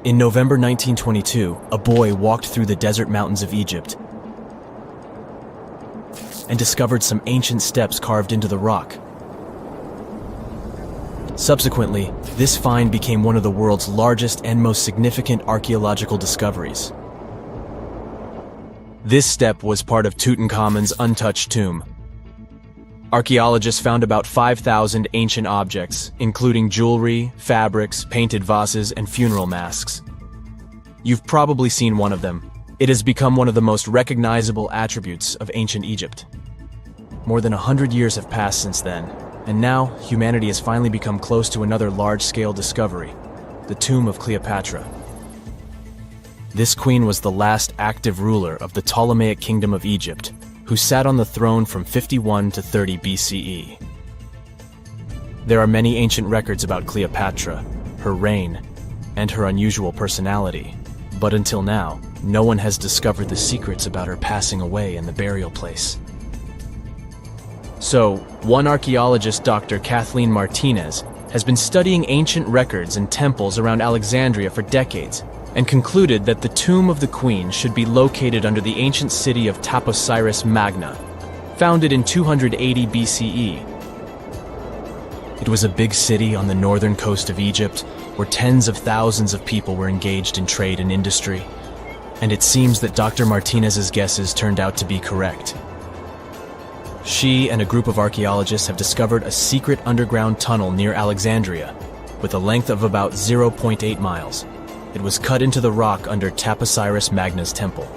In November 1922, a boy walked through the desert mountains of Egypt and discovered some ancient steps carved into the rock. Subsequently, this find became one of the world's largest and most significant archaeological discoveries. This step was part of Tutankhamun's untouched tomb. Archaeologists found about 5,000 ancient objects, including jewelry, fabrics, painted vases, and funeral masks. You've probably seen one of them. It has become one of the most recognizable attributes of ancient Egypt. More than 100 years have passed since then, and now humanity has finally become close to another large-scale discovery, the tomb of Cleopatra. This queen was the last active ruler of the Ptolemaic Kingdom of Egypt, who sat on the throne from 51 to 30 BCE. There are many ancient records about Cleopatra, her reign, and her unusual personality, but until now, no one has discovered the secrets about her passing away in the burial place. So, one archaeologist, Dr. Kathleen Martinez, has been studying ancient records and temples around Alexandria for decades, and concluded that the tomb of the queen should be located under the ancient city of Taposiris Magna, founded in 280 BCE. It was a big city on the northern coast of Egypt, where tens of thousands of people were engaged in trade and industry, and it seems that Dr. Martinez's guesses turned out to be correct. She and a group of archaeologists have discovered a secret underground tunnel near Alexandria, with a length of about 0.8 miles. It was cut into the rock under Taposiris Magna's temple.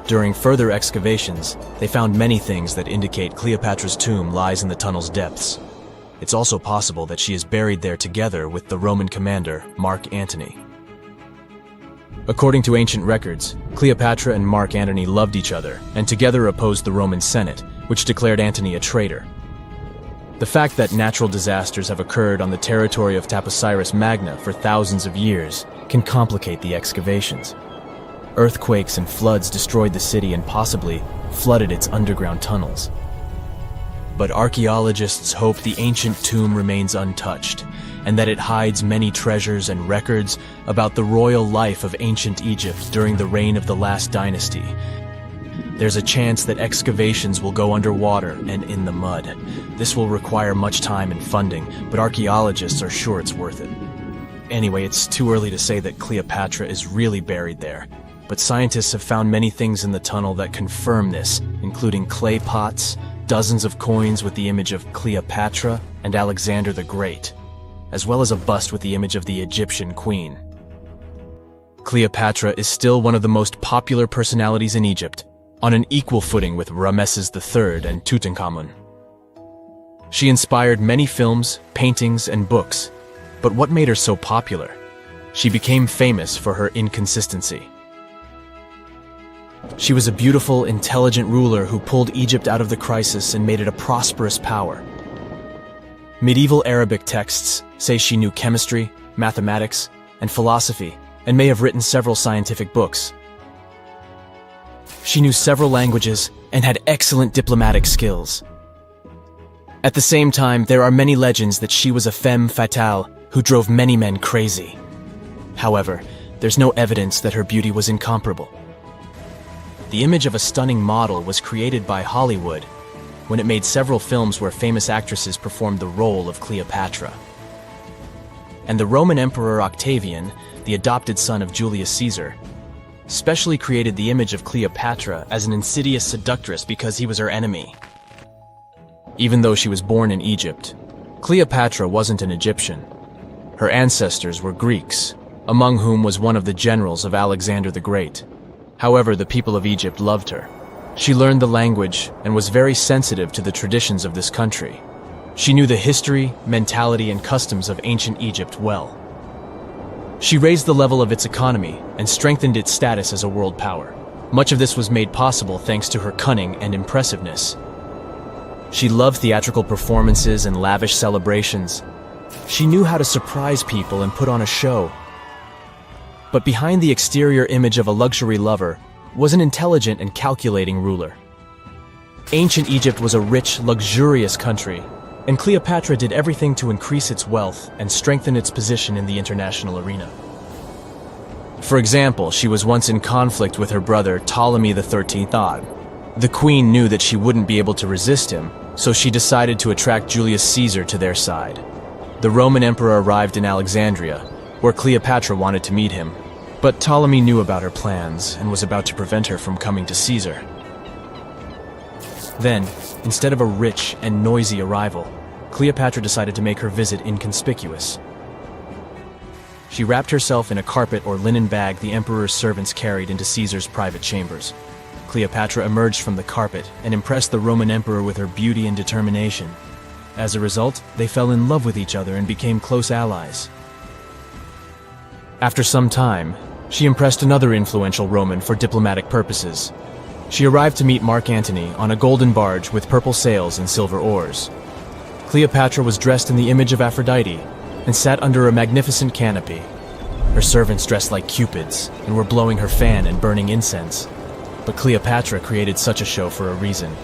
During further excavations, they found many things that indicate Cleopatra's tomb lies in the tunnel's depths. It's also possible that she is buried there together with the Roman commander, Mark Antony. According to ancient records, Cleopatra and Mark Antony loved each other and together opposed the Roman Senate, which declared Antony a traitor. The fact that natural disasters have occurred on the territory of Taposiris Magna for thousands of years can complicate the excavations. Earthquakes and floods destroyed the city and possibly flooded its underground tunnels. But archaeologists hope the ancient tomb remains untouched, and that it hides many treasures and records about the royal life of ancient Egypt during the reign of the last dynasty. There's a chance that excavations will go underwater and in the mud. This will require much time and funding, but archaeologists are sure it's worth it. Anyway, it's too early to say that Cleopatra is really buried there, but scientists have found many things in the tunnel that confirm this, including clay pots, dozens of coins with the image of Cleopatra and Alexander the Great, as well as a bust with the image of the Egyptian queen. Cleopatra is still one of the most popular personalities in Egypt, on an equal footing with Ramesses III and Tutankhamun. She inspired many films, paintings, and books, but what made her so popular? She became famous for her inconsistency. She was a beautiful, intelligent ruler who pulled Egypt out of the crisis and made it a prosperous power. Medieval Arabic texts say she knew chemistry, mathematics, and philosophy, and may have written several scientific books. She knew several languages and had excellent diplomatic skills. At the same time, there are many legends that she was a femme fatale who drove many men crazy. However, there's no evidence that her beauty was incomparable. The image of a stunning model was created by Hollywood when it made several films where famous actresses performed the role of Cleopatra. And the Roman Emperor Octavian, the adopted son of Julius Caesar, specially created the image of Cleopatra as an insidious seductress because he was her enemy. Even though she was born in Egypt, Cleopatra wasn't an Egyptian. Her ancestors were Greeks, among whom was one of the generals of Alexander the Great. However, the people of Egypt loved her. She learned the language and was very sensitive to the traditions of this country. She knew the history, mentality, and customs of ancient Egypt well. She raised the level of its economy and strengthened its status as a world power. Much of this was made possible thanks to her cunning and impressiveness. She loved theatrical performances and lavish celebrations. She knew how to surprise people and put on a show. But behind the exterior image of a luxury lover was an intelligent and calculating ruler. Ancient Egypt was a rich, luxurious country, and Cleopatra did everything to increase its wealth and strengthen its position in the international arena. For example, she was once in conflict with her brother Ptolemy XIII. The queen knew that she wouldn't be able to resist him, so she decided to attract Julius Caesar to their side. The Roman emperor arrived in Alexandria, where Cleopatra wanted to meet him, but Ptolemy knew about her plans and was about to prevent her from coming to Caesar. Then, instead of a rich and noisy arrival, Cleopatra decided to make her visit inconspicuous. She wrapped herself in a carpet or linen bag the emperor's servants carried into Caesar's private chambers. Cleopatra emerged from the carpet and impressed the Roman emperor with her beauty and determination. As a result, they fell in love with each other and became close allies. After some time, she impressed another influential Roman for diplomatic purposes. She arrived to meet Mark Antony on a golden barge with purple sails and silver oars. Cleopatra was dressed in the image of Aphrodite and sat under a magnificent canopy. Her servants dressed like cupids and were blowing her fan and burning incense. But Cleopatra created such a show for a reason.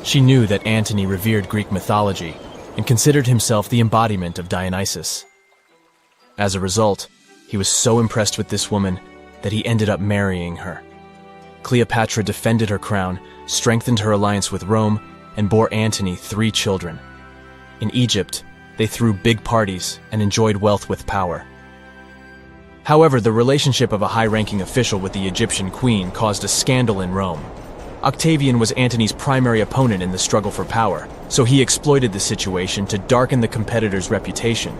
She knew that Antony revered Greek mythology and considered himself the embodiment of Dionysus. As a result, he was so impressed with this woman that he ended up marrying her. Cleopatra defended her crown, strengthened her alliance with Rome, and bore Antony 3 children. In Egypt, they threw big parties and enjoyed wealth with power. However, the relationship of a high-ranking official with the Egyptian queen caused a scandal in Rome. Octavian was Antony's primary opponent in the struggle for power, so he exploited the situation to darken the competitor's reputation.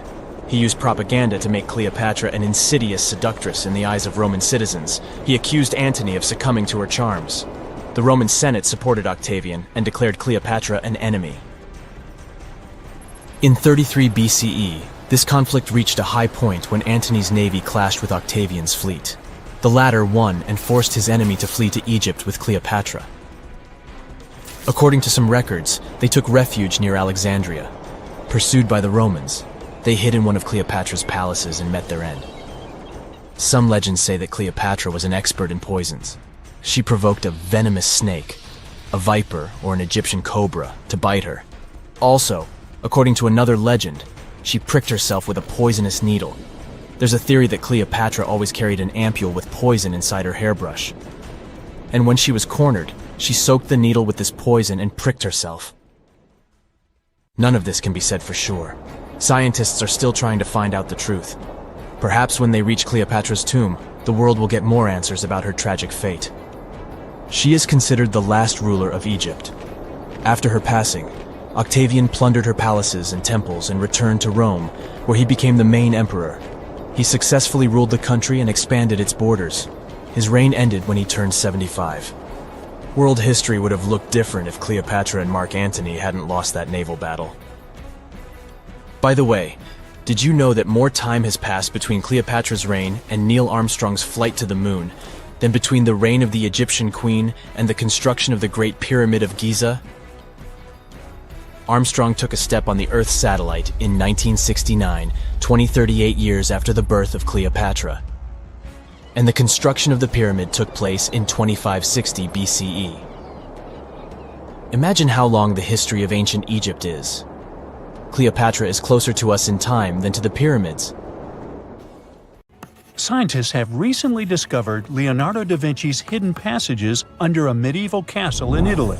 He used propaganda to make Cleopatra an insidious seductress in the eyes of Roman citizens. He accused Antony of succumbing to her charms. The Roman Senate supported Octavian and declared Cleopatra an enemy. In 33 BCE, this conflict reached a high point when Antony's navy clashed with Octavian's fleet. The latter won and forced his enemy to flee to Egypt with Cleopatra. According to some records, they took refuge near Alexandria. Pursued by the Romans, they hid in one of Cleopatra's palaces and met their end. Some legends say that Cleopatra was an expert in poisons. She provoked a venomous snake, a viper or an Egyptian cobra, to bite her. Also, according to another legend, she pricked herself with a poisonous needle. There's a theory that Cleopatra always carried an ampule with poison inside her hairbrush. And when she was cornered, she soaked the needle with this poison and pricked herself. None of this can be said for sure. Scientists are still trying to find out the truth. Perhaps when they reach Cleopatra's tomb, the world will get more answers about her tragic fate. She is considered the last ruler of Egypt. After her passing, Octavian plundered her palaces and temples and returned to Rome, where he became the main emperor. He successfully ruled the country and expanded its borders. His reign ended when he turned 75. World history would have looked different if Cleopatra and Mark Antony hadn't lost that naval battle. By the way, did you know that more time has passed between Cleopatra's reign and Neil Armstrong's flight to the moon than between the reign of the Egyptian queen and the construction of the Great Pyramid of Giza? Armstrong took a step on the Earth satellite in 1969, 38 years after the birth of Cleopatra. And the construction of the pyramid took place in 2560 BCE. Imagine how long the history of ancient Egypt is. Cleopatra is closer to us in time than to the pyramids. Scientists have recently discovered Leonardo da Vinci's hidden passages under a medieval castle in Italy.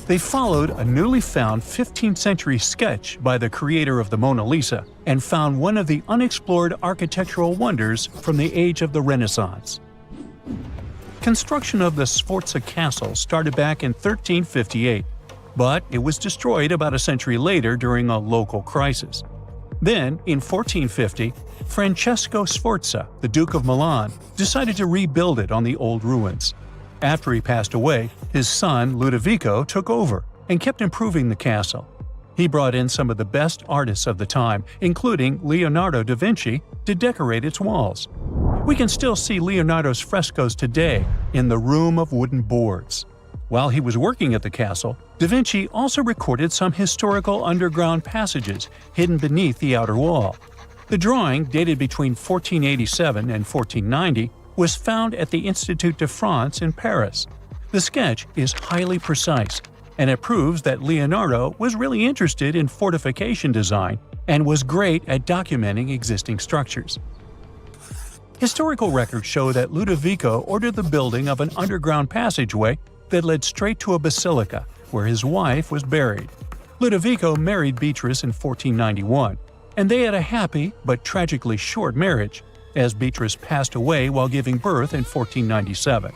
They followed a newly found 15th century sketch by the creator of the Mona Lisa and found one of the unexplored architectural wonders from the age of the Renaissance. Construction of the Sforza Castle started back in 1358, but it was destroyed about a century later during a local crisis. Then, in 1450, Francesco Sforza, the Duke of Milan, decided to rebuild it on the old ruins. After he passed away, his son Ludovico took over and kept improving the castle. He brought in some of the best artists of the time, including Leonardo da Vinci, to decorate its walls. We can still see Leonardo's frescoes today in the Room of Wooden Boards. While he was working at the castle, da Vinci also recorded some historical underground passages hidden beneath the outer wall. The drawing, dated between 1487 and 1490, was found at the Institut de France in Paris. The sketch is highly precise, and it proves that Leonardo was really interested in fortification design and was great at documenting existing structures. Historical records show that Ludovico ordered the building of an underground passageway that led straight to a basilica, where his wife was buried. Ludovico married Beatrice in 1491, and they had a happy but tragically short marriage, as Beatrice passed away while giving birth in 1497.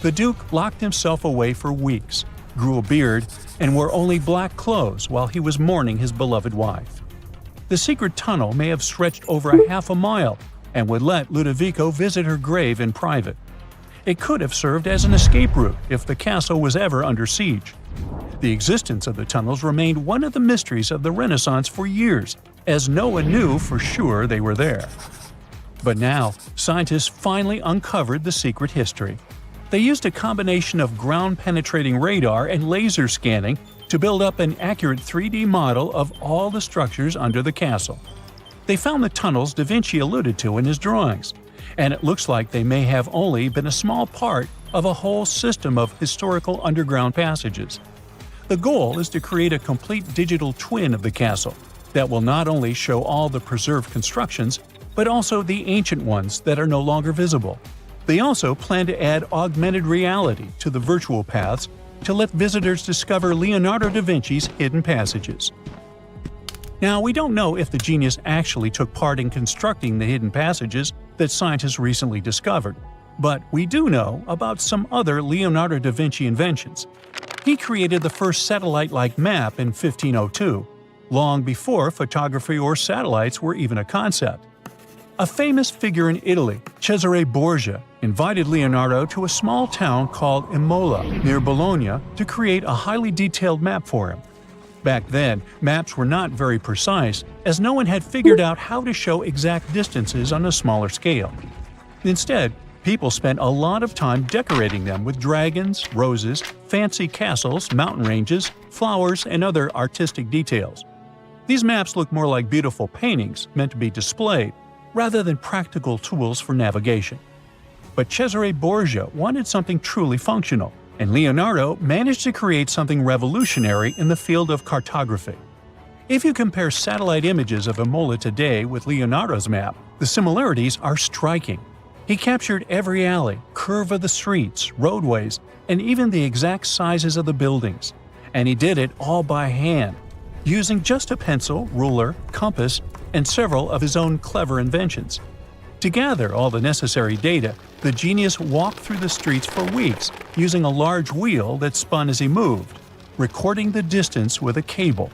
The Duke locked himself away for weeks, grew a beard, and wore only black clothes while he was mourning his beloved wife. The secret tunnel may have stretched over a half a mile and would let Ludovico visit her grave in private. It could have served as an escape route if the castle was ever under siege. The existence of the tunnels remained one of the mysteries of the Renaissance for years, as no one knew for sure they were there. But now, scientists finally uncovered the secret history. They used a combination of ground-penetrating radar and laser scanning to build up an accurate 3D model of all the structures under the castle. They found the tunnels Da Vinci alluded to in his drawings, and it looks like they may have only been a small part of a whole system of historical underground passages. The goal is to create a complete digital twin of the castle that will not only show all the preserved constructions, but also the ancient ones that are no longer visible. They also plan to add augmented reality to the virtual paths to let visitors discover Leonardo da Vinci's hidden passages. Now, we don't know if the genius actually took part in constructing the hidden passages that scientists recently discovered, but we do know about some other Leonardo da Vinci inventions. He created the first satellite-like map in 1502, long before photography or satellites were even a concept. A famous figure in Italy, Cesare Borgia, invited Leonardo to a small town called Imola, near Bologna, to create a highly detailed map for him. Back then, maps were not very precise, as no one had figured out how to show exact distances on a smaller scale. Instead, people spent a lot of time decorating them with dragons, roses, fancy castles, mountain ranges, flowers, and other artistic details. These maps look more like beautiful paintings meant to be displayed, rather than practical tools for navigation. But Cesare Borgia wanted something truly functional, and Leonardo managed to create something revolutionary in the field of cartography. If you compare satellite images of Imola today with Leonardo's map, the similarities are striking. He captured every alley, curve of the streets, roadways, and even the exact sizes of the buildings. And he did it all by hand, using just a pencil, ruler, compass, and several of his own clever inventions. To gather all the necessary data, the genius walked through the streets for weeks using a large wheel that spun as he moved, recording the distance with a cable.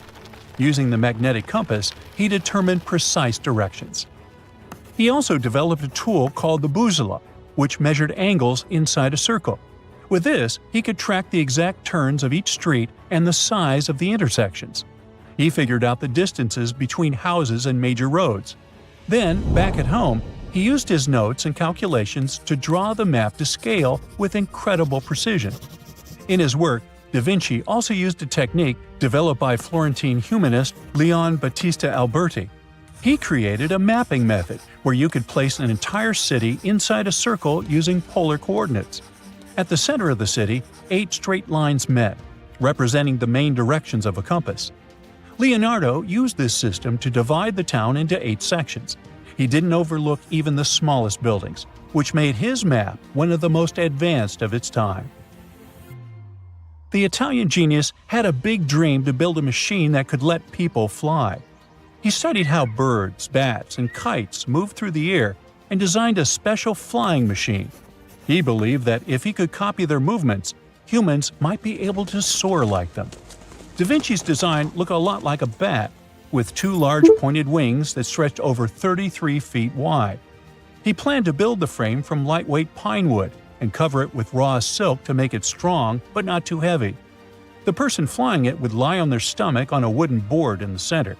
Using the magnetic compass, he determined precise directions. He also developed a tool called the bussola, which measured angles inside a circle. With this, he could track the exact turns of each street and the size of the intersections. He figured out the distances between houses and major roads. Then, back at home, he used his notes and calculations to draw the map to scale with incredible precision. In his work, Da Vinci also used a technique developed by Florentine humanist Leon Battista Alberti. He created a mapping method where you could place an entire city inside a circle using polar coordinates. At the center of the city, 8 straight lines met, representing the main directions of a compass. Leonardo used this system to divide the town into 8 sections. He didn't overlook even the smallest buildings, which made his map one of the most advanced of its time. The Italian genius had a big dream to build a machine that could let people fly. He studied how birds, bats, and kites moved through the air and designed a special flying machine. He believed that if he could copy their movements, humans might be able to soar like them. Da Vinci's design looked a lot like a bat, with 2 large pointed wings that stretched over 33 feet wide. He planned to build the frame from lightweight pine wood and cover it with raw silk to make it strong but not too heavy. The person flying it would lie on their stomach on a wooden board in the center.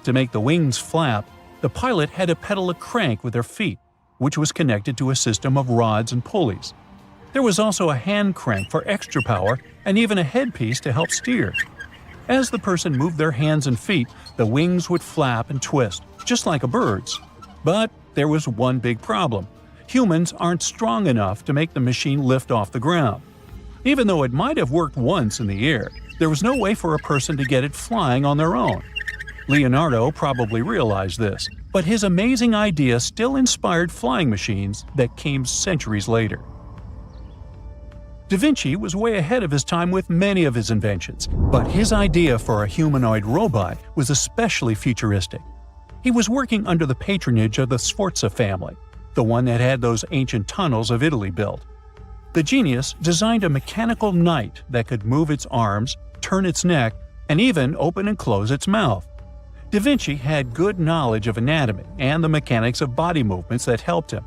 To make the wings flap, the pilot had to pedal a crank with their feet, which was connected to a system of rods and pulleys. There was also a hand crank for extra power and even a headpiece to help steer. As the person moved their hands and feet, the wings would flap and twist, just like a bird's. But there was one big problem. Humans aren't strong enough to make the machine lift off the ground. Even though it might have worked once in the air, there was no way for a person to get it flying on their own. Leonardo probably realized this, but his amazing idea still inspired flying machines that came centuries later. Da Vinci was way ahead of his time with many of his inventions, but his idea for a humanoid robot was especially futuristic. He was working under the patronage of the Sforza family, the one that had those ancient tunnels of Italy built. The genius designed a mechanical knight that could move its arms, turn its neck, and even open and close its mouth. Da Vinci had good knowledge of anatomy and the mechanics of body movements that helped him.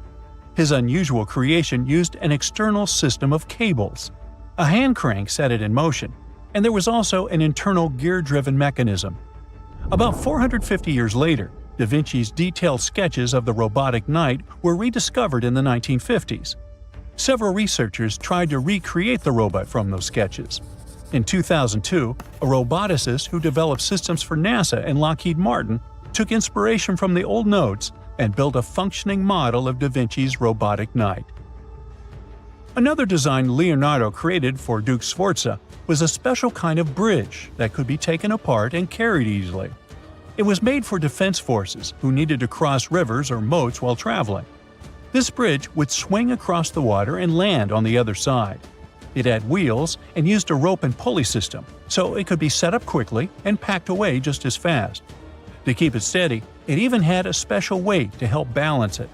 His unusual creation used an external system of cables. A hand crank set it in motion, and there was also an internal gear-driven mechanism. About 450 years later, Da Vinci's detailed sketches of the robotic knight were rediscovered in the 1950s. Several researchers tried to recreate the robot from those sketches. In 2002, a roboticist who developed systems for NASA and Lockheed Martin took inspiration from the old notes and built a functioning model of Da Vinci's robotic knight. Another design Leonardo created for Duke Sforza was a special kind of bridge that could be taken apart and carried easily. It was made for defense forces who needed to cross rivers or moats while traveling. This bridge would swing across the water and land on the other side. It had wheels and used a rope and pulley system, so it could be set up quickly and packed away just as fast. To keep it steady, it even had a special weight to help balance it.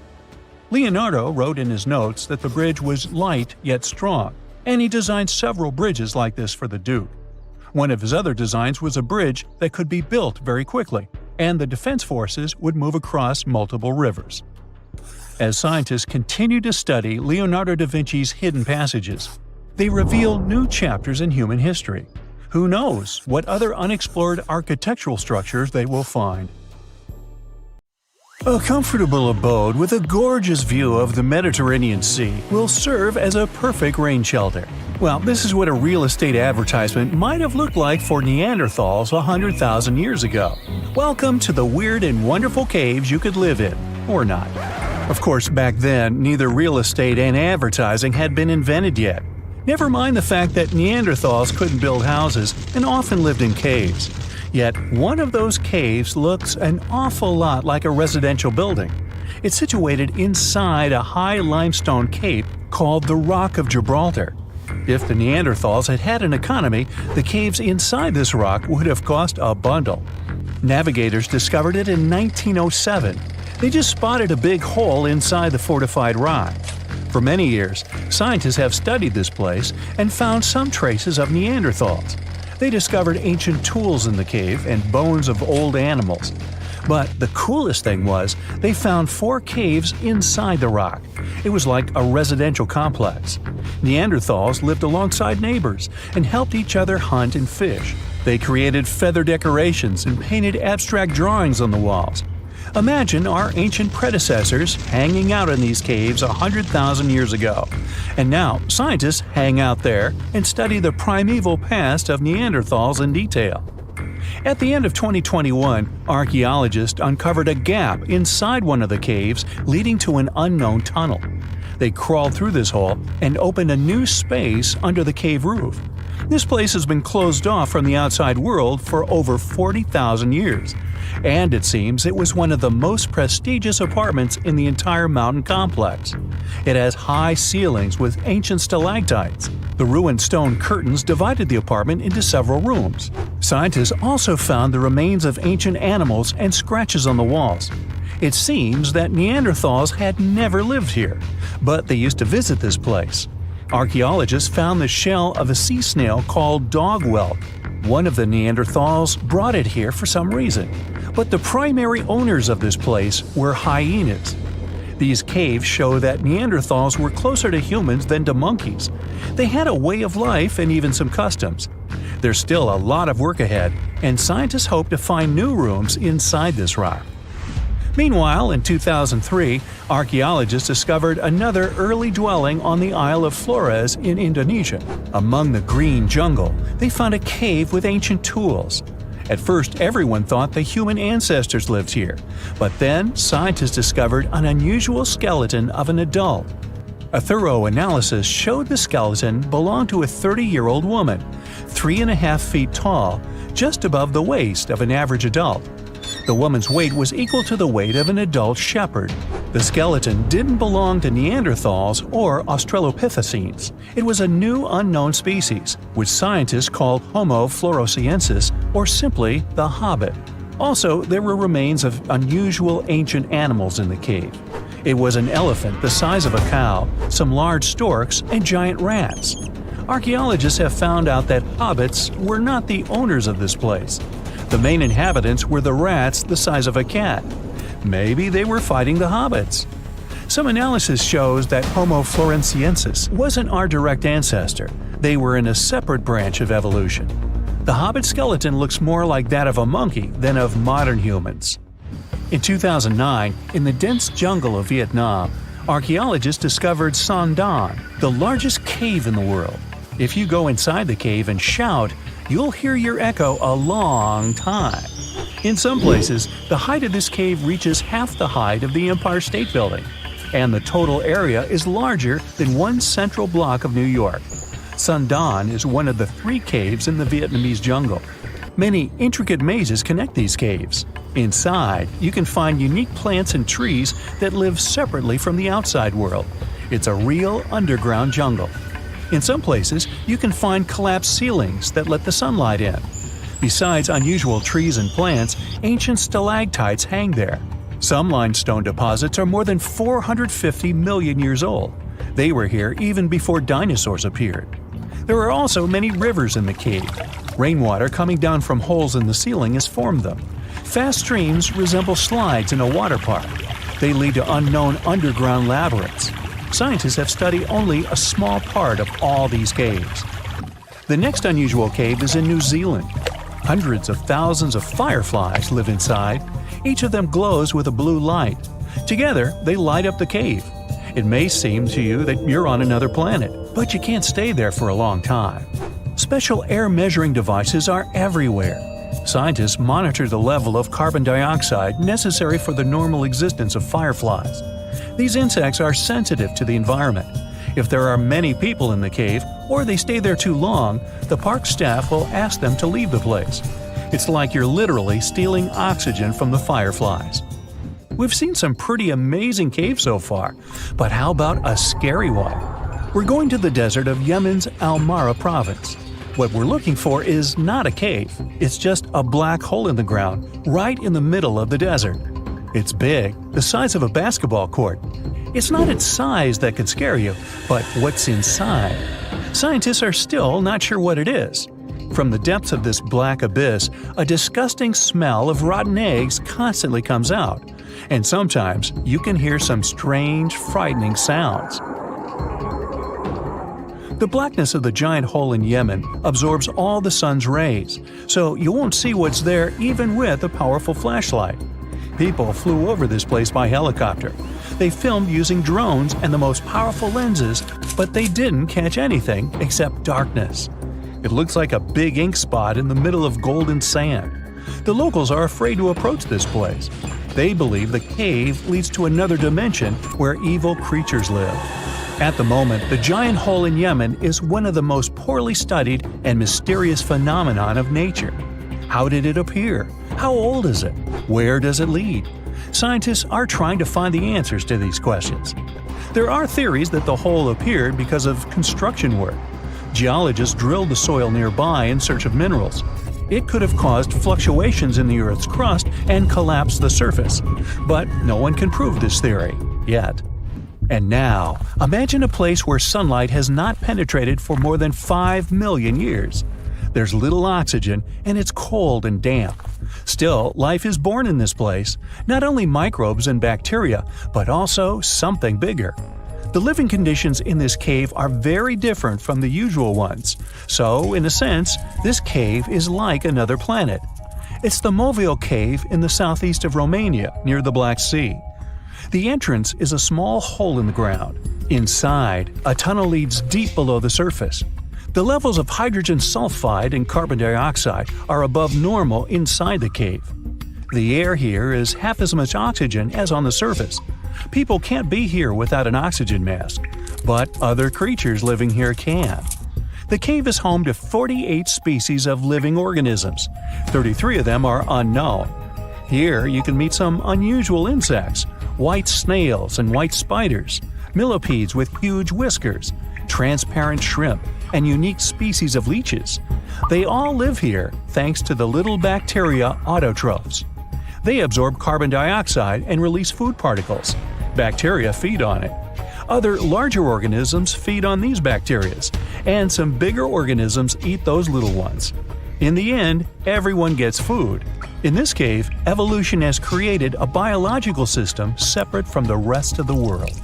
Leonardo wrote in his notes that the bridge was light yet strong, and he designed several bridges like this for the Duke. One of his other designs was a bridge that could be built very quickly, and the defense forces would move across multiple rivers. As scientists continue to study Leonardo da Vinci's hidden passages, they reveal new chapters in human history. Who knows what other unexplored architectural structures they will find? A comfortable abode with a gorgeous view of the Mediterranean Sea will serve as a perfect rain shelter. Well, this is what a real estate advertisement might have looked like for Neanderthals 100,000 years ago. Welcome to the weird and wonderful caves you could live in, or not. Of course, back then, neither real estate and advertising had been invented yet. Never mind the fact that Neanderthals couldn't build houses and often lived in caves. Yet, one of those caves looks an awful lot like a residential building. It's situated inside a high limestone cape called the Rock of Gibraltar. If the Neanderthals had had an economy, the caves inside this rock would have cost a bundle. Navigators discovered it in 1907. They just spotted a big hole inside the fortified rock. For many years, scientists have studied this place and found some traces of Neanderthals. They discovered ancient tools in the cave and bones of old animals. But the coolest thing was, they found 4 caves inside the rock. It was like a residential complex. Neanderthals lived alongside neighbors and helped each other hunt and fish. They created feather decorations and painted abstract drawings on the walls. Imagine our ancient predecessors hanging out in these caves 100,000 years ago. And now, scientists hang out there and study the primeval past of Neanderthals in detail. At the end of 2021, archaeologists uncovered a gap inside one of the caves leading to an unknown tunnel. They crawled through this hole and opened a new space under the cave roof. This place has been closed off from the outside world for over 40,000 years. And it seems it was one of the most prestigious apartments in the entire mountain complex. It has high ceilings with ancient stalactites. The ruined stone curtains divided the apartment into several rooms. Scientists also found the remains of ancient animals and scratches on the walls. It seems that Neanderthals had never lived here, but they used to visit this place. Archaeologists found the shell of a sea snail called dog whelk. One of the Neanderthals brought it here for some reason, but the primary owners of this place were hyenas. These caves show that Neanderthals were closer to humans than to monkeys. They had a way of life and even some customs. There's still a lot of work ahead, and scientists hope to find new rooms inside this rock. Meanwhile, in 2003, archaeologists discovered another early dwelling on the Isle of Flores in Indonesia. Among the green jungle, they found a cave with ancient tools. At first, everyone thought the human ancestors lived here, but then scientists discovered an unusual skeleton of an adult. A thorough analysis showed the skeleton belonged to a 30-year-old woman, 3.5 feet tall, just above the waist of an average adult. The woman's weight was equal to the weight of an adult shepherd. The skeleton didn't belong to Neanderthals or Australopithecines. It was a new unknown species, which scientists called Homo floresiensis, or simply the Hobbit. Also, there were remains of unusual ancient animals in the cave. It was an elephant the size of a cow, some large storks, and giant rats. Archaeologists have found out that hobbits were not the owners of this place. The main inhabitants were the rats the size of a cat. Maybe they were fighting the hobbits. Some analysis shows that Homo floresiensis wasn't our direct ancestor. They were in a separate branch of evolution. The hobbit skeleton looks more like that of a monkey than of modern humans. In 2009, in the dense jungle of Vietnam, archaeologists discovered Son Don, the largest cave in the world. If you go inside the cave and shout, you'll hear your echo a long time. In some places, the height of this cave reaches half the height of the Empire State Building, and the total area is larger than one central block of New York. Son Don is one of the 3 caves in the Vietnamese jungle. Many intricate mazes connect these caves. Inside, you can find unique plants and trees that live separately from the outside world. It's a real underground jungle. In some places, you can find collapsed ceilings that let the sunlight in. Besides unusual trees and plants, ancient stalactites hang there. Some limestone deposits are more than 450 million years old. They were here even before dinosaurs appeared. There are also many rivers in the cave. Rainwater coming down from holes in the ceiling has formed them. Fast streams resemble slides in a water park. They lead to unknown underground labyrinths. Scientists have studied only a small part of all these caves. The next unusual cave is in New Zealand. Hundreds of thousands of fireflies live inside. Each of them glows with a blue light. Together, they light up the cave. It may seem to you that you're on another planet, but you can't stay there for a long time. Special air measuring devices are everywhere. Scientists monitor the level of carbon dioxide necessary for the normal existence of fireflies. These insects are sensitive to the environment. If there are many people in the cave, or they stay there too long, the park staff will ask them to leave the place. It's like you're literally stealing oxygen from the fireflies. We've seen some pretty amazing caves so far, but how about a scary one? We're going to the desert of Yemen's Al-Mara province. What we're looking for is not a cave, it's just a black hole in the ground, right in the middle of the desert. It's big, the size of a basketball court. It's not its size that could scare you, but what's inside. Scientists are still not sure what it is. From the depths of this black abyss, a disgusting smell of rotten eggs constantly comes out, and sometimes you can hear some strange, frightening sounds. The blackness of the giant hole in Yemen absorbs all the sun's rays, so you won't see what's there even with a powerful flashlight. People flew over this place by helicopter. They filmed using drones and the most powerful lenses, but they didn't catch anything except darkness. It looks like a big ink spot in the middle of golden sand. The locals are afraid to approach this place. They believe the cave leads to another dimension where evil creatures live. At the moment, the giant hole in Yemen is one of the most poorly studied and mysterious phenomenon of nature. How did it appear? How old is it? Where does it lead? Scientists are trying to find the answers to these questions. There are theories that the hole appeared because of construction work. Geologists drilled the soil nearby in search of minerals. It could have caused fluctuations in the Earth's crust and collapsed the surface. But no one can prove this theory, yet. And now, imagine a place where sunlight has not penetrated for more than 5 million years. There's little oxygen, and it's cold and damp. Still, life is born in this place, not only microbes and bacteria, but also something bigger. The living conditions in this cave are very different from the usual ones, so, in a sense, this cave is like another planet. It's the Movil Cave in the southeast of Romania, near the Black Sea. The entrance is a small hole in the ground. Inside, a tunnel leads deep below the surface. The levels of hydrogen sulfide and carbon dioxide are above normal inside the cave. The air here is half as much oxygen as on the surface. People can't be here without an oxygen mask, but other creatures living here can. The cave is home to 48 species of living organisms. 33 of them are unknown. Here you can meet some unusual insects, white snails and white spiders, millipedes with huge whiskers, transparent shrimp, and unique species of leeches. They all live here thanks to the little bacteria autotrophs. They absorb carbon dioxide and release food particles. Bacteria feed on it. Other larger organisms feed on these bacteria, and some bigger organisms eat those little ones. In the end, everyone gets food. In this cave, evolution has created a biological system separate from the rest of the world.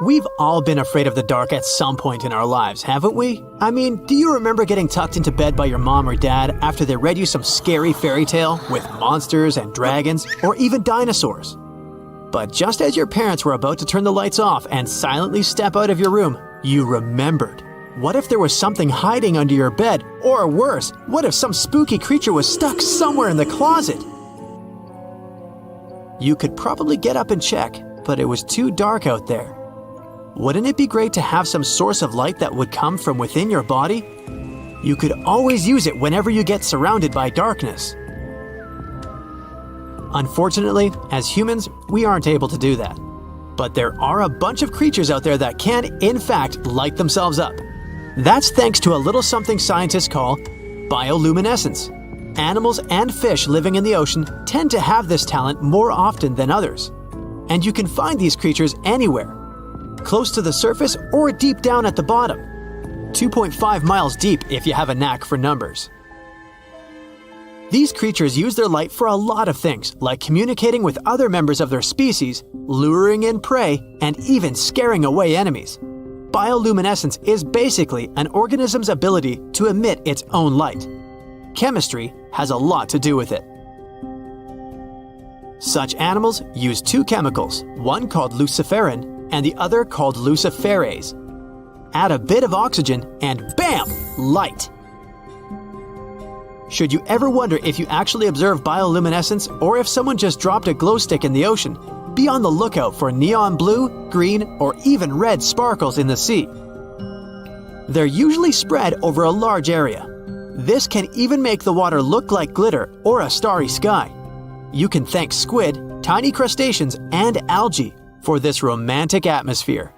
We've all been afraid of the dark at some point in our lives, haven't we? I mean, do you remember getting tucked into bed by your mom or dad after they read you some scary fairy tale with monsters and dragons, or even dinosaurs? But just as your parents were about to turn the lights off and silently step out of your room, you remembered. What if there was something hiding under your bed? Or worse, what if some spooky creature was stuck somewhere in the closet? You could probably get up and check, but it was too dark out there. Wouldn't it be great to have some source of light that would come from within your body? You could always use it whenever you get surrounded by darkness. Unfortunately, as humans, we aren't able to do that. But there are a bunch of creatures out there that can, in fact, light themselves up. That's thanks to a little something scientists call bioluminescence. Animals and fish living in the ocean tend to have this talent more often than others. And you can find these creatures anywhere, close to the surface or deep down at the bottom. 2.5 miles deep if you have a knack for numbers. These creatures use their light for a lot of things, like communicating with other members of their species, luring in prey, and even scaring away enemies. Bioluminescence is basically an organism's ability to emit its own light. Chemistry has a lot to do with it. Such animals use two chemicals, one called luciferin and the other called luciferase. Add a bit of oxygen and bam! Light! Should you ever wonder if you actually observe bioluminescence or if someone just dropped a glow stick in the ocean, be on the lookout for neon blue, green, or even red sparkles in the sea. They're usually spread over a large area. This can even make the water look like glitter or a starry sky. You can thank squid, tiny crustaceans, and algae for this romantic atmosphere.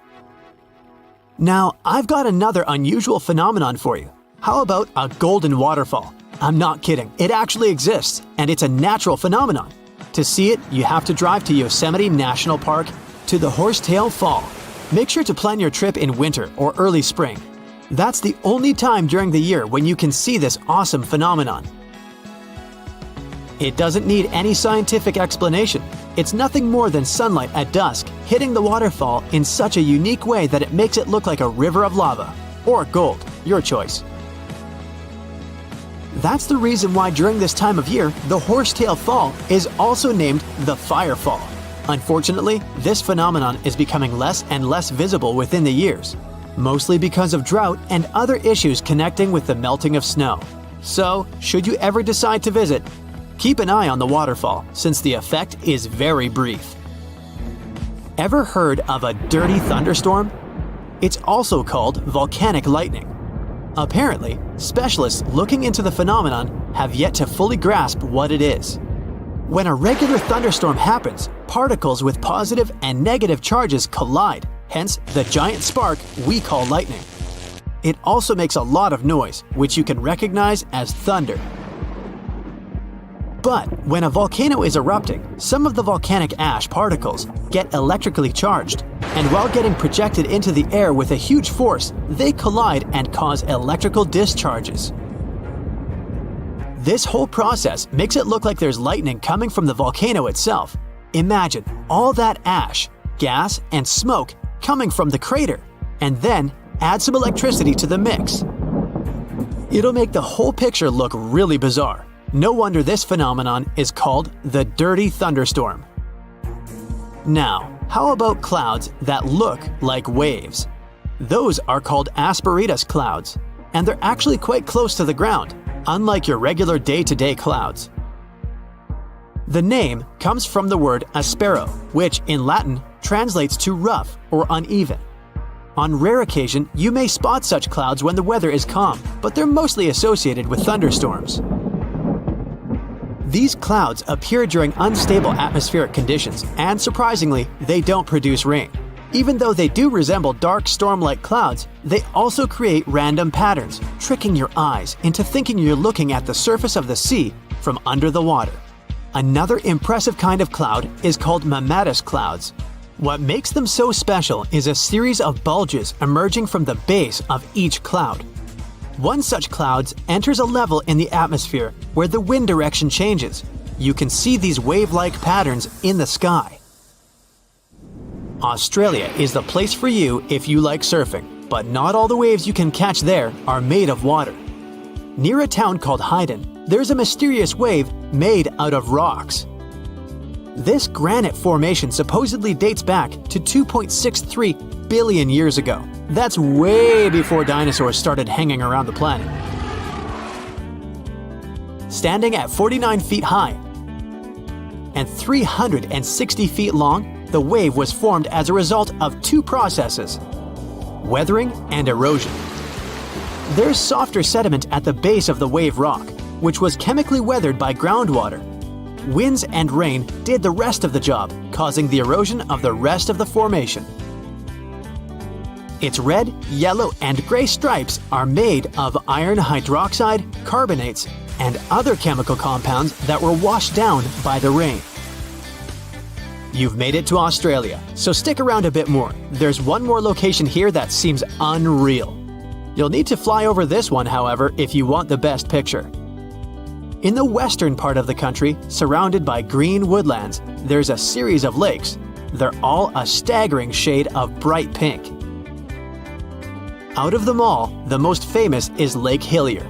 Now, I've got another unusual phenomenon for you. How about a golden waterfall? I'm not kidding, it actually exists, and it's a natural phenomenon. To see it, you have to drive to Yosemite National Park to the Horsetail Fall. Make sure to plan your trip in winter or early spring. That's the only time during the year when you can see this awesome phenomenon. It doesn't need any scientific explanation. It's nothing more than sunlight at dusk hitting the waterfall in such a unique way that it makes it look like a river of lava. Or gold, your choice. That's the reason why during this time of year, the Horsetail Fall is also named the Fire Fall. Unfortunately, this phenomenon is becoming less and less visible within the years, mostly because of drought and other issues connecting with the melting of snow. So, should you ever decide to visit, keep an eye on the waterfall since the effect is very brief. Ever heard of a dirty thunderstorm? It's also called volcanic lightning. Apparently, specialists looking into the phenomenon have yet to fully grasp what it is. When a regular thunderstorm happens, particles with positive and negative charges collide, hence the giant spark we call lightning. It also makes a lot of noise, which you can recognize as thunder. But when a volcano is erupting, some of the volcanic ash particles get electrically charged, and while getting projected into the air with a huge force, they collide and cause electrical discharges. This whole process makes it look like there's lightning coming from the volcano itself. Imagine all that ash, gas, and smoke coming from the crater, and then add some electricity to the mix. It'll make the whole picture look really bizarre. No wonder this phenomenon is called the dirty thunderstorm. Now, how about clouds that look like waves? Those are called asperitas clouds, and they're actually quite close to the ground, unlike your regular day-to-day clouds. The name comes from the word aspero, which in Latin translates to rough or uneven. On rare occasion, you may spot such clouds when the weather is calm, but they're mostly associated with thunderstorms. These clouds appear during unstable atmospheric conditions, and surprisingly, they don't produce rain. Even though they do resemble dark storm-like clouds, they also create random patterns, tricking your eyes into thinking you're looking at the surface of the sea from under the water. Another impressive kind of cloud is called mammatus clouds. What makes them so special is a series of bulges emerging from the base of each cloud. One such cloud enters a level in the atmosphere where the wind direction changes. You can see these wave-like patterns in the sky. Australia is the place for you if you like surfing, but not all the waves you can catch there are made of water. Near a town called Hayden, there's a mysterious wave made out of rocks. This granite formation supposedly dates back to 2.63 billion years ago. That's way before dinosaurs started hanging around the planet. Standing at 49 feet high and 360 feet long, the wave was formed as a result of two processes: weathering and erosion. There's softer sediment at the base of the wave rock, which was chemically weathered by groundwater. Winds and rain did the rest of the job, causing the erosion of the rest of the formation. Its red, yellow, and gray stripes are made of iron hydroxide, carbonates, and other chemical compounds that were washed down by the rain. You've made it to Australia, so stick around a bit more. There's one more location here that seems unreal. You'll need to fly over this one, however, if you want the best picture. In the western part of the country, surrounded by green woodlands, there's a series of lakes. They're all a staggering shade of bright pink. Out of them all, the most famous is Lake Hillier,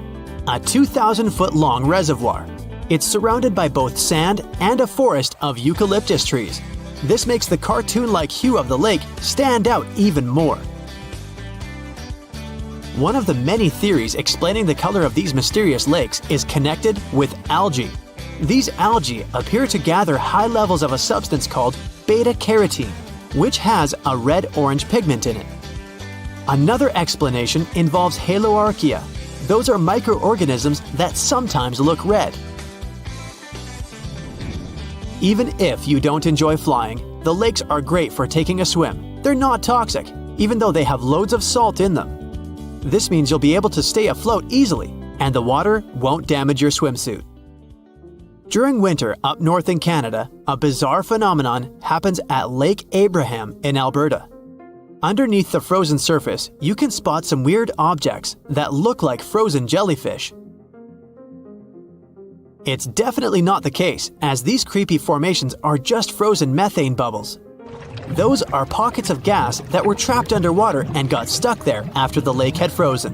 a 2,000-foot-long reservoir. It's surrounded by both sand and a forest of eucalyptus trees. This makes the cartoon-like hue of the lake stand out even more. One of the many theories explaining the color of these mysterious lakes is connected with algae. These algae appear to gather high levels of a substance called beta-carotene, which has a red-orange pigment in it. Another explanation involves haloarchaea. Those are microorganisms that sometimes look red. Even if you don't enjoy flying, the lakes are great for taking a swim. They're not toxic, even though they have loads of salt in them. This means you'll be able to stay afloat easily, and the water won't damage your swimsuit. During winter up north in Canada, a bizarre phenomenon happens at Lake Abraham in Alberta. Underneath the frozen surface, you can spot some weird objects that look like frozen jellyfish. It's definitely not the case, as these creepy formations are just frozen methane bubbles. Those are pockets of gas that were trapped underwater and got stuck there after the lake had frozen.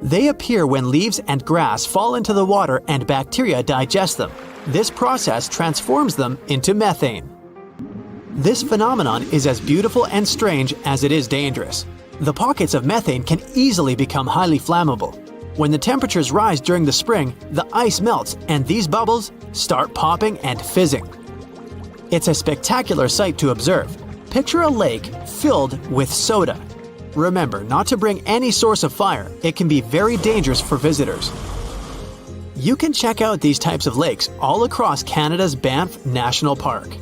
They appear when leaves and grass fall into the water and bacteria digest them. This process transforms them into methane. This phenomenon is as beautiful and strange as it is dangerous. The pockets of methane can easily become highly flammable. When the temperatures rise during the spring, the ice melts and these bubbles start popping and fizzing. It's a spectacular sight to observe. Picture a lake filled with soda. Remember not to bring any source of fire. It can be very dangerous for visitors. You can check out these types of lakes all across Canada's Banff National Park.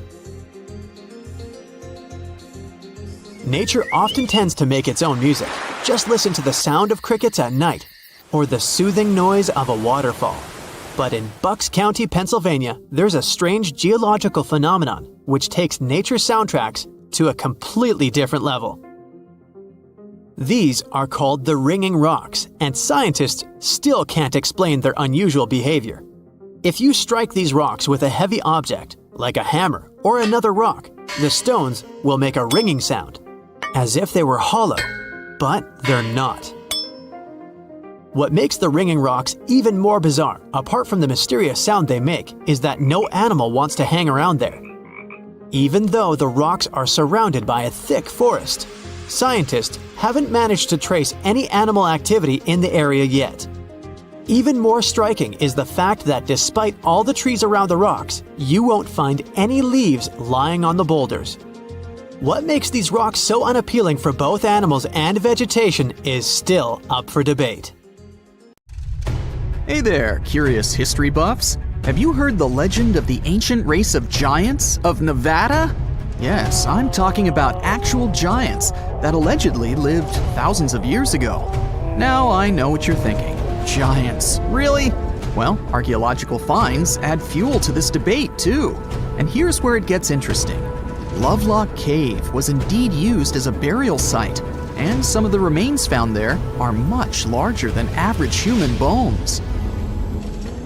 Nature often tends to make its own music. Just listen to the sound of crickets at night, or the soothing noise of a waterfall. But in Bucks County, Pennsylvania, there's a strange geological phenomenon which takes nature soundtracks to a completely different level. These are called the ringing rocks, and scientists still can't explain their unusual behavior. If you strike these rocks with a heavy object, like a hammer or another rock, the stones will make a ringing sound, as if they were hollow, but they're not. What makes the ringing rocks even more bizarre, apart from the mysterious sound they make, is that no animal wants to hang around there. Even though the rocks are surrounded by a thick forest, scientists haven't managed to trace any animal activity in the area yet. Even more striking is the fact that despite all the trees around the rocks, you won't find any leaves lying on the boulders. What makes these rocks so unappealing for both animals and vegetation is still up for debate. Hey there, curious history buffs. Have you heard the legend of the ancient race of giants of Nevada? Yes, I'm talking about actual giants that allegedly lived thousands of years ago. Now I know what you're thinking. Giants, really? Well, archaeological finds add fuel to this debate too. And here's where it gets interesting. Lovelock Cave was indeed used as a burial site, and some of the remains found there are much larger than average human bones.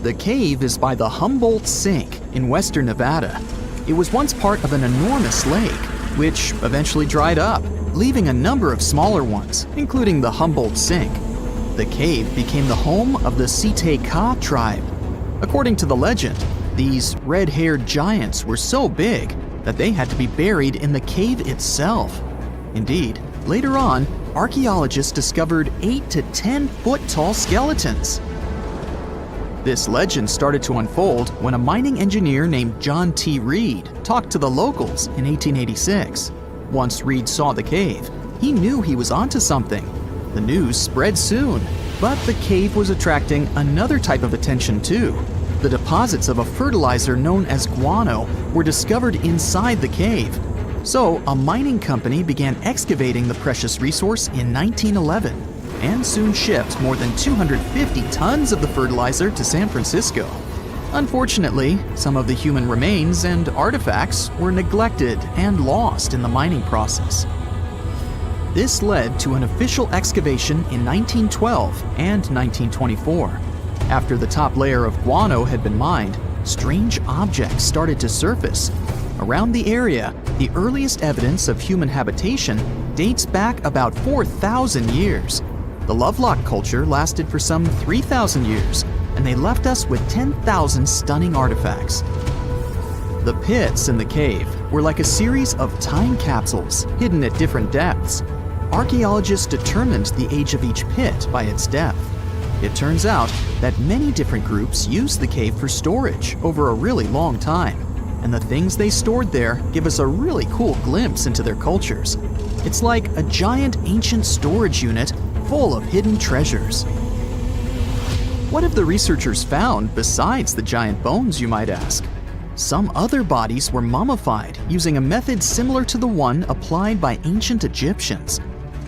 The cave is by the Humboldt Sink in western Nevada. It was once part of an enormous lake, which eventually dried up, leaving a number of smaller ones, including the Humboldt Sink. The cave became the home of the Site-Ka tribe. According to the legend, these red-haired giants were so big that they had to be buried in the cave itself. Indeed, later on, archaeologists discovered 8 to 10 foot tall skeletons. This legend started to unfold when a mining engineer named John T. Reed talked to the locals in 1886. Once Reed saw the cave, he knew he was onto something. The news spread soon, but the cave was attracting another type of attention too. The deposits of a fertilizer known as guano were discovered inside the cave. So a mining company began excavating the precious resource in 1911 and soon shipped more than 250 tons of the fertilizer to San Francisco. Unfortunately, some of the human remains and artifacts were neglected and lost in the mining process. This led to an official excavation in 1912 and 1924. After the top layer of guano had been mined, strange objects started to surface. Around the area, the earliest evidence of human habitation dates back about 4,000 years. The Lovelock culture lasted for some 3,000 years, and they left us with 10,000 stunning artifacts. The pits in the cave were like a series of time capsules hidden at different depths. Archaeologists determined the age of each pit by its depth. It turns out that many different groups used the cave for storage over a really long time, and the things they stored there give us a really cool glimpse into their cultures. It's like a giant ancient storage unit full of hidden treasures. What have the researchers found besides the giant bones, you might ask? Some other bodies were mummified using a method similar to the one applied by ancient Egyptians.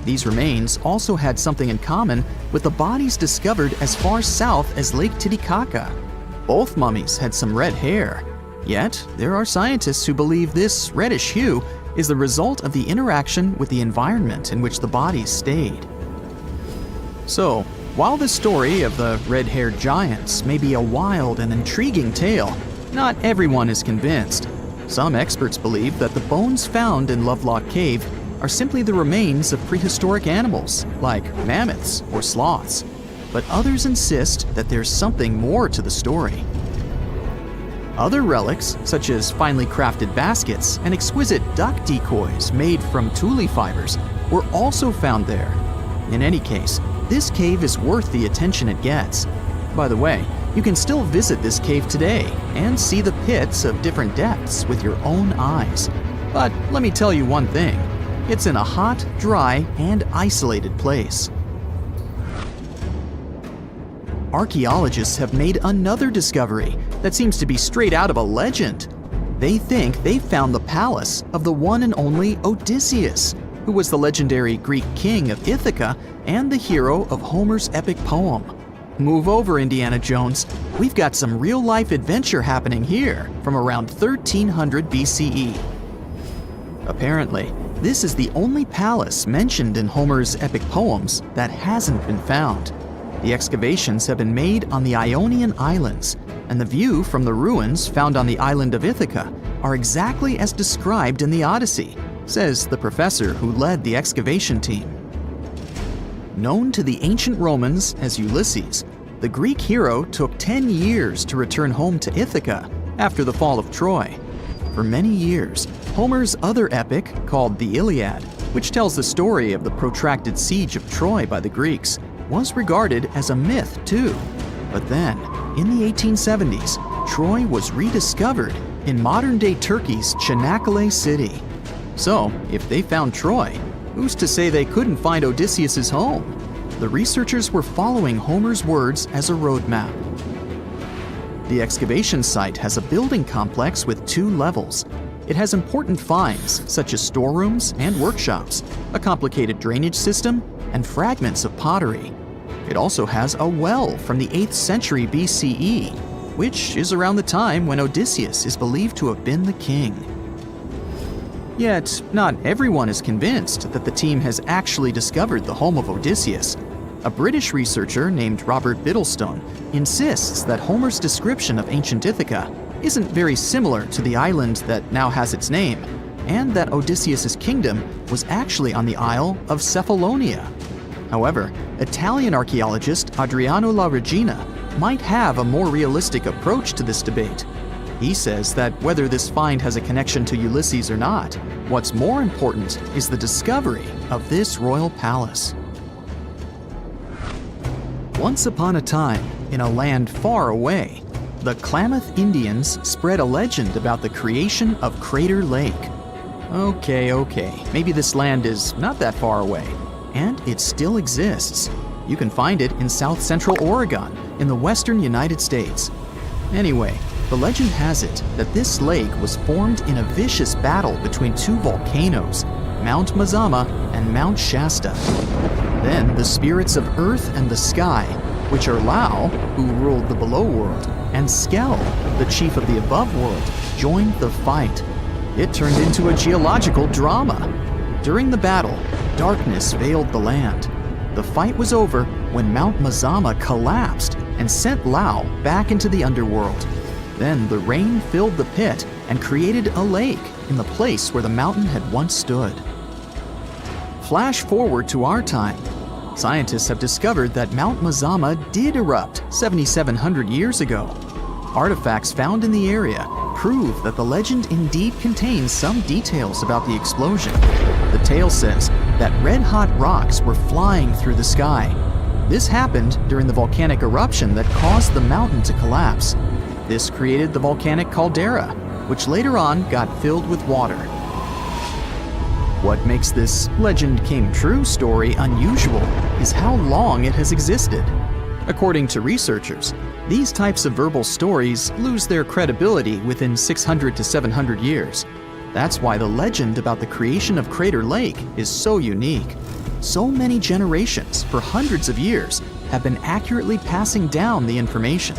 These remains also had something in common with the bodies discovered as far south as Lake Titicaca. Both mummies had some red hair. Yet, there are scientists who believe this reddish hue is the result of the interaction with the environment in which the bodies stayed. So, while the story of the red-haired giants may be a wild and intriguing tale, not everyone is convinced. Some experts believe that the bones found in Lovelock Cave are simply the remains of prehistoric animals, like mammoths or sloths. But others insist that there's something more to the story. Other relics, such as finely crafted baskets and exquisite duck decoys made from tule fibers, were also found there. In any case, this cave is worth the attention it gets. By the way, you can still visit this cave today and see the pits of different depths with your own eyes. But let me tell you one thing. It's in a hot, dry, and isolated place. Archaeologists have made another discovery that seems to be straight out of a legend. They think they found the palace of the one and only Odysseus, who was the legendary Greek king of Ithaca and the hero of Homer's epic poem. Move over, Indiana Jones. We've got some real-life adventure happening here from around 1300 BCE. Apparently, this is the only palace mentioned in Homer's epic poems that hasn't been found. The excavations have been made on the Ionian Islands, and the view from the ruins found on the island of Ithaca are exactly as described in the Odyssey, says the professor who led the excavation team. Known to the ancient Romans as Ulysses, the Greek hero took 10 years to return home to Ithaca after the fall of Troy. For many years, Homer's other epic, called the Iliad, which tells the story of the protracted siege of Troy by the Greeks, was regarded as a myth too. But then, in the 1870s, Troy was rediscovered in modern-day Turkey's Çanakkale city. So, if they found Troy, who's to say they couldn't find Odysseus's home? the researchers were following Homer's words as a roadmap. The excavation site has a building complex with 2 levels. It has important finds, such as storerooms and workshops, a complicated drainage system, and fragments of pottery. It also has a well from the 8th century BCE, which is around the time when Odysseus is believed to have been the king. Yet, not everyone is convinced that the team has actually discovered the home of Odysseus. A British researcher named Robert Biddlestone insists that Homer's description of ancient Ithaca isn't very similar to the island that now has its name, and that Odysseus' kingdom was actually on the Isle of Cephalonia. However, Italian archaeologist Adriano La Regina might have a more realistic approach to this debate. He says that whether this find has a connection to Ulysses or not, what's more important is the discovery of this royal palace. Once upon a time, in a land far away, the Klamath Indians spread a legend about the creation of Crater Lake. Okay, maybe this land is not that far away, and it still exists. You can find it in south-central Oregon, in the western United States. Anyway, the legend has it that this lake was formed in a vicious battle between 2 volcanoes, Mount Mazama and Mount Shasta. Then the spirits of Earth and the Sky, which are Lao, who ruled the below world, and Skell, the chief of the above world, joined the fight. It turned into a geological drama. During the battle, darkness veiled the land. The fight was over when Mount Mazama collapsed and sent Lao back into the underworld. Then the rain filled the pit and created a lake in the place where the mountain had once stood. Flash forward to our time. Scientists have discovered that Mount Mazama did erupt 7,700 years ago. Artifacts found in the area prove that the legend indeed contains some details about the explosion. The tale says that red-hot rocks were flying through the sky. This happened during the volcanic eruption that caused the mountain to collapse. This created the volcanic caldera, which later on got filled with water. What makes this legend came true story unusual is how long it has existed. According to researchers, these types of verbal stories lose their credibility within 600 to 700 years. That's why the legend about the creation of Crater Lake is so unique. So many generations, for hundreds of years, have been accurately passing down the information.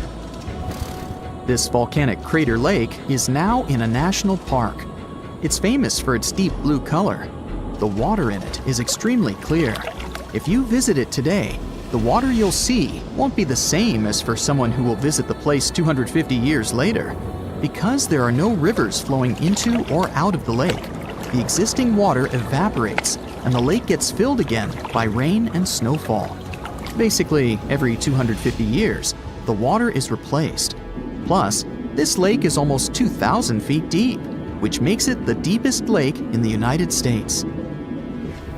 This volcanic crater lake is now in a national park. It's famous for its deep blue color. The water in it is extremely clear. If you visit it today, the water you'll see won't be the same as for someone who will visit the place 250 years later. Because there are no rivers flowing into or out of the lake, the existing water evaporates and the lake gets filled again by rain and snowfall. Basically, every 250 years, the water is replaced. Plus, this lake is almost 2,000 feet deep, which makes it the deepest lake in the United States.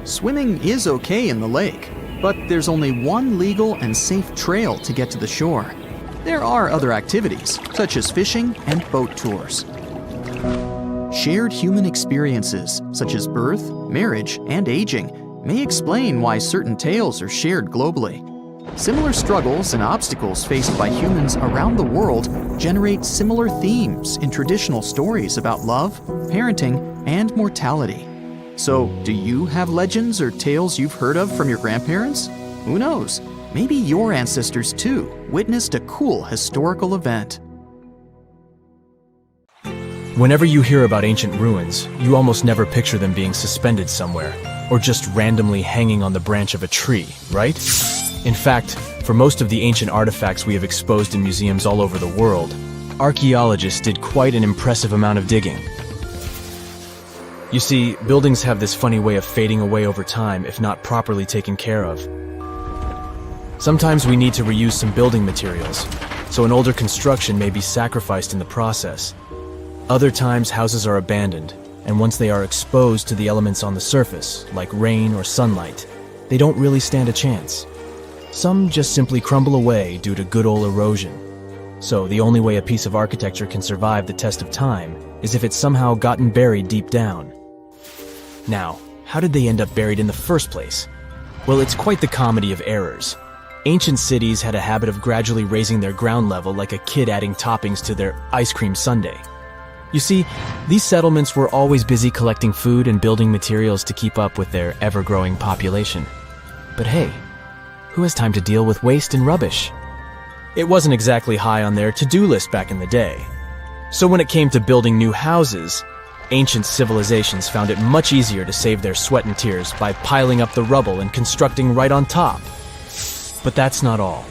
Swimming is okay in the lake, but there's only one legal and safe trail to get to the shore. There are other activities, such as fishing and boat tours. Shared human experiences, such as birth, marriage, and aging, may explain why certain tales are shared globally. Similar struggles and obstacles faced by humans around the world generate similar themes in traditional stories about love, parenting, and mortality. So, do you have legends or tales you've heard of from your grandparents? Who knows? Maybe your ancestors, too, witnessed a cool historical event. Whenever you hear about ancient ruins, you almost never picture them being suspended somewhere, or just randomly hanging on the branch of a tree, right? In fact, for most of the ancient artifacts we have exposed in museums all over the world, archaeologists did quite an impressive amount of digging. You see, buildings have this funny way of fading away over time if not properly taken care of. Sometimes we need to reuse some building materials, so an older construction may be sacrificed in the process. Other times houses are abandoned, and once they are exposed to the elements on the surface, like rain or sunlight, they don't really stand a chance. Some just simply crumble away due to good old erosion. So the only way a piece of architecture can survive the test of time is if it's somehow gotten buried deep down. Now, how did they end up buried in the first place? Well, it's quite the comedy of errors. Ancient cities had a habit of gradually raising their ground level like a kid adding toppings to their ice cream sundae. You see, these settlements were always busy collecting food and building materials to keep up with their ever-growing population. But hey, who has time to deal with waste and rubbish? It wasn't exactly high on their to-do list back in the day. So when it came to building new houses, ancient civilizations found it much easier to save their sweat and tears by piling up the rubble and constructing right on top. But that's not all.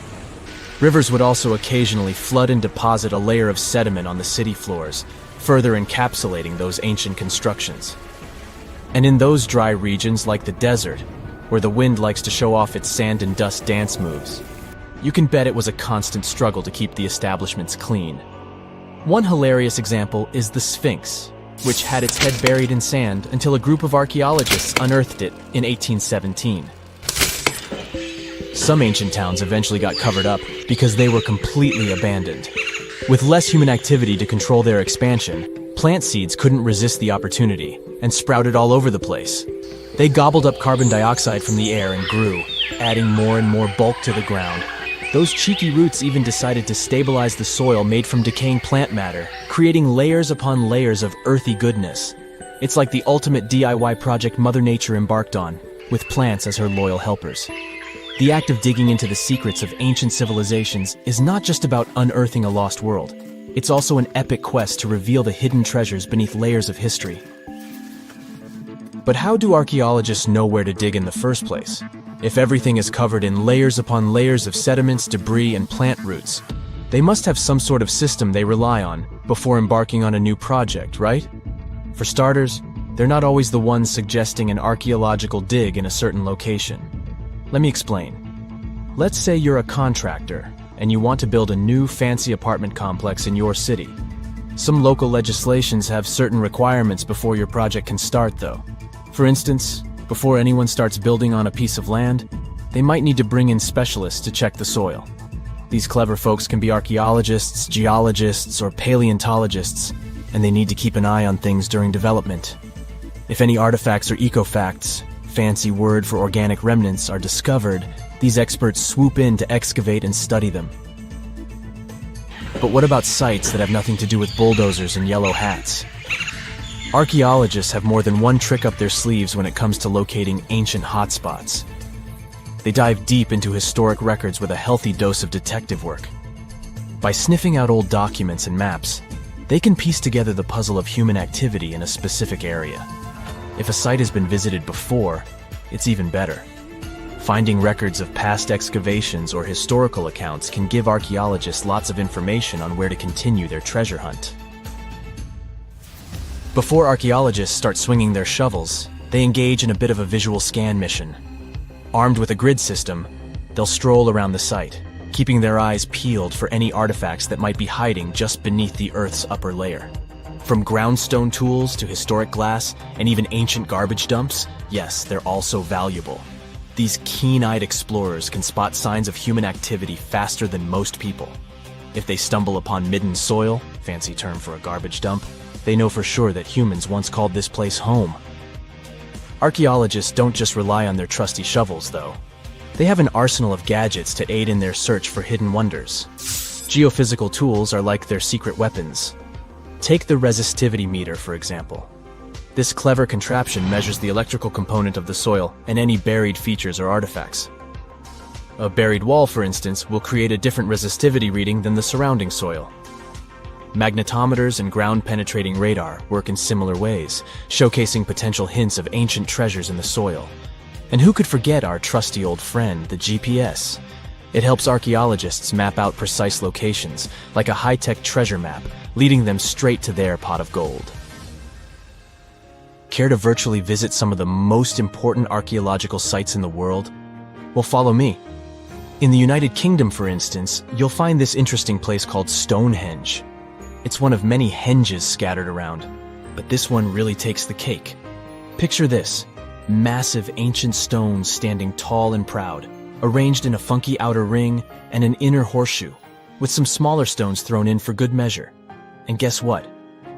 Rivers would also occasionally flood and deposit a layer of sediment on the city floors, further encapsulating those ancient constructions. And in those dry regions like the desert, where the wind likes to show off its sand and dust dance moves, you can bet it was a constant struggle to keep the establishments clean. One hilarious example is the Sphinx, which had its head buried in sand until a group of archaeologists unearthed it in 1817. Some ancient towns eventually got covered up because they were completely abandoned. With less human activity to control their expansion, plant seeds couldn't resist the opportunity and sprouted all over the place. They gobbled up carbon dioxide from the air and grew, adding more and more bulk to the ground. Those cheeky roots even decided to stabilize the soil made from decaying plant matter, creating layers upon layers of earthy goodness. It's like the ultimate DIY project Mother Nature embarked on, with plants as her loyal helpers. The act of digging into the secrets of ancient civilizations is not just about unearthing a lost world. It's also an epic quest to reveal the hidden treasures beneath layers of history. But how do archaeologists know where to dig in the first place? If everything is covered in layers upon layers of sediments, debris, and plant roots, they must have some sort of system they rely on before embarking on a new project, right? For starters, they're not always the ones suggesting an archaeological dig in a certain location. Let me explain. Let's say you're a contractor and you want to build a new fancy apartment complex in your city. Some local legislations have certain requirements before your project can start, though. For instance, before anyone starts building on a piece of land, they might need to bring in specialists to check the soil. These clever folks can be archaeologists, geologists, or paleontologists, and they need to keep an eye on things during development. If any artifacts or ecofacts, fancy word for organic remnants, are discovered, these experts swoop in to excavate and study them. But what about sites that have nothing to do with bulldozers and yellow hats? Archaeologists have more than one trick up their sleeves when it comes to locating ancient hotspots. They dive deep into historic records with a healthy dose of detective work. By sniffing out old documents and maps, they can piece together the puzzle of human activity in a specific area. If a site has been visited before, it's even better. Finding records of past excavations or historical accounts can give archaeologists lots of information on where to continue their treasure hunt. Before archaeologists start swinging their shovels, they engage in a bit of a visual scan mission. Armed with a grid system, they'll stroll around the site, keeping their eyes peeled for any artifacts that might be hiding just beneath the Earth's upper layer. From groundstone tools to historic glass and even ancient garbage dumps, yes, they're also valuable. These keen-eyed explorers can spot signs of human activity faster than most people. If they stumble upon midden soil, fancy term for a garbage dump, they know for sure that humans once called this place home. Archaeologists don't just rely on their trusty shovels, though. They have an arsenal of gadgets to aid in their search for hidden wonders. Geophysical tools are like their secret weapons. Take the resistivity meter, for example. This clever contraption measures the electrical component of the soil and any buried features or artifacts. A buried wall, for instance, will create a different resistivity reading than the surrounding soil. Magnetometers and ground-penetrating radar work in similar ways, showcasing potential hints of ancient treasures in the soil. And who could forget our trusty old friend, the GPS? It helps archaeologists map out precise locations, like a high-tech treasure map, leading them straight to their pot of gold. Care to virtually visit some of the most important archaeological sites in the world? Well, follow me. In the United Kingdom, for instance, you'll find this interesting place called Stonehenge. It's one of many henges scattered around, but this one really takes the cake. Picture this: massive ancient stones standing tall and proud, arranged in a funky outer ring and an inner horseshoe, with some smaller stones thrown in for good measure. And guess what?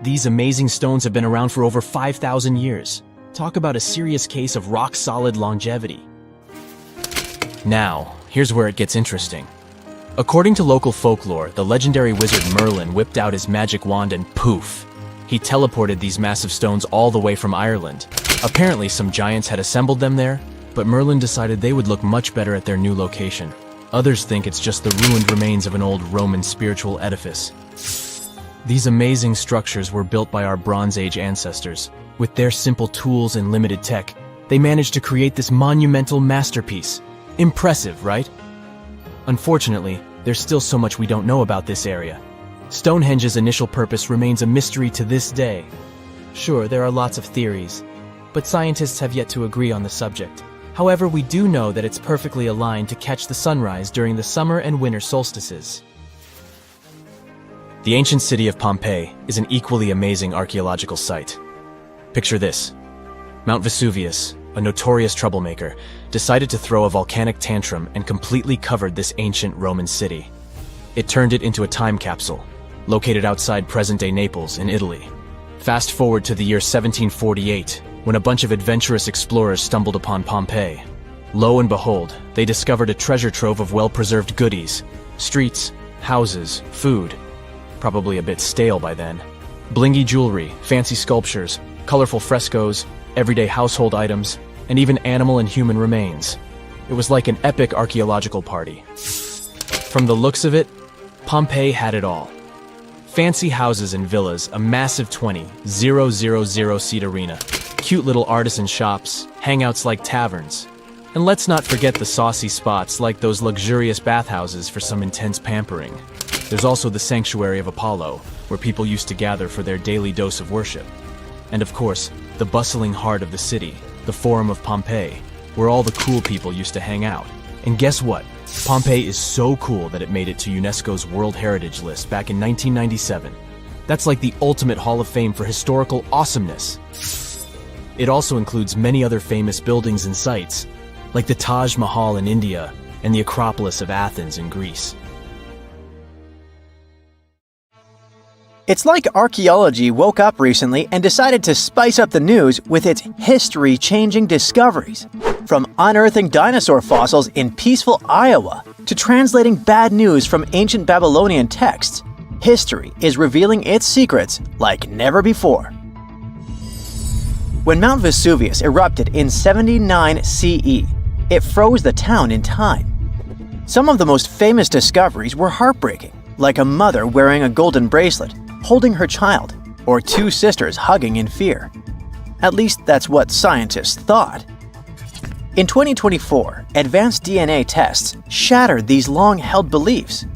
These amazing stones have been around for over 5,000 years. Talk about a serious case of rock-solid longevity. Now, here's where it gets interesting. According to local folklore, the legendary wizard Merlin whipped out his magic wand and poof! He teleported these massive stones all the way from Ireland. Apparently, some giants had assembled them there, but Merlin decided they would look much better at their new location. Others think it's just the ruined remains of an old Roman spiritual edifice. These amazing structures were built by our Bronze Age ancestors. With their simple tools and limited tech, they managed to create this monumental masterpiece. Impressive, right? Unfortunately, there's still so much we don't know about this area. Stonehenge's initial purpose remains a mystery to this day. Sure, there are lots of theories, but scientists have yet to agree on the subject. However, we do know that it's perfectly aligned to catch the sunrise during the summer and winter solstices. The ancient city of Pompeii is an equally amazing archaeological site. Picture this. Mount Vesuvius, a notorious troublemaker, decided to throw a volcanic tantrum and completely covered this ancient Roman city. It turned it into a time capsule, located outside present-day Naples in Italy. Fast forward to the year 1748, when a bunch of adventurous explorers stumbled upon Pompeii. Lo and behold, they discovered a treasure trove of well-preserved goodies: streets, houses, food. Probably a bit stale by then. Blingy jewelry, fancy sculptures, colorful frescoes, everyday household items, and even animal and human remains. It was like an epic archaeological party. From the looks of it, Pompeii had it all. Fancy houses and villas, a massive 20,000-seat arena, cute little artisan shops, hangouts like taverns. And let's not forget the saucy spots like those luxurious bathhouses for some intense pampering. There's also the sanctuary of Apollo, where people used to gather for their daily dose of worship. And of course, the bustling heart of the city, the Forum of Pompeii, where all the cool people used to hang out. And guess what? Pompeii is so cool that it made it to UNESCO's World Heritage List back in 1997. That's like the ultimate Hall of Fame for historical awesomeness. It also includes many other famous buildings and sites, like the Taj Mahal in India and the Acropolis of Athens in Greece. It's like archaeology woke up recently and decided to spice up the news with its history-changing discoveries. From unearthing dinosaur fossils in peaceful Iowa to translating bad news from ancient Babylonian texts, history is revealing its secrets like never before. When Mount Vesuvius erupted in 79 CE, it froze the town in time. Some of the most famous discoveries were heartbreaking, like a mother wearing a golden bracelet, holding her child, or two sisters hugging in fear. At least that's what scientists thought. In 2024, advanced DNA tests shattered these long-held beliefs.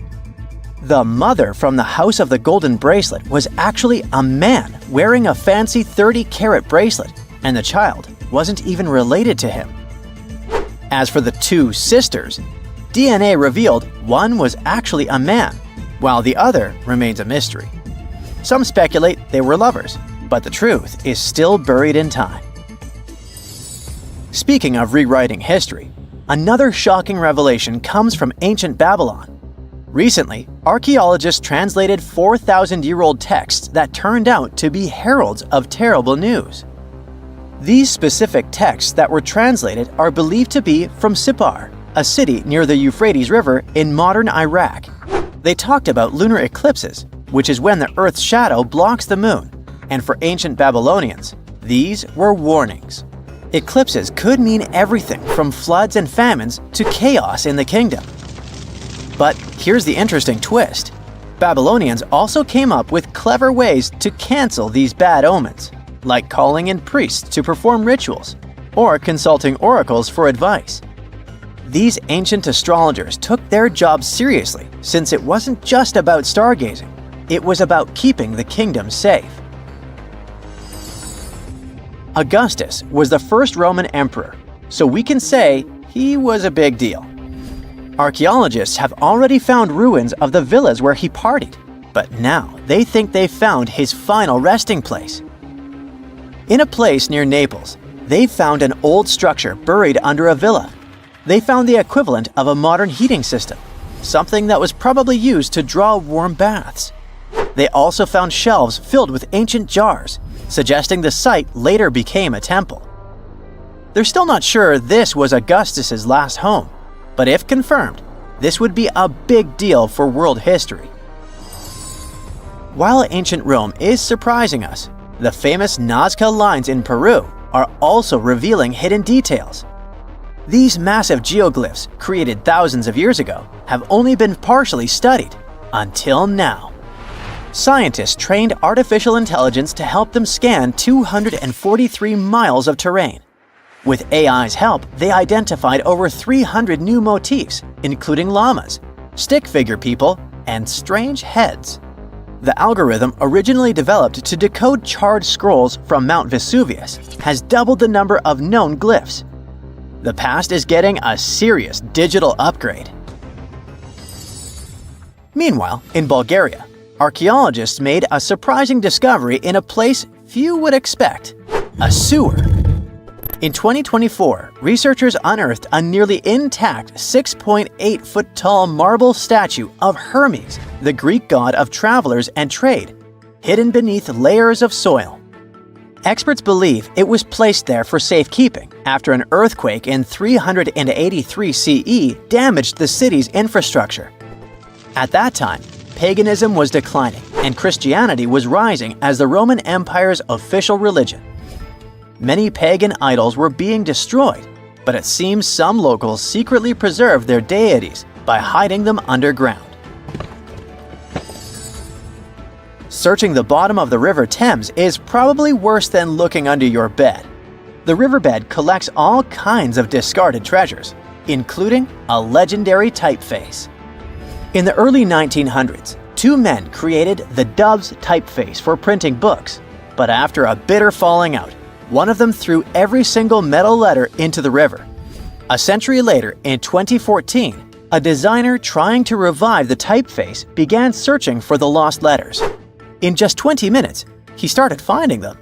The mother from the House of the Golden Bracelet was actually a man wearing a fancy 30-carat bracelet, and the child wasn't even related to him. As for the two sisters, DNA revealed one was actually a man, while the other remains a mystery. Some speculate they were lovers, but the truth is still buried in time. Speaking of rewriting history, another shocking revelation comes from ancient Babylon. Recently, archaeologists translated 4,000-year-old texts that turned out to be heralds of terrible news. These specific texts that were translated are believed to be from Sippar, a city near the Euphrates River in modern Iraq. They talked about lunar eclipses, which is when the Earth's shadow blocks the moon, and for ancient Babylonians, these were warnings. Eclipses could mean everything from floods and famines to chaos in the kingdom. But here's the interesting twist. Babylonians also came up with clever ways to cancel these bad omens, like calling in priests to perform rituals, or consulting oracles for advice. These ancient astrologers took their job seriously, since it wasn't just about stargazing. It was about keeping the kingdom safe. Augustus was the first Roman emperor, so we can say he was a big deal. Archaeologists have already found ruins of the villas where he partied, but now they think they've found his final resting place. In a place near Naples, they found an old structure buried under a villa. They found the equivalent of a modern heating system, something that was probably used to draw warm baths. They also found shelves filled with ancient jars, suggesting the site later became a temple. They're still not sure this was Augustus's last home, but if confirmed, this would be a big deal for world history. While ancient Rome is surprising us, the famous Nazca lines in Peru are also revealing hidden details. These massive geoglyphs, created thousands of years ago, have only been partially studied until now. Scientists trained artificial intelligence to help them scan 243 miles of terrain. With AI's help, they identified over 300 new motifs, including llamas, stick figure people, and strange heads. The algorithm, originally developed to decode charred scrolls from Mount Vesuvius, has doubled the number of known glyphs. The past is getting a serious digital upgrade. Meanwhile, in Bulgaria, archaeologists made a surprising discovery in a place few would expect: a sewer. In 2024, researchers unearthed a nearly intact 6.8-foot-tall marble statue of Hermes, the Greek god of travelers and trade, hidden beneath layers of soil. Experts believe it was placed there for safekeeping after an earthquake in 383 CE damaged the city's infrastructure. At that time, paganism was declining and Christianity was rising as the Roman Empire's official religion. Many pagan idols were being destroyed, but it seems some locals secretly preserved their deities by hiding them underground. Searching the bottom of the River Thames is probably worse than looking under your bed. The riverbed collects all kinds of discarded treasures, including a legendary typeface. In the early 1900s, two men created the Dove's typeface for printing books, but after a bitter falling out, one of them threw every single metal letter into the river. A century later, in 2014, a designer trying to revive the typeface began searching for the lost letters. In just 20 minutes, he started finding them.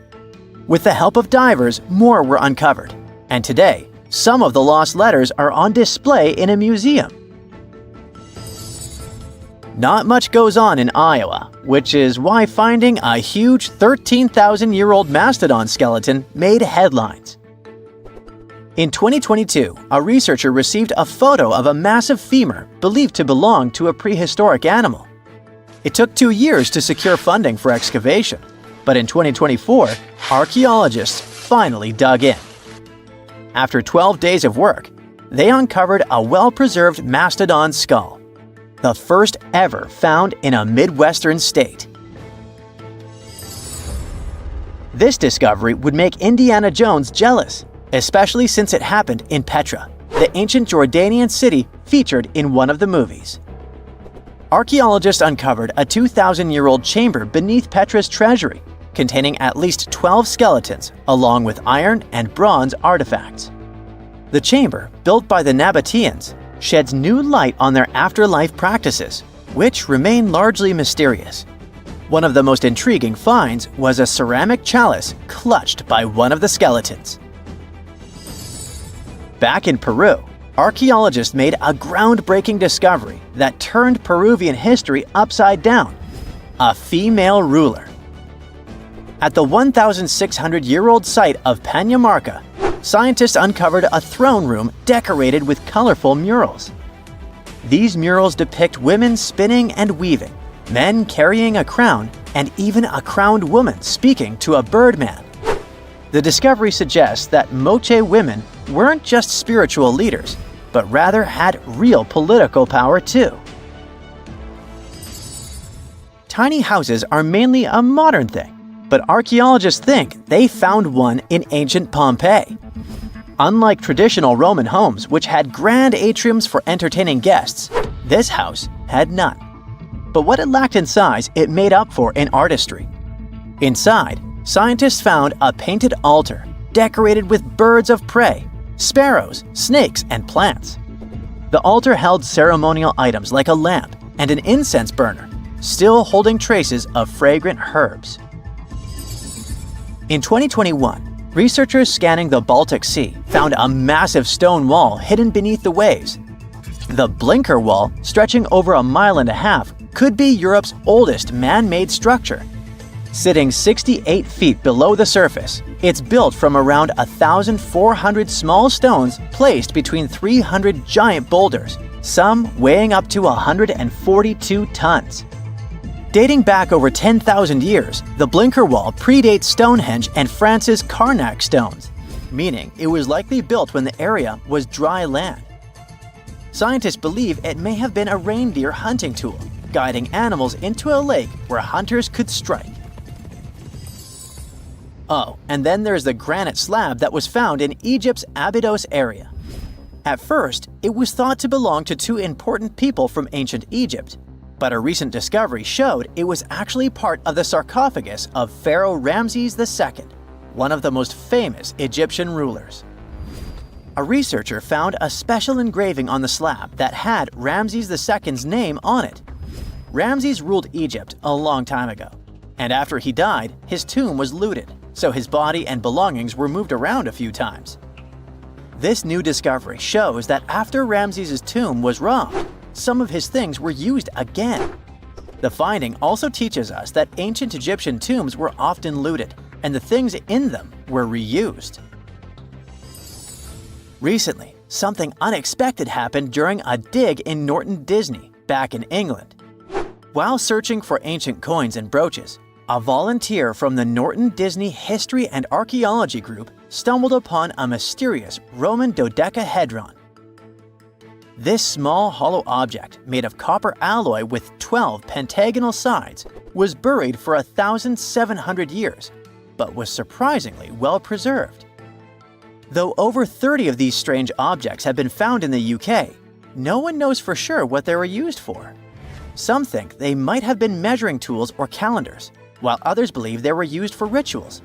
With the help of divers, more were uncovered, and today, some of the lost letters are on display in a museum. Not much goes on in Iowa, which is why finding a huge 13,000-year-old mastodon skeleton made headlines. In 2022, a researcher received a photo of a massive femur believed to belong to a prehistoric animal. It took 2 years to secure funding for excavation, but in 2024, archaeologists finally dug in. After 12 days of work, they uncovered a well-preserved mastodon skull, the first ever found in a Midwestern state. This discovery would make Indiana Jones jealous, especially since it happened in Petra, the ancient Jordanian city featured in one of the movies. Archaeologists uncovered a 2,000-year-old chamber beneath Petra's treasury, containing at least 12 skeletons, along with iron and bronze artifacts. The chamber, built by the Nabateans, sheds new light on their afterlife practices, which remain largely mysterious. One of the most intriguing finds was a ceramic chalice clutched by one of the skeletons. Back in Peru, archaeologists made a groundbreaking discovery that turned Peruvian history upside down: a female ruler. At the 1,600-year-old site of Pañamarca, scientists uncovered a throne room decorated with colorful murals. These murals depict women spinning and weaving, men carrying a crown, and even a crowned woman speaking to a birdman. The discovery suggests that Moche women weren't just spiritual leaders, but rather had real political power too. Tiny houses are mainly a modern thing, but archaeologists think they found one in ancient Pompeii. Unlike traditional Roman homes, which had grand atriums for entertaining guests, this house had none. But what it lacked in size, it made up for in artistry. Inside, scientists found a painted altar decorated with birds of prey, sparrows, snakes, and plants. The altar held ceremonial items like a lamp and an incense burner, still holding traces of fragrant herbs. In 2021, researchers scanning the Baltic Sea found a massive stone wall hidden beneath the waves. The Blinker Wall, stretching over 1.5 miles, could be Europe's oldest man-made structure. Sitting 68 feet below the surface, it's built from around 1,400 small stones placed between 300 giant boulders, some weighing up to 142 tons. Dating back over 10,000 years, the Blinker Wall predates Stonehenge and France's Karnak stones, meaning it was likely built when the area was dry land. Scientists believe it may have been a reindeer hunting tool, guiding animals into a lake where hunters could strike. Oh, and then there's the granite slab that was found in Egypt's Abydos area. At first, it was thought to belong to two important people from ancient Egypt, but a recent discovery showed it was actually part of the sarcophagus of Pharaoh Ramses II, one of the most famous Egyptian rulers. A researcher found a special engraving on the slab that had Ramses II's name on it. Ramses ruled Egypt a long time ago, and after he died, his tomb was looted, so his body and belongings were moved around a few times. This new discovery shows that after Ramses' tomb was robbed, some of his things were used again. The finding also teaches us that ancient Egyptian tombs were often looted, and the things in them were reused. Recently, something unexpected happened during a dig in Norton Disney, back in England. While searching for ancient coins and brooches, a volunteer from the Norton Disney History and Archaeology group stumbled upon a mysterious Roman dodecahedron. This small hollow object, made of copper alloy with 12 pentagonal sides, was buried for 1,700 years, but was surprisingly well preserved. Though over 30 of these strange objects have been found in the UK, no one knows for sure what they were used for. Some think they might have been measuring tools or calendars, while others believe they were used for rituals.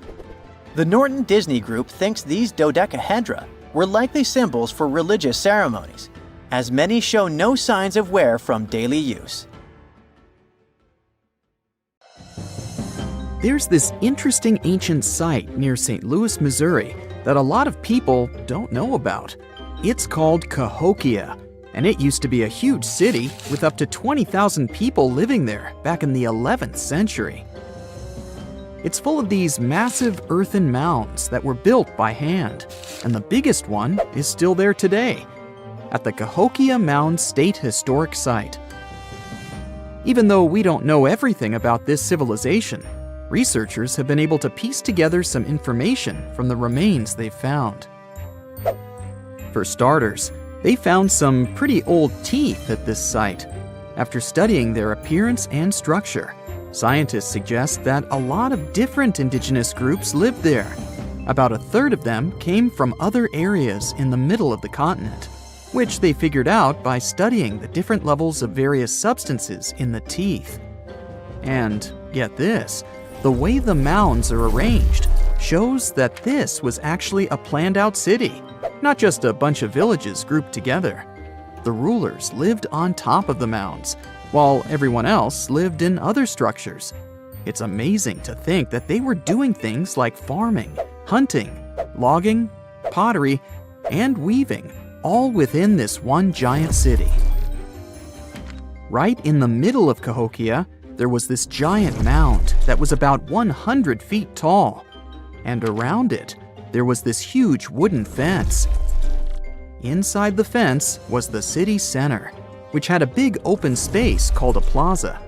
The Norton Disney Group thinks these dodecahedra were likely symbols for religious ceremonies, as many show no signs of wear from daily use. There's this interesting ancient site near St. Louis, Missouri, that a lot of people don't know about. It's called Cahokia, and it used to be a huge city with up to 20,000 people living there back in the 11th century. It's full of these massive earthen mounds that were built by hand, and the biggest one is still there today, at the Cahokia Mound State Historic Site. Even though we don't know everything about this civilization, researchers have been able to piece together some information from the remains they've found. For starters, they found some pretty old teeth at this site. After studying their appearance and structure, scientists suggest that a lot of different indigenous groups lived there. About a third of them came from other areas in the middle of the continent, which they figured out by studying the different levels of various substances in the teeth. And get this, the way the mounds are arranged shows that this was actually a planned-out city, not just a bunch of villages grouped together. The rulers lived on top of the mounds, while everyone else lived in other structures. It's amazing to think that they were doing things like farming, hunting, logging, pottery, and weaving, all within this one giant city. Right in the middle of Cahokia, there was this giant mound that was about 100 feet tall, and around it, there was this huge wooden fence. Inside the fence was the city center, which had a big open space called a plaza.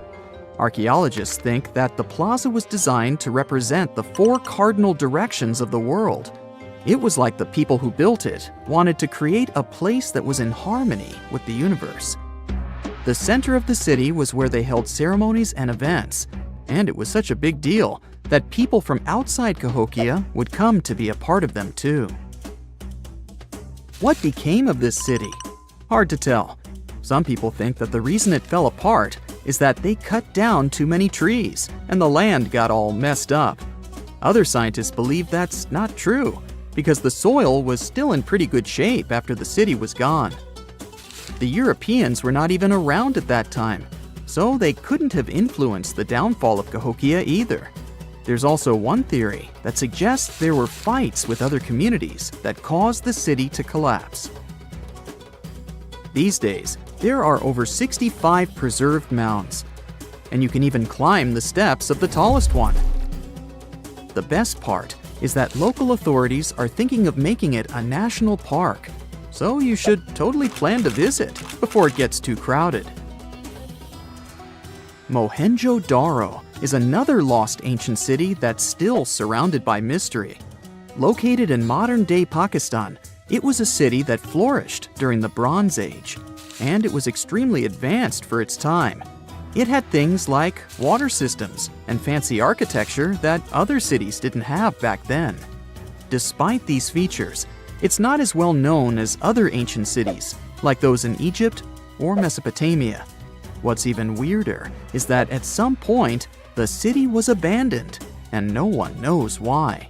Archaeologists think that the plaza was designed to represent the 4 cardinal directions of the world. It was like the people who built it wanted to create a place that was in harmony with the universe. The center of the city was where they held ceremonies and events, and it was such a big deal that people from outside Cahokia would come to be a part of them too. What became of this city? Hard to tell. Some people think that the reason it fell apart is that they cut down too many trees and the land got all messed up. Other scientists believe that's not true, because the soil was still in pretty good shape after the city was gone. The Europeans were not even around at that time, so they couldn't have influenced the downfall of Cahokia either. There's also one theory that suggests there were fights with other communities that caused the city to collapse. These days, there are over 65 preserved mounds, and you can even climb the steps of the tallest one. the best part is that local authorities are thinking of making it a national park, so you should totally plan to visit before it gets too crowded. Mohenjo-Daro is another lost ancient city that's still surrounded by mystery. Located in modern-day Pakistan, it was a city that flourished during the Bronze Age, and it was extremely advanced for its time. It had things like water systems and fancy architecture that other cities didn't have back then. Despite these features, it's not as well known as other ancient cities, like those in Egypt or Mesopotamia. What's even weirder is that at some point, the city was abandoned, and no one knows why.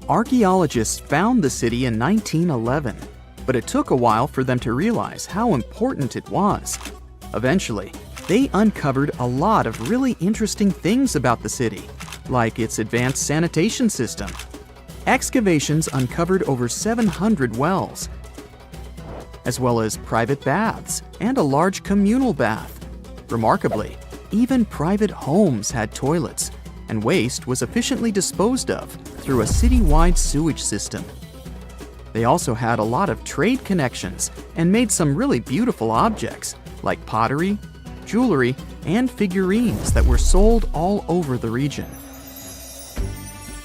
Archaeologists found the city in 1911, but it took a while for them to realize how important it was. Eventually, they uncovered a lot of really interesting things about the city, like its advanced sanitation system. Excavations uncovered over 700 wells, as well as private baths and a large communal bath. Remarkably, even private homes had toilets, and waste was efficiently disposed of through a citywide sewage system. They also had a lot of trade connections and made some really beautiful objects, like pottery, jewelry, and figurines that were sold all over the region.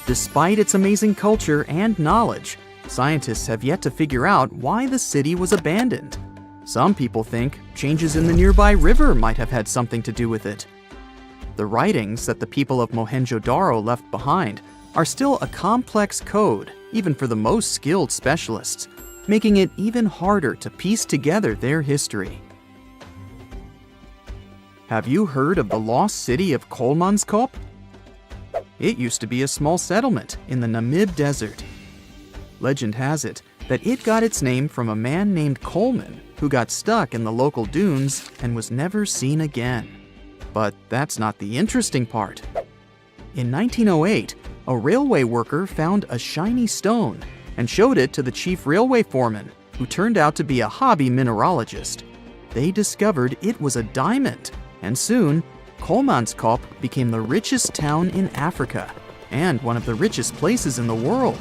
Despite its amazing culture and knowledge, scientists have yet to figure out why the city was abandoned. Some people think changes in the nearby river might have had something to do with it. The writings that the people of Mohenjo-Daro left behind are still a complex code, even for the most skilled specialists, making it even harder to piece together their history. Have you heard of the lost city of Kolmanskop? It used to be a small settlement in the Namib Desert. Legend has it that it got its name from a man named Coleman who got stuck in the local dunes and was never seen again. But that's not the interesting part. In 1908, a railway worker found a shiny stone and showed it to the chief railway foreman, who turned out to be a hobby mineralogist. They discovered it was a diamond, and soon, Kolmanskop became the richest town in Africa and one of the richest places in the world.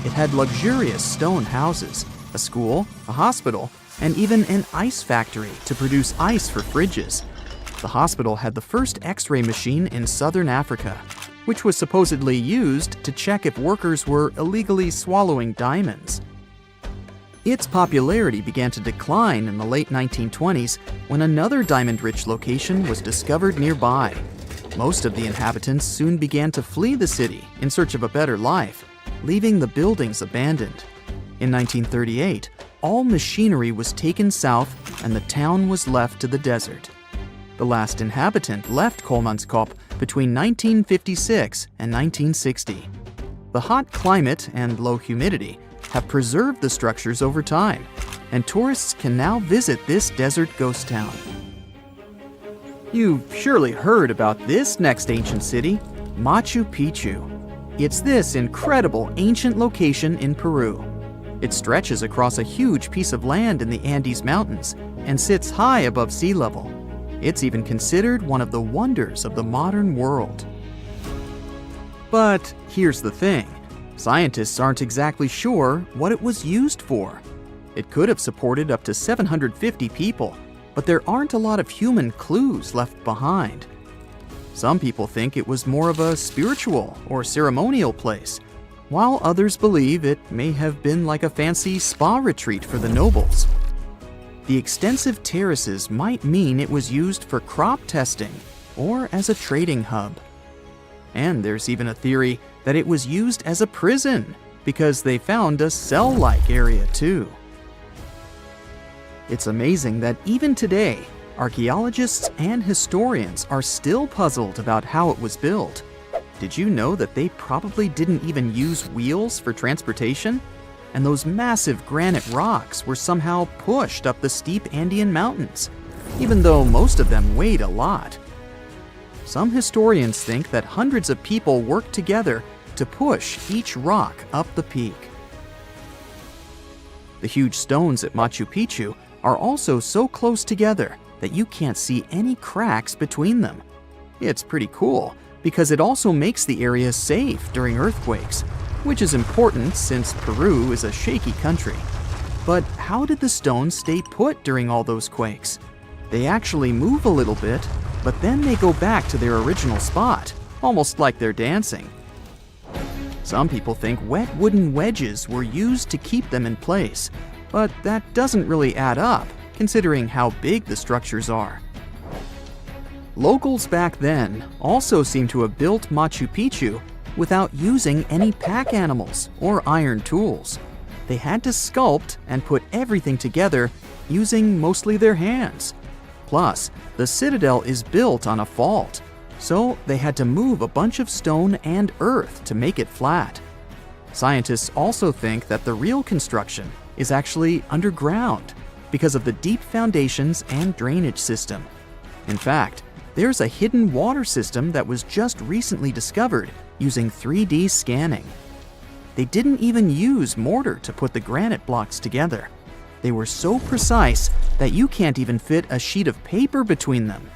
It had luxurious stone houses, a school, a hospital, and even an ice factory to produce ice for fridges. The hospital had the first X-ray machine in southern Africa, which was supposedly used to check if workers were illegally swallowing diamonds. Its popularity began to decline in the late 1920s when another diamond-rich location was discovered nearby. Most of the inhabitants soon began to flee the city in search of a better life, leaving the buildings abandoned. In 1938, all machinery was taken south and the town was left to the desert. The last inhabitant left Kolmanskop between 1956 and 1960. The hot climate and low humidity have preserved the structures over time, and tourists can now visit this desert ghost town. You've surely heard about this next ancient city, Machu Picchu. It's this incredible ancient location in Peru. It stretches across a huge piece of land in the Andes Mountains and sits high above sea level. It's even considered one of the wonders of the modern world. But here's the thing. Scientists aren't exactly sure what it was used for. It could have supported up to 750 people, but there aren't a lot of human clues left behind. Some people think it was more of a spiritual or ceremonial place, while others believe it may have been like a fancy spa retreat for the nobles. The extensive terraces might mean it was used for crop testing or as a trading hub. And there's even a theory that it was used as a prison because they found a cell-like area too. It's amazing that even today, archaeologists and historians are still puzzled about how it was built. Did you know that they probably didn't even use wheels for transportation? And those massive granite rocks were somehow pushed up the steep Andean mountains, even though most of them weighed a lot. Some historians think that hundreds of people worked together to push each rock up the peak. The huge stones at Machu Picchu are also so close together that you can't see any cracks between them. It's pretty cool, because it also makes the area safe during earthquakes, which is important since Peru is a shaky country. But how did the stones stay put during all those quakes? They actually move a little bit, but then they go back to their original spot, almost like they're dancing. Some people think wet wooden wedges were used to keep them in place, but that doesn't really add up, considering how big the structures are. Locals back then also seem to have built Machu Picchu without using any pack animals or iron tools. They had to sculpt and put everything together using mostly their hands. Plus, the citadel is built on a fault, so they had to move a bunch of stone and earth to make it flat. Scientists also think that the real construction is actually underground because of the deep foundations and drainage system. In fact, there's a hidden water system that was just recently discovered using 3D scanning. They didn't even use mortar to put the granite blocks together. They were so precise that you can't even fit a sheet of paper between them.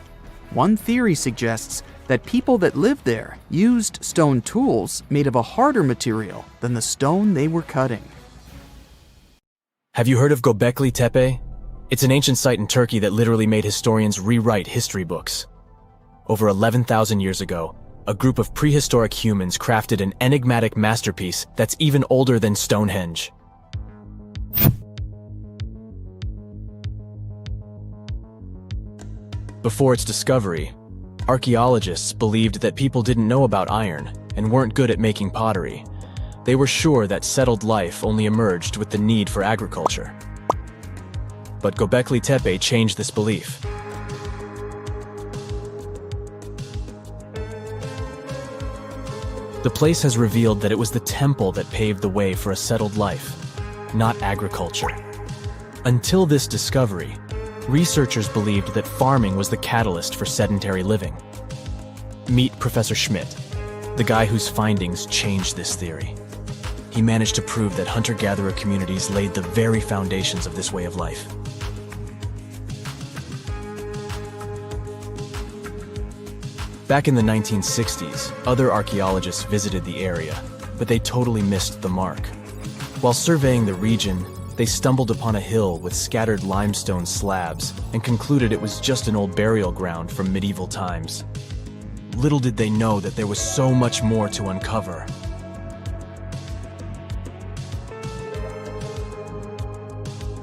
One theory suggests that people that lived there used stone tools made of a harder material than the stone they were cutting. Have you heard of Göbekli Tepe? It's an ancient site in Turkey that literally made historians rewrite history books. Over 11,000 years ago, a group of prehistoric humans crafted an enigmatic masterpiece that's even older than Stonehenge. Before its discovery, archaeologists believed that people didn't know about iron and weren't good at making pottery. They were sure that settled life only emerged with the need for agriculture. But Göbekli Tepe changed this belief. The place has revealed that it was the temple that paved the way for a settled life, not agriculture. Until this discovery, researchers believed that farming was the catalyst for sedentary living. Meet Professor Schmidt, the guy whose findings changed this theory. He managed to prove that hunter-gatherer communities laid the very foundations of this way of life. Back in the 1960s, other archaeologists visited the area, but they totally missed the mark. While surveying the region, they stumbled upon a hill with scattered limestone slabs and concluded it was just an old burial ground from medieval times. Little did they know that there was so much more to uncover.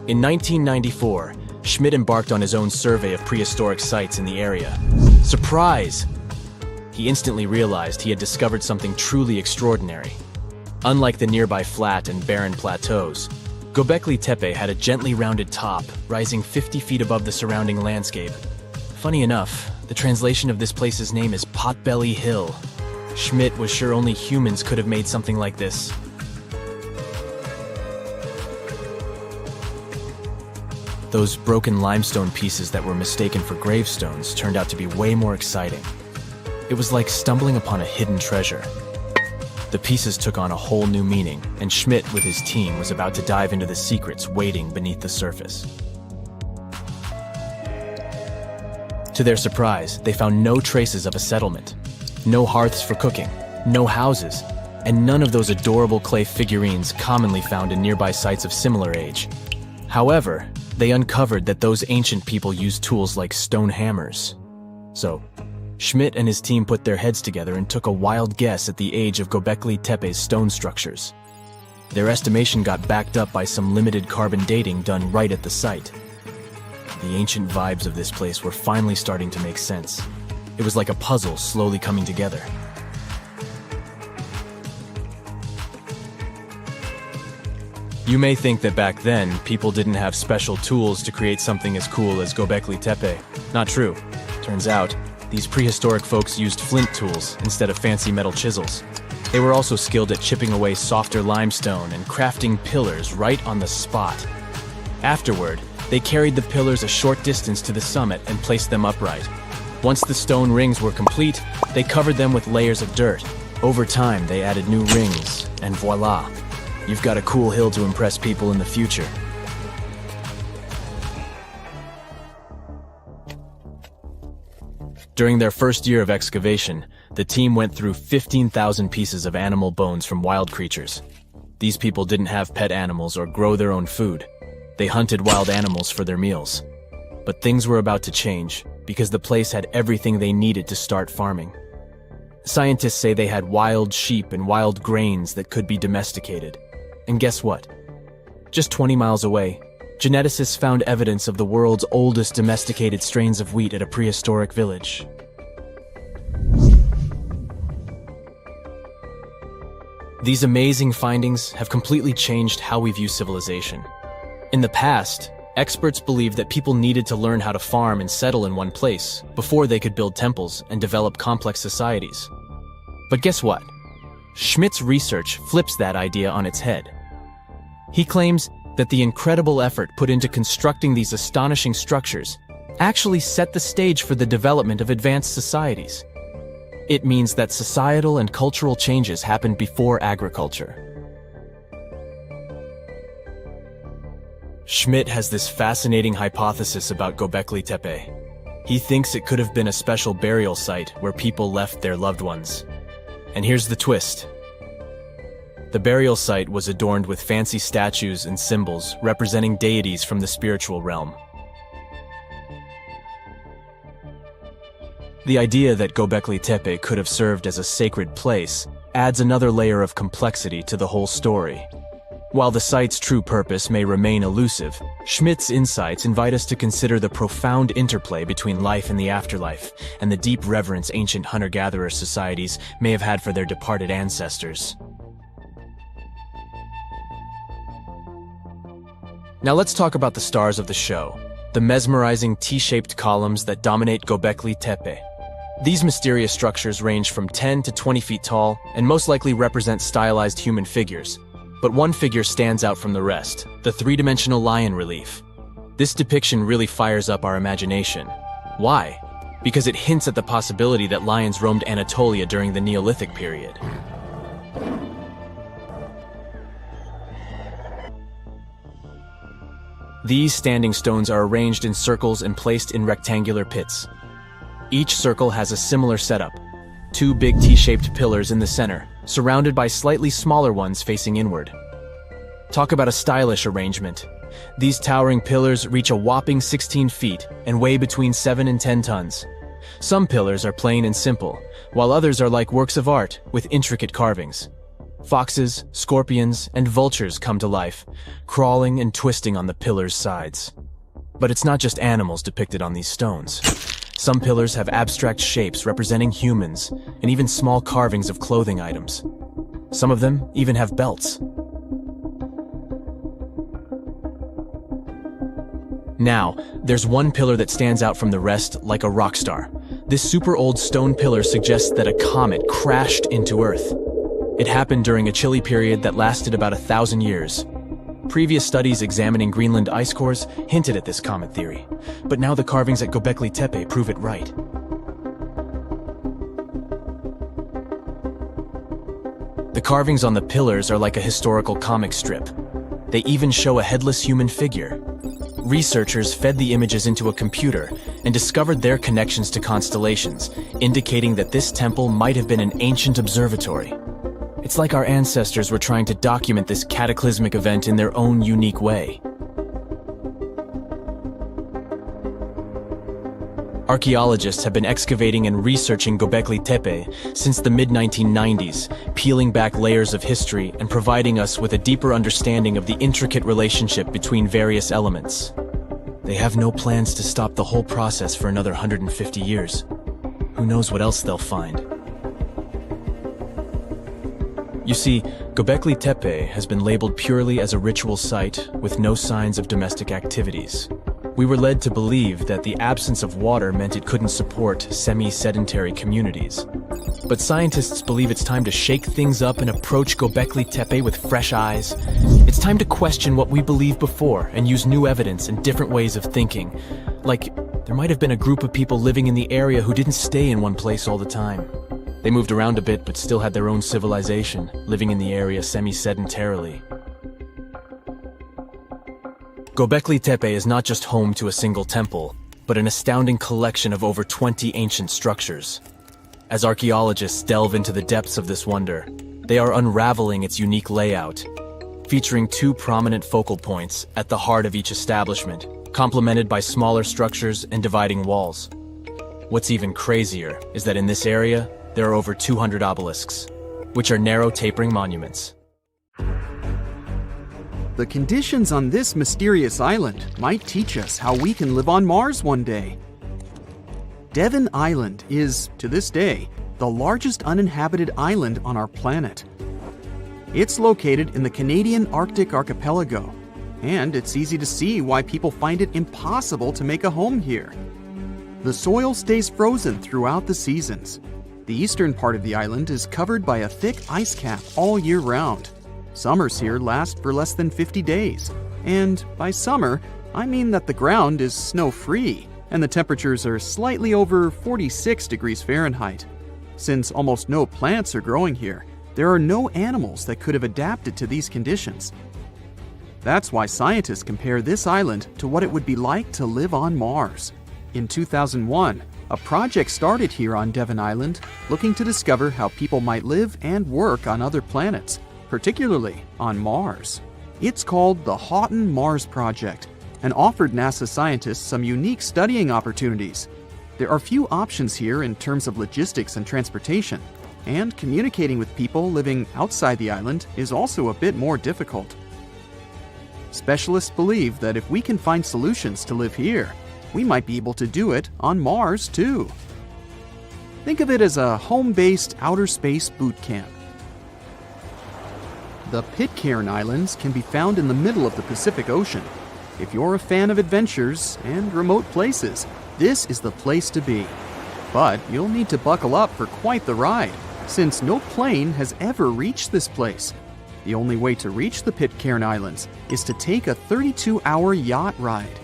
In 1994, Schmidt embarked on his own survey of prehistoric sites in the area. Surprise! He instantly realized he had discovered something truly extraordinary. Unlike the nearby flat and barren plateaus, Göbekli Tepe had a gently rounded top, rising 50 feet above the surrounding landscape. Funny enough, the translation of this place's name is Potbelly Hill. Schmidt was sure only humans could have made something like this. Those broken limestone pieces that were mistaken for gravestones turned out to be way more exciting. It was like stumbling upon a hidden treasure. The pieces took on a whole new meaning, and Schmidt with his team was about to dive into the secrets waiting beneath the surface. To their surprise, they found no traces of a settlement. No hearths for cooking, no houses, and none of those adorable clay figurines commonly found in nearby sites of similar age. However, they uncovered that those ancient people used tools like stone hammers. So, Schmidt and his team put their heads together and took a wild guess at the age of Göbekli Tepe's stone structures. Their estimation got backed up by some limited carbon dating done right at the site. The ancient vibes of this place were finally starting to make sense. It was like a puzzle slowly coming together. You may think that back then, people didn't have special tools to create something as cool as Göbekli Tepe. Not true. Turns out, these prehistoric folks used flint tools instead of fancy metal chisels. They were also skilled at chipping away softer limestone and crafting pillars right on the spot. Afterward, they carried the pillars a short distance to the summit and placed them upright. Once the stone rings were complete, they covered them with layers of dirt. Over time, they added new rings, and voila! You've got a cool hill to impress people in the future. During their first year of excavation, The team went through 15,000 pieces of animal bones from wild creatures. These people didn't have pet animals or grow their own food. They hunted wild animals for their meals. But things were about to change because the place had everything they needed to start farming. Scientists say they had wild sheep and wild grains that could be domesticated. And guess what? Just 20 miles away, geneticists found evidence of the world's oldest domesticated strains of wheat at a prehistoric village. These amazing findings have completely changed how we view civilization. In the past, experts believed that people needed to learn how to farm and settle in one place before they could build temples and develop complex societies. But guess what? Schmidt's research flips that idea on its head. He claims that the incredible effort put into constructing these astonishing structures actually set the stage for the development of advanced societies. It means that societal and cultural changes happened before agriculture. Schmidt has this fascinating hypothesis about Göbekli Tepe. He thinks it could have been a special burial site where people left their loved ones. And here's the twist. The burial site was adorned with fancy statues and symbols representing deities from the spiritual realm. The idea that Göbekli Tepe could have served as a sacred place adds another layer of complexity to the whole story. While the site's true purpose may remain elusive, Schmidt's insights invite us to consider the profound interplay between life and the afterlife, and the deep reverence ancient hunter-gatherer societies may have had for their departed ancestors. Now let's talk about the stars of the show, the mesmerizing T-shaped columns that dominate Göbekli Tepe. These mysterious structures range from 10 to 20 feet tall and most likely represent stylized human figures. But one figure stands out from the rest, the three-dimensional lion relief. This depiction really fires up our imagination. Why? Because it hints at the possibility that lions roamed Anatolia during the Neolithic period. These standing stones are arranged in circles and placed in rectangular pits. Each circle has a similar setup. Two big T-shaped pillars in the center, surrounded by slightly smaller ones facing inward. Talk about a stylish arrangement. These towering pillars reach a whopping 16 feet and weigh between 7 and 10 tons. Some pillars are plain and simple, while others are like works of art with intricate carvings. Foxes, scorpions, and vultures come to life, crawling and twisting on the pillars' sides. But it's not just animals depicted on these stones. Some pillars have abstract shapes representing humans, and even small carvings of clothing items. Some of them even have belts. Now, there's one pillar that stands out from the rest like a rock star. This super old stone pillar suggests that a comet crashed into Earth. It happened during a chilly period that lasted about 1,000 years. Previous studies examining Greenland ice cores hinted at this comet theory, but now the carvings at Göbekli Tepe prove it right. The carvings on the pillars are like a historical comic strip. They even show a headless human figure. Researchers fed the images into a computer and discovered their connections to constellations, indicating that this temple might have been an ancient observatory. It's like our ancestors were trying to document this cataclysmic event in their own unique way. Archaeologists have been excavating and researching Göbekli Tepe since the mid-1990s, peeling back layers of history and providing us with a deeper understanding of the intricate relationship between various elements. They have no plans to stop the whole process for another 150 years. Who knows what else they'll find? You see, Göbekli Tepe has been labeled purely as a ritual site with no signs of domestic activities. We were led to believe that the absence of water meant it couldn't support semi-sedentary communities. But scientists believe it's time to shake things up and approach Göbekli Tepe with fresh eyes. It's time to question what we believed before and use new evidence and different ways of thinking. Like, there might have been a group of people living in the area who didn't stay in one place all the time. They moved around a bit but still had their own civilization, living in the area semi-sedentarily. Göbekli Tepe is not just home to a single temple, but an astounding collection of over 20 ancient structures. As archaeologists delve into the depths of this wonder, they are unraveling its unique layout, featuring two prominent focal points at the heart of each establishment, complemented by smaller structures and dividing walls. What's even crazier is that in this area, there are over 200 obelisks, which are narrow tapering monuments. The conditions on this mysterious island might teach us how we can live on Mars one day. Devon Island is, to this day, the largest uninhabited island on our planet. It's located in the Canadian Arctic archipelago, and it's easy to see why people find it impossible to make a home here. The soil stays frozen throughout the seasons. The eastern part of the island is covered by a thick ice cap all year round. Summers here last for less than 50 days, and by summer, I mean that the ground is snow-free and the temperatures are slightly over 46 degrees Fahrenheit. Since almost no plants are growing here, there are no animals that could have adapted to these conditions. That's why scientists compare this island to what it would be like to live on Mars. In 2001, a project started here on Devon Island looking to discover how people might live and work on other planets, particularly on Mars. It's called the Houghton Mars Project and offered NASA scientists some unique studying opportunities. There are few options here in terms of logistics and transportation, and communicating with people living outside the island is also a bit more difficult. Specialists believe that if we can find solutions to live here, we might be able to do it on Mars too. Think of it as a home-based outer space boot camp. The Pitcairn Islands can be found in the middle of the Pacific Ocean. If you're a fan of adventures and remote places, this is the place to be. But you'll need to buckle up for quite the ride, since no plane has ever reached this place. The only way to reach the Pitcairn Islands is to take a 32-hour yacht ride.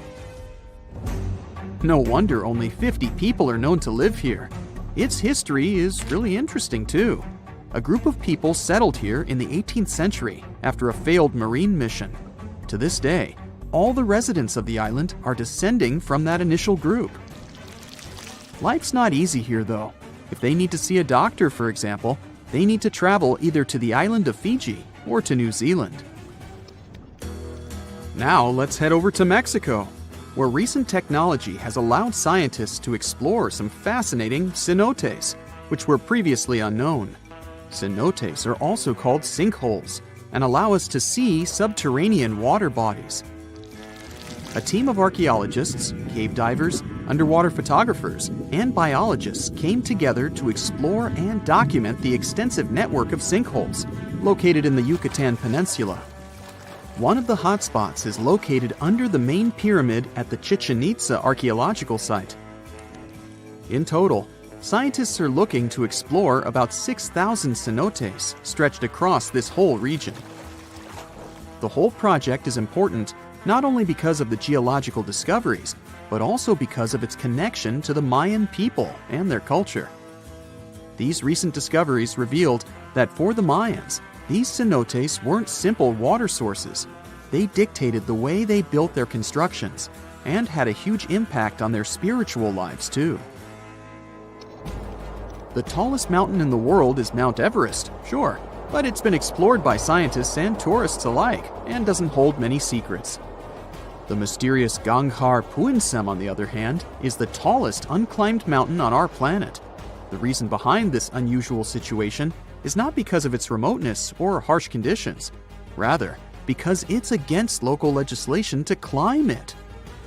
No wonder only 50 people are known to live here. Its history is really interesting too. A group of people settled here in the 18th century after a failed marine mission. To this day, all the residents of the island are descending from that initial group. Life's not easy here though. If they need to see a doctor, for example, they need to travel either to the island of Fiji or to New Zealand. Now let's head over to Mexico, where recent technology has allowed scientists to explore some fascinating cenotes, which were previously unknown. Cenotes are also called sinkholes and allow us to see subterranean water bodies. A team of archaeologists, cave divers, underwater photographers, and biologists came together to explore and document the extensive network of sinkholes located in the Yucatan Peninsula. One of the hotspots is located under the main pyramid at the Chichen Itza archaeological site. In total, scientists are looking to explore about 6,000 cenotes stretched across this whole region. The whole project is important not only because of the geological discoveries, but also because of its connection to the Mayan people and their culture. These recent discoveries revealed that for the Mayans, these cenotes weren't simple water sources. They dictated the way they built their constructions and had a huge impact on their spiritual lives too. The tallest mountain in the world is Mount Everest, sure, but it's been explored by scientists and tourists alike and doesn't hold many secrets. The mysterious Ganghar Puensum, on the other hand, is the tallest unclimbed mountain on our planet. The reason behind this unusual situation is not because of its remoteness or harsh conditions. Rather, because it's against local legislation to climb it.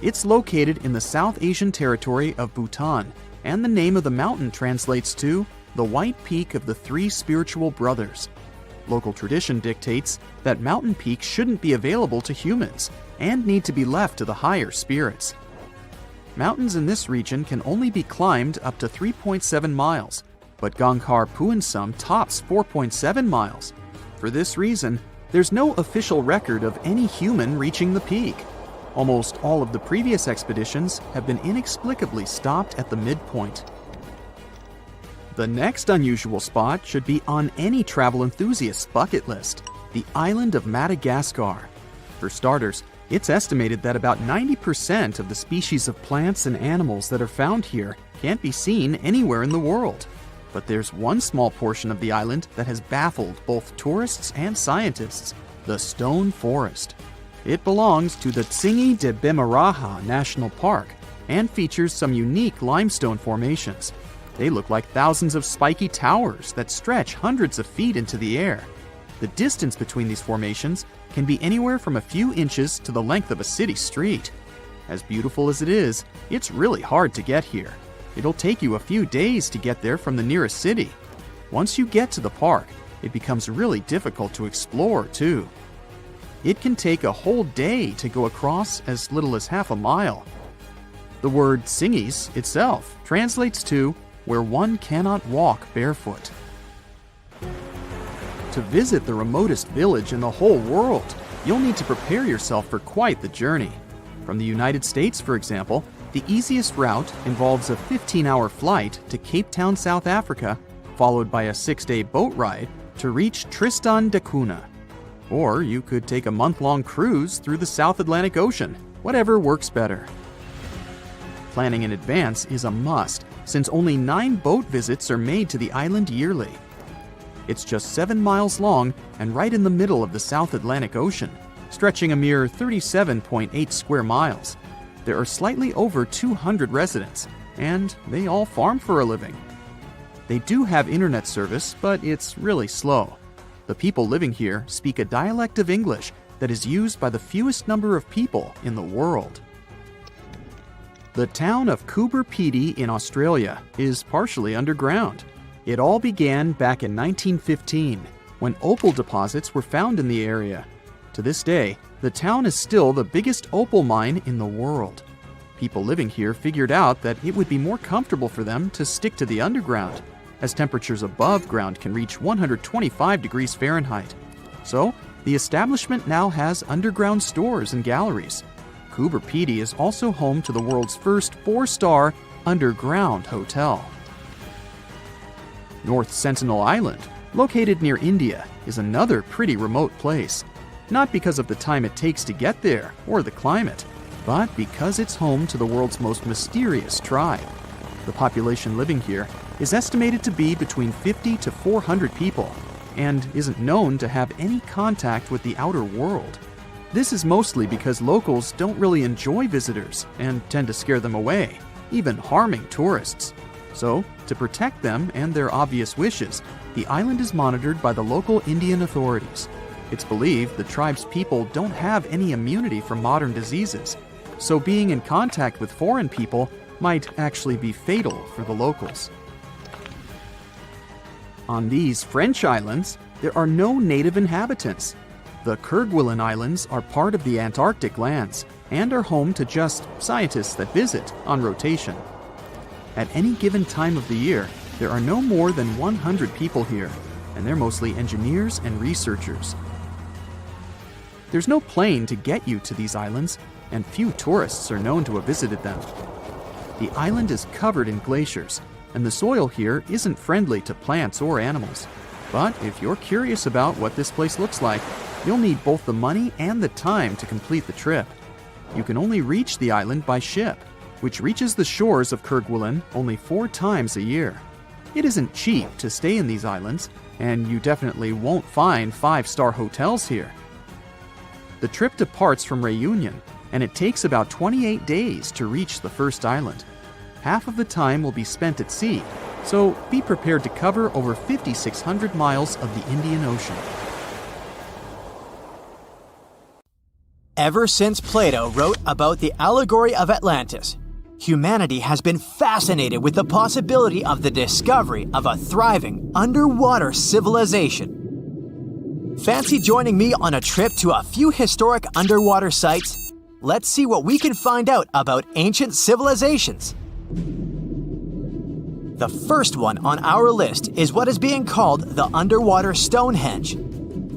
It's located in the South Asian territory of Bhutan, and the name of the mountain translates to the White Peak of the Three Spiritual Brothers. Local tradition dictates that mountain peaks shouldn't be available to humans and need to be left to the higher spirits. Mountains in this region can only be climbed up to 3.7 miles, but Ganghar Puensum tops 4.7 miles. For this reason, there's no official record of any human reaching the peak. Almost all of the previous expeditions have been inexplicably stopped at the midpoint. The next unusual spot should be on any travel enthusiast's bucket list, the island of Madagascar. For starters, it's estimated that about 90% of the species of plants and animals that are found here can't be seen anywhere in the world. But there's one small portion of the island that has baffled both tourists and scientists: the Stone Forest. It belongs to the Tsingy de Bimaraha National Park and features some unique limestone formations. They look like thousands of spiky towers that stretch hundreds of feet into the air. The distance between these formations can be anywhere from a few inches to the length of a city street. As beautiful as it is, it's really hard to get here. It'll take you a few days to get there from the nearest city. Once you get to the park, it becomes really difficult to explore, too. It can take a whole day to go across as little as half a mile. The word Tsingys itself translates to where one cannot walk barefoot. To visit the remotest village in the whole world, you'll need to prepare yourself for quite the journey. From the United States, for example, the easiest route involves a 15-hour flight to Cape Town, South Africa, followed by a 6-day boat ride to reach Tristan da Cunha. Or you could take a month-long cruise through the South Atlantic Ocean, whatever works better. Planning in advance is a must, since only 9 boat visits are made to the island yearly. It's just 7 miles long and right in the middle of the South Atlantic Ocean, stretching a mere 37.8 square miles. There are slightly over 200 residents, and they all farm for a living. They do have internet service, but it's really slow. The people living here speak a dialect of English that is used by the fewest number of people in the world. The town of Coober Pedy in Australia is partially underground. It all began back in 1915, when opal deposits were found in the area. To this day, the town is still the biggest opal mine in the world. People living here figured out that it would be more comfortable for them to stick to the underground, as temperatures above ground can reach 125 degrees Fahrenheit. So, the establishment now has underground stores and galleries. Coober Pedy is also home to the world's first 4-star underground hotel. North Sentinel Island, located near India, is another pretty remote place. Not because of the time it takes to get there or the climate, but because it's home to the world's most mysterious tribe. The population living here is estimated to be between 50 to 400 people and isn't known to have any contact with the outer world. This is mostly because locals don't really enjoy visitors and tend to scare them away, even harming tourists. So, to protect them and their obvious wishes, the island is monitored by the local Indian authorities. It's believed the tribe's people don't have any immunity from modern diseases, so being in contact with foreign people might actually be fatal for the locals. On these French islands, there are no native inhabitants. The Kerguelen Islands are part of the Antarctic lands and are home to just scientists that visit on rotation. At any given time of the year, there are no more than 100 people here, and they're mostly engineers and researchers. There's no plane to get you to these islands, and few tourists are known to have visited them. The island is covered in glaciers, and the soil here isn't friendly to plants or animals. But if you're curious about what this place looks like, you'll need both the money and the time to complete the trip. You can only reach the island by ship, which reaches the shores of Kerguelen only 4 times a year. It isn't cheap to stay in these islands, and you definitely won't find 5-star hotels here. The trip departs from Réunion, and it takes about 28 days to reach the first island. Half of the time will be spent at sea, so be prepared to cover over 5,600 miles of the Indian Ocean. Ever since Plato wrote about the allegory of Atlantis, humanity has been fascinated with the possibility of the discovery of a thriving underwater civilization. Fancy joining me on a trip to a few historic underwater sites? Let's see what we can find out about ancient civilizations. The first one on our list is what is being called the underwater Stonehenge.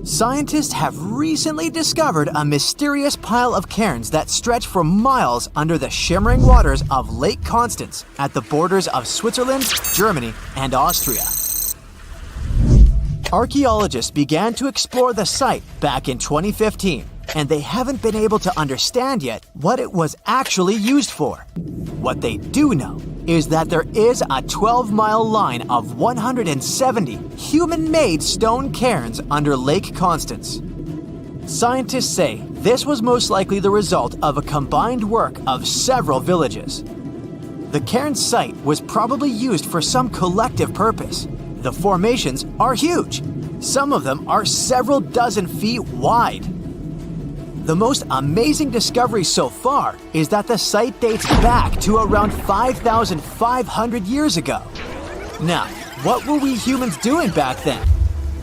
Scientists have recently discovered a mysterious pile of cairns that stretch for miles under the shimmering waters of Lake Constance at the borders of Switzerland, Germany, and Austria. Archaeologists began to explore the site back in 2015, and they haven't been able to understand yet what it was actually used for. What they do know is that there is a 12-mile line of 170 human-made stone cairns under Lake Constance. Scientists say this was most likely the result of a combined work of several villages. The cairn site was probably used for some collective purpose. The formations are huge. Some of them are several dozen feet wide. The most amazing discovery so far is that the site dates back to around 5,500 years ago. Now, what were we humans doing back then?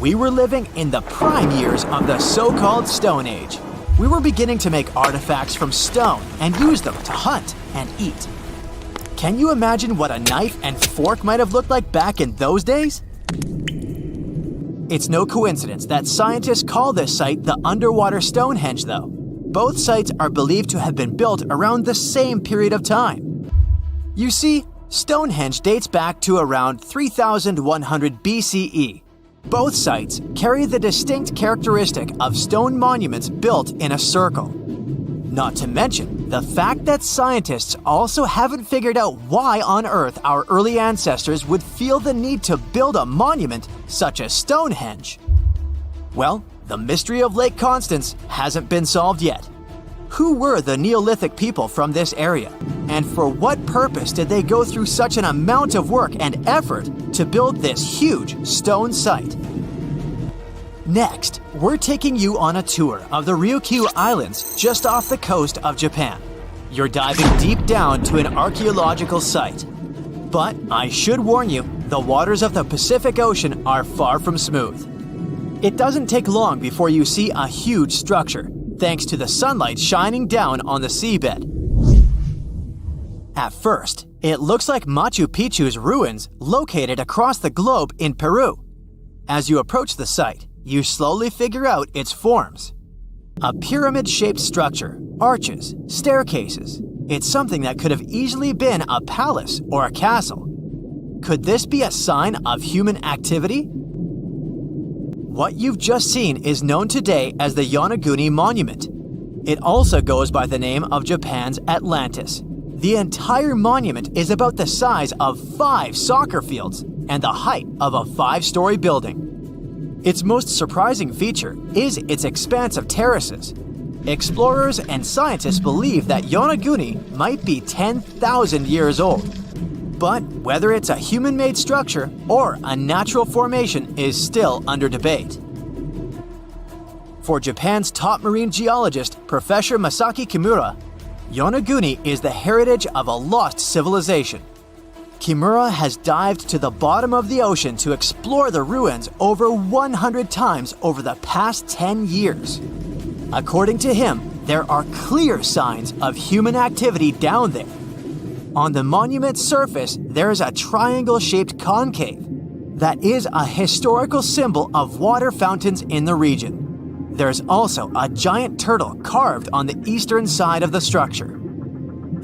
We were living in the prime years of the so-called Stone Age. We were beginning to make artifacts from stone and use them to hunt and eat. Can you imagine what a knife and fork might have looked like back in those days? It's no coincidence that scientists call this site the underwater Stonehenge, though. Both sites are believed to have been built around the same period of time. You see, Stonehenge dates back to around 3100 BCE. Both sites carry the distinct characteristic of stone monuments built in a circle. Not to mention the fact that scientists also haven't figured out why on earth our early ancestors would feel the need to build a monument such as Stonehenge. Well, the mystery of Lake Constance hasn't been solved yet. Who were the Neolithic people from this area? And for what purpose did they go through such an amount of work and effort to build this huge stone site? Next, we're taking you on a tour of the Ryukyu Islands just off the coast of Japan. You're diving deep down to an archaeological site. But I should warn you, the waters of the Pacific Ocean are far from smooth. It doesn't take long before you see a huge structure, thanks to the sunlight shining down on the seabed. At first, it looks like Machu Picchu's ruins located across the globe in Peru. As you approach the site, you slowly figure out its forms. A pyramid-shaped structure, arches, staircases. It's something that could have easily been a palace or a castle. Could this be a sign of human activity? What you've just seen is known today as the Yonaguni Monument. It also goes by the name of Japan's Atlantis. The entire monument is about the size of 5 soccer fields and the height of a 5-story building. Its most surprising feature is its expanse of terraces. Explorers and scientists believe that Yonaguni might be 10,000 years old. But whether it's a human-made structure or a natural formation is still under debate. For Japan's top marine geologist, Professor Masaki Kimura, Yonaguni is the heritage of a lost civilization. Kimura has dived to the bottom of the ocean to explore the ruins over 100 times over the past 10 years. According to him, there are clear signs of human activity down there. On the monument's surface, there is a triangle-shaped concave that is a historical symbol of water fountains in the region. There's also a giant turtle carved on the eastern side of the structure.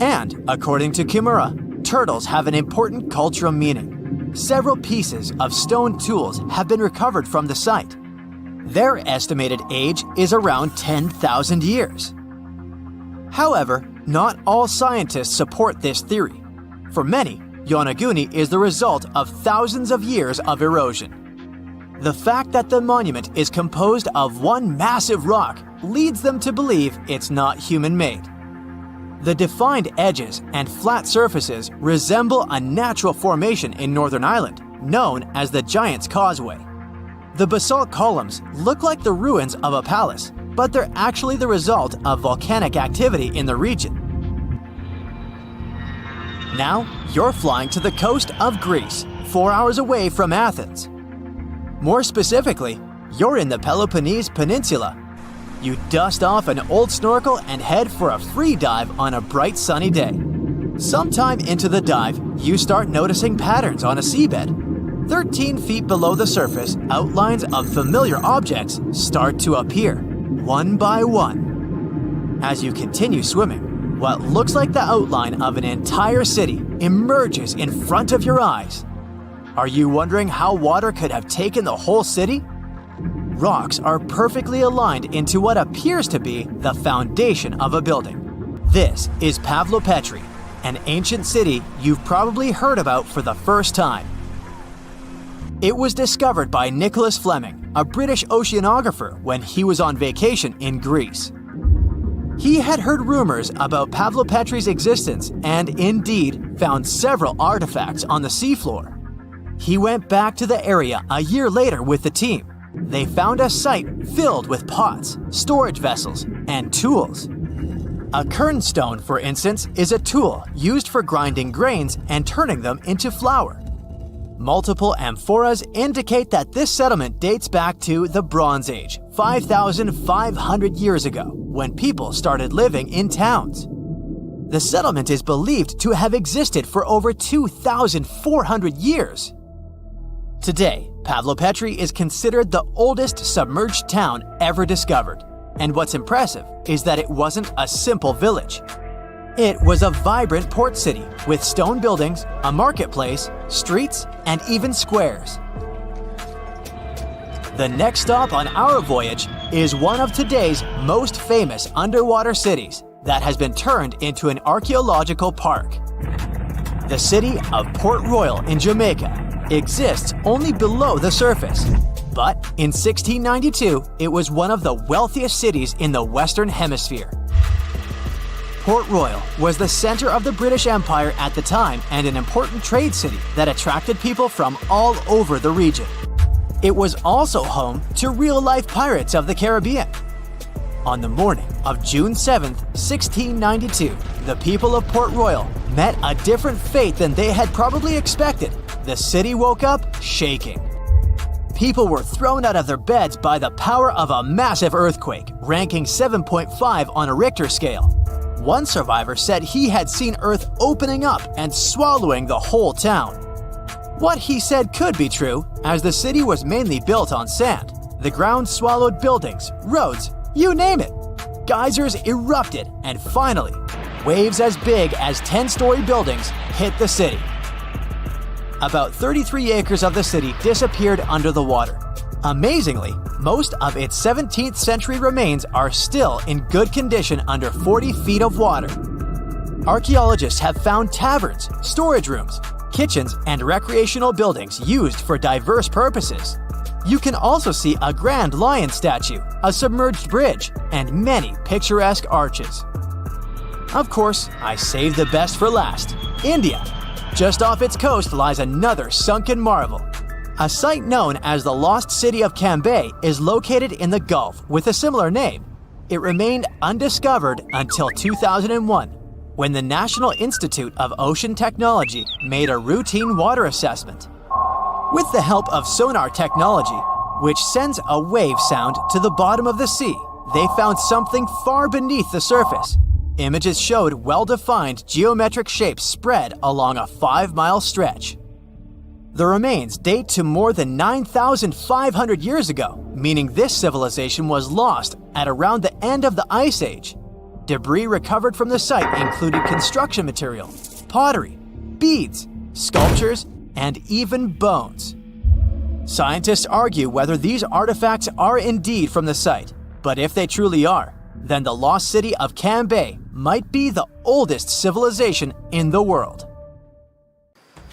And, according to Kimura, turtles have an important cultural meaning. Several pieces of stone tools have been recovered from the site. Their estimated age is around 10,000 years. However, not all scientists support this theory. For many, Yonaguni is the result of thousands of years of erosion. The fact that the monument is composed of one massive rock leads them to believe it's not human-made. The defined edges and flat surfaces resemble a natural formation in Northern Ireland, known as the Giant's Causeway. The basalt columns look like the ruins of a palace, but they're actually the result of volcanic activity in the region. Now, you're flying to the coast of Greece, 4 hours away from Athens. More specifically, you're in the Peloponnese Peninsula. You dust off an old snorkel and head for a free dive on a bright sunny day. Sometime into the dive, you start noticing patterns on a seabed. 13 feet below the surface, outlines of familiar objects start to appear, one by one. As you continue swimming, what looks like the outline of an entire city emerges in front of your eyes. Are you wondering how water could have taken the whole city? Rocks are perfectly aligned into what appears to be the foundation of a building. This is Pavlopetri, an ancient city you've probably heard about for the first time. It was discovered by Nicholas Fleming, a British oceanographer, when he was on vacation in Greece. He had heard rumors about Pavlopetri's existence and indeed found several artifacts on the seafloor. He went back to the area a year later with the team. They found a site filled with pots, storage vessels, and tools. A kernstone, for instance, is a tool used for grinding grains and turning them into flour. Multiple amphoras indicate that this settlement dates back to the Bronze Age, 5,500 years ago, when people started living in towns. The settlement is believed to have existed for over 2,400 years. Today, Pavlopetri is considered the oldest submerged town ever discovered, and what's impressive is that it wasn't a simple village. It was a vibrant port city with stone buildings, a marketplace, streets, and even squares. The next stop on our voyage is one of today's most famous underwater cities that has been turned into an archaeological park. The city of Port Royal in Jamaica exists only below the surface, but in 1692 it was one of the wealthiest cities in the Western Hemisphere. Port Royal was the center of the British Empire at the time and an important trade city that attracted people from all over the region. It was also home to real-life pirates of the Caribbean. On the morning of June 7, 1692, the people of Port Royal met a different fate than they had probably expected. The city woke up shaking. People were thrown out of their beds by the power of a massive earthquake, ranking 7.5 on a Richter scale. One survivor said he had seen Earth opening up and swallowing the whole town. What he said could be true, as the city was mainly built on sand. The ground swallowed buildings, roads, you name it. Geysers erupted, and finally, waves as big as 10-story buildings hit the city. About 33 acres of the city disappeared under the water. Amazingly, most of its 17th century remains are still in good condition under 40 feet of water. Archaeologists have found taverns, storage rooms, kitchens, and recreational buildings used for diverse purposes. You can also see a grand lion statue, a submerged bridge, and many picturesque arches. Of course, I saved the best for last: India. Just off its coast lies another sunken marvel. A site known as the Lost City of Cambay is located in the Gulf with a similar name. It remained undiscovered until 2001, when the National Institute of Ocean Technology made a routine water assessment. With the help of sonar technology, which sends a wave sound to the bottom of the sea, they found something far beneath the surface. Images showed well-defined geometric shapes spread along a 5-mile stretch. The remains date to more than 9,500 years ago, meaning this civilization was lost at around the end of the Ice Age. Debris recovered from the site included construction material, pottery, beads, sculptures, and even bones. Scientists argue whether these artifacts are indeed from the site, but if they truly are, then the lost city of Cambay might be the oldest civilization in the world.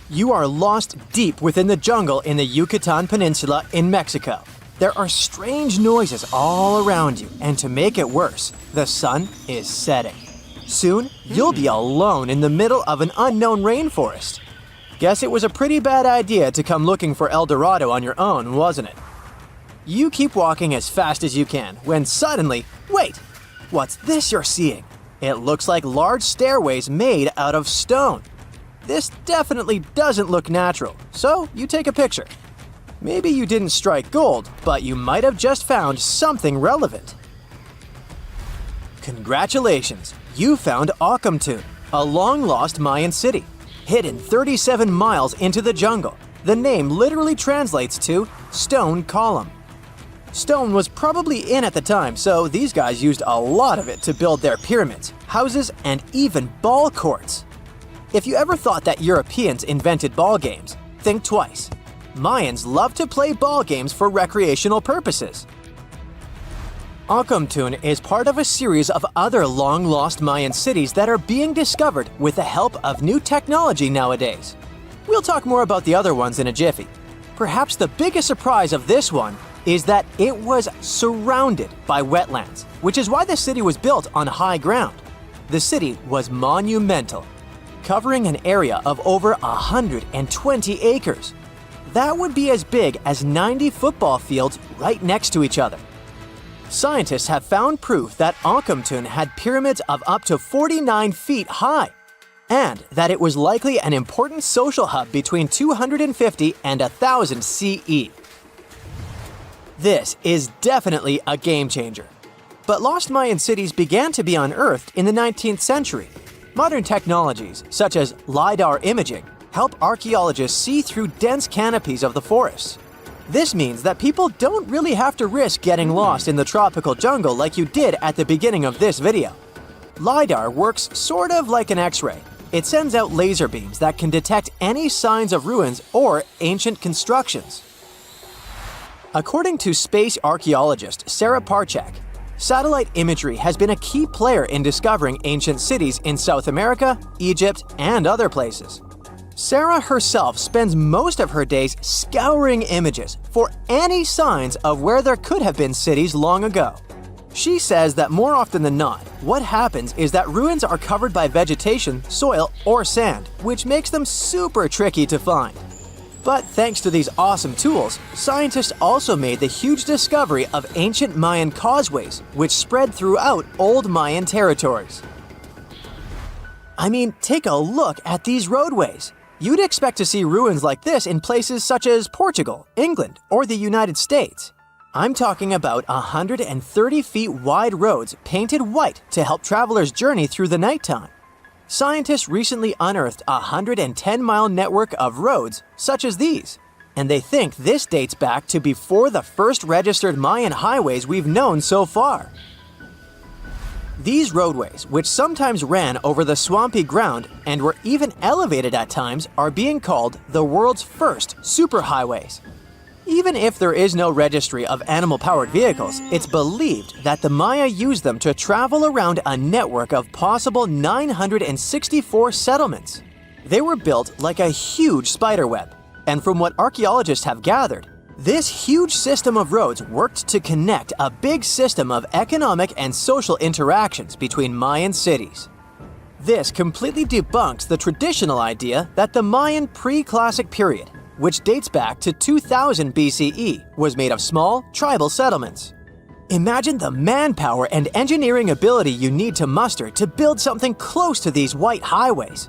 You are lost deep within the jungle in the Yucatan Peninsula in Mexico. There are strange noises all around you, and to make it worse, the sun is setting. Soon, you'll be alone in the middle of an unknown rainforest. Guess it was a pretty bad idea to come looking for El Dorado on your own, wasn't it? You keep walking as fast as you can, when suddenly, wait! What's this you're seeing? It looks like large stairways made out of stone. This definitely doesn't look natural, so you take a picture. Maybe you didn't strike gold, but you might have just found something relevant. Congratulations, you found Akamtun, a long-lost Mayan city, hidden 37 miles into the jungle. The name literally translates to stone column. Stone was probably in at the time, so these guys used a lot of it to build their pyramids, houses, and even ball courts. If you ever thought that Europeans invented ball games, think twice. Mayans loved to play ball games for recreational purposes. Ancamtun is part of a series of other long-lost Mayan cities that are being discovered with the help of new technology nowadays. We'll talk more about the other ones in a jiffy. Perhaps the biggest surprise of this one is that it was surrounded by wetlands, which is why the city was built on high ground. The city was monumental, covering an area of over 120 acres. That would be as big as 90 football fields right next to each other. Scientists have found proof that Ancamtun had pyramids of up to 49 feet high, and that it was likely an important social hub between 250 and 1000 CE. This is definitely a game changer. But lost Mayan cities began to be unearthed in the 19th century. Modern technologies, such as LiDAR imaging, help archaeologists see through dense canopies of the forests. This means that people don't really have to risk getting lost in the tropical jungle like you did at the beginning of this video. LiDAR works sort of like an X-ray. It sends out laser beams that can detect any signs of ruins or ancient constructions. According to space archaeologist Sarah Parchak, satellite imagery has been a key player in discovering ancient cities in South America, Egypt, and other places. Sarah herself spends most of her days scouring images for any signs of where there could have been cities long ago. She says that more often than not, what happens is that ruins are covered by vegetation, soil, or sand, which makes them super tricky to find. But thanks to these awesome tools, scientists also made the huge discovery of ancient Mayan causeways, which spread throughout old Mayan territories. I mean, take a look at these roadways. You'd expect to see ruins like this in places such as Portugal, England, or the United States. I'm talking about 130 feet wide roads painted white to help travelers journey through the nighttime. Scientists recently unearthed a 110-mile network of roads such as these, and they think this dates back to before the first registered Mayan highways we've known so far. These roadways, which sometimes ran over the swampy ground and were even elevated at times, are being called the world's first superhighways. Even if there is no registry of animal-powered vehicles, it's believed that the Maya used them to travel around a network of possible 964 settlements. They were built like a huge spiderweb, and from what archaeologists have gathered, this huge system of roads worked to connect a big system of economic and social interactions between Mayan cities. This completely debunks the traditional idea that the Mayan pre-classic period, which dates back to 2000 BCE, was made of small, tribal settlements. Imagine the manpower and engineering ability you need to muster to build something close to these white highways.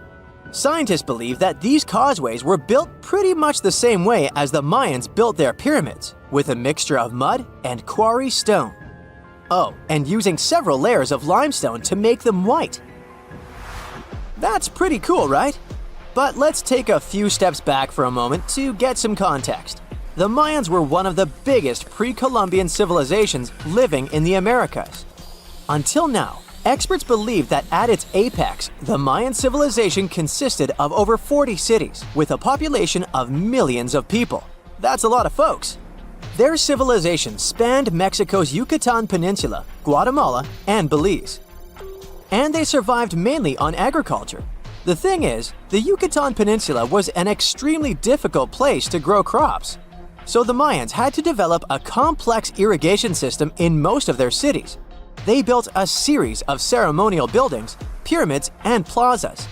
Scientists believe that these causeways were built pretty much the same way as the Mayans built their pyramids, with a mixture of mud and quarry stone. Oh, and using several layers of limestone to make them white. That's pretty cool, right? But let's take a few steps back for a moment to get some context. The Mayans were one of the biggest pre-Columbian civilizations living in the Americas. Until now, experts believe that at its apex, the Mayan civilization consisted of over 40 cities with a population of millions of people. That's a lot of folks. Their civilization spanned Mexico's Yucatan Peninsula, Guatemala, and Belize. And they survived mainly on agriculture. The thing is, the Yucatan Peninsula was an extremely difficult place to grow crops. So the Mayans had to develop a complex irrigation system in most of their cities. They built a series of ceremonial buildings, pyramids, and plazas.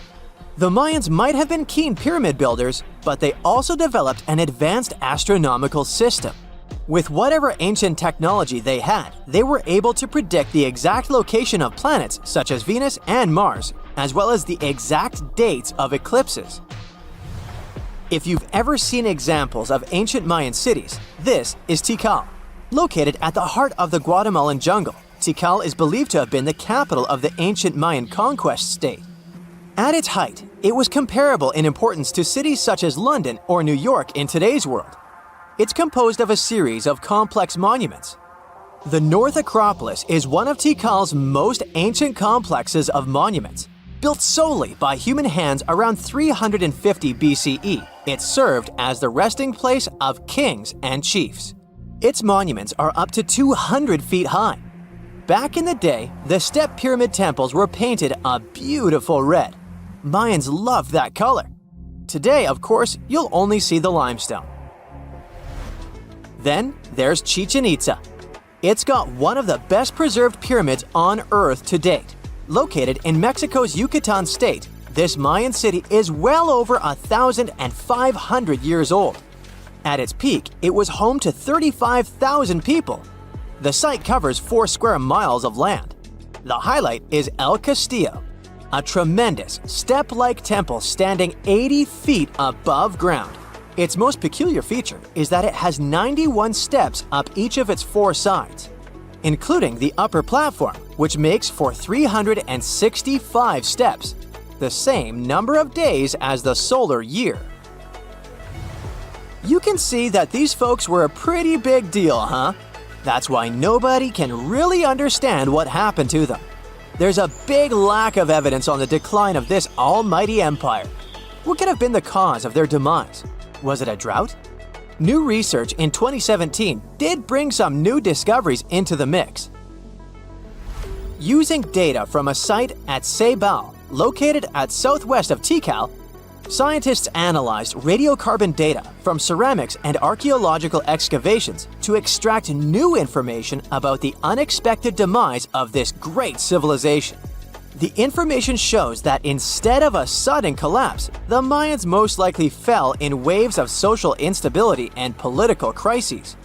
The Mayans might have been keen pyramid builders, but they also developed an advanced astronomical system. With whatever ancient technology they had, they were able to predict the exact location of planets such as Venus and Mars, as well as the exact dates of eclipses. If you've ever seen examples of ancient Mayan cities, this is Tikal. Located at the heart of the Guatemalan jungle, Tikal is believed to have been the capital of the ancient Mayan conquest state. At its height, it was comparable in importance to cities such as London or New York in today's world. It's composed of a series of complex monuments. The North Acropolis is one of Tikal's most ancient complexes of monuments. Built solely by human hands around 350 BCE, it served as the resting place of kings and chiefs. Its monuments are up to 200 feet high. Back in the day, the step pyramid temples were painted a beautiful red. Mayans loved that color. Today, of course, you'll only see the limestone. Then there's Chichen Itza. It's got one of the best preserved pyramids on Earth to date. Located in Mexico's Yucatan state, this Mayan city is well over 1,500 years old. At its peak, it was home to 35,000 people. The site covers 4 square miles of land. The highlight is El Castillo, a tremendous step-like temple standing 80 feet above ground. Its most peculiar feature is that it has 91 steps up each of its 4 sides, including the upper platform, which makes for 365 steps, the same number of days as the solar year. You can see that these folks were a pretty big deal, huh? That's why nobody can really understand what happened to them. There's a big lack of evidence on the decline of this almighty empire. What could have been the cause of their demise? Was it a drought? New research in 2017 did bring some new discoveries into the mix. Using data from a site at Ceibal, located at southwest of Tikal, scientists analyzed radiocarbon data from ceramics and archaeological excavations to extract new information about the unexpected demise of this great civilization. The information shows that instead of a sudden collapse, the Mayans most likely fell in waves of social instability and political crises.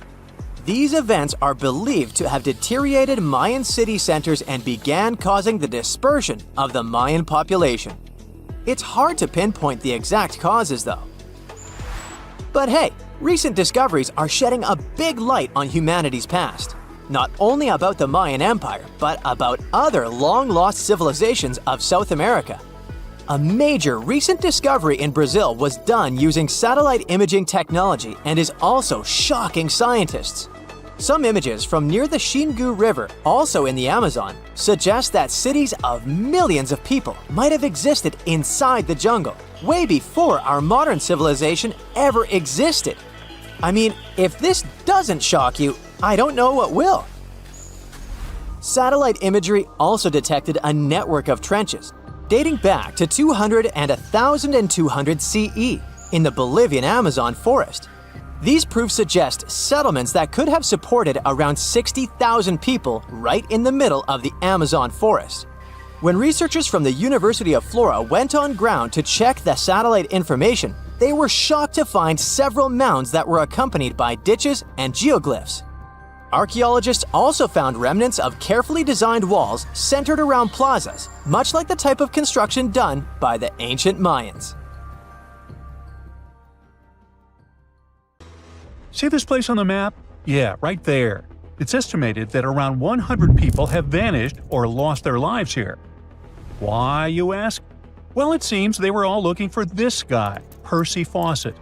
These events are believed to have deteriorated Mayan city centers and began causing the dispersion of the Mayan population. It's hard to pinpoint the exact causes, though. But hey, recent discoveries are shedding a big light on humanity's past. Not only about the Mayan Empire, but about other long-lost civilizations of South America. A major recent discovery in Brazil was done using satellite imaging technology and is also shocking scientists. Some images from near the Xingu River, also in the Amazon, suggest that cities of millions of people might have existed inside the jungle, way before our modern civilization ever existed. I mean, if this doesn't shock you, I don't know what will. Satellite imagery also detected a network of trenches dating back to 200 and 1200 CE in the Bolivian Amazon forest. These proofs suggest settlements that could have supported around 60,000 people right in the middle of the Amazon forest. When researchers from the University of Florida went on ground to check the satellite information, they were shocked to find several mounds that were accompanied by ditches and geoglyphs. Archaeologists also found remnants of carefully designed walls centered around plazas, much like the type of construction done by the ancient Mayans. See this place on the map? Yeah, right there. It's estimated that around 100 people have vanished or lost their lives here. Why, you ask? Well, it seems they were all looking for this guy, Percy Fawcett.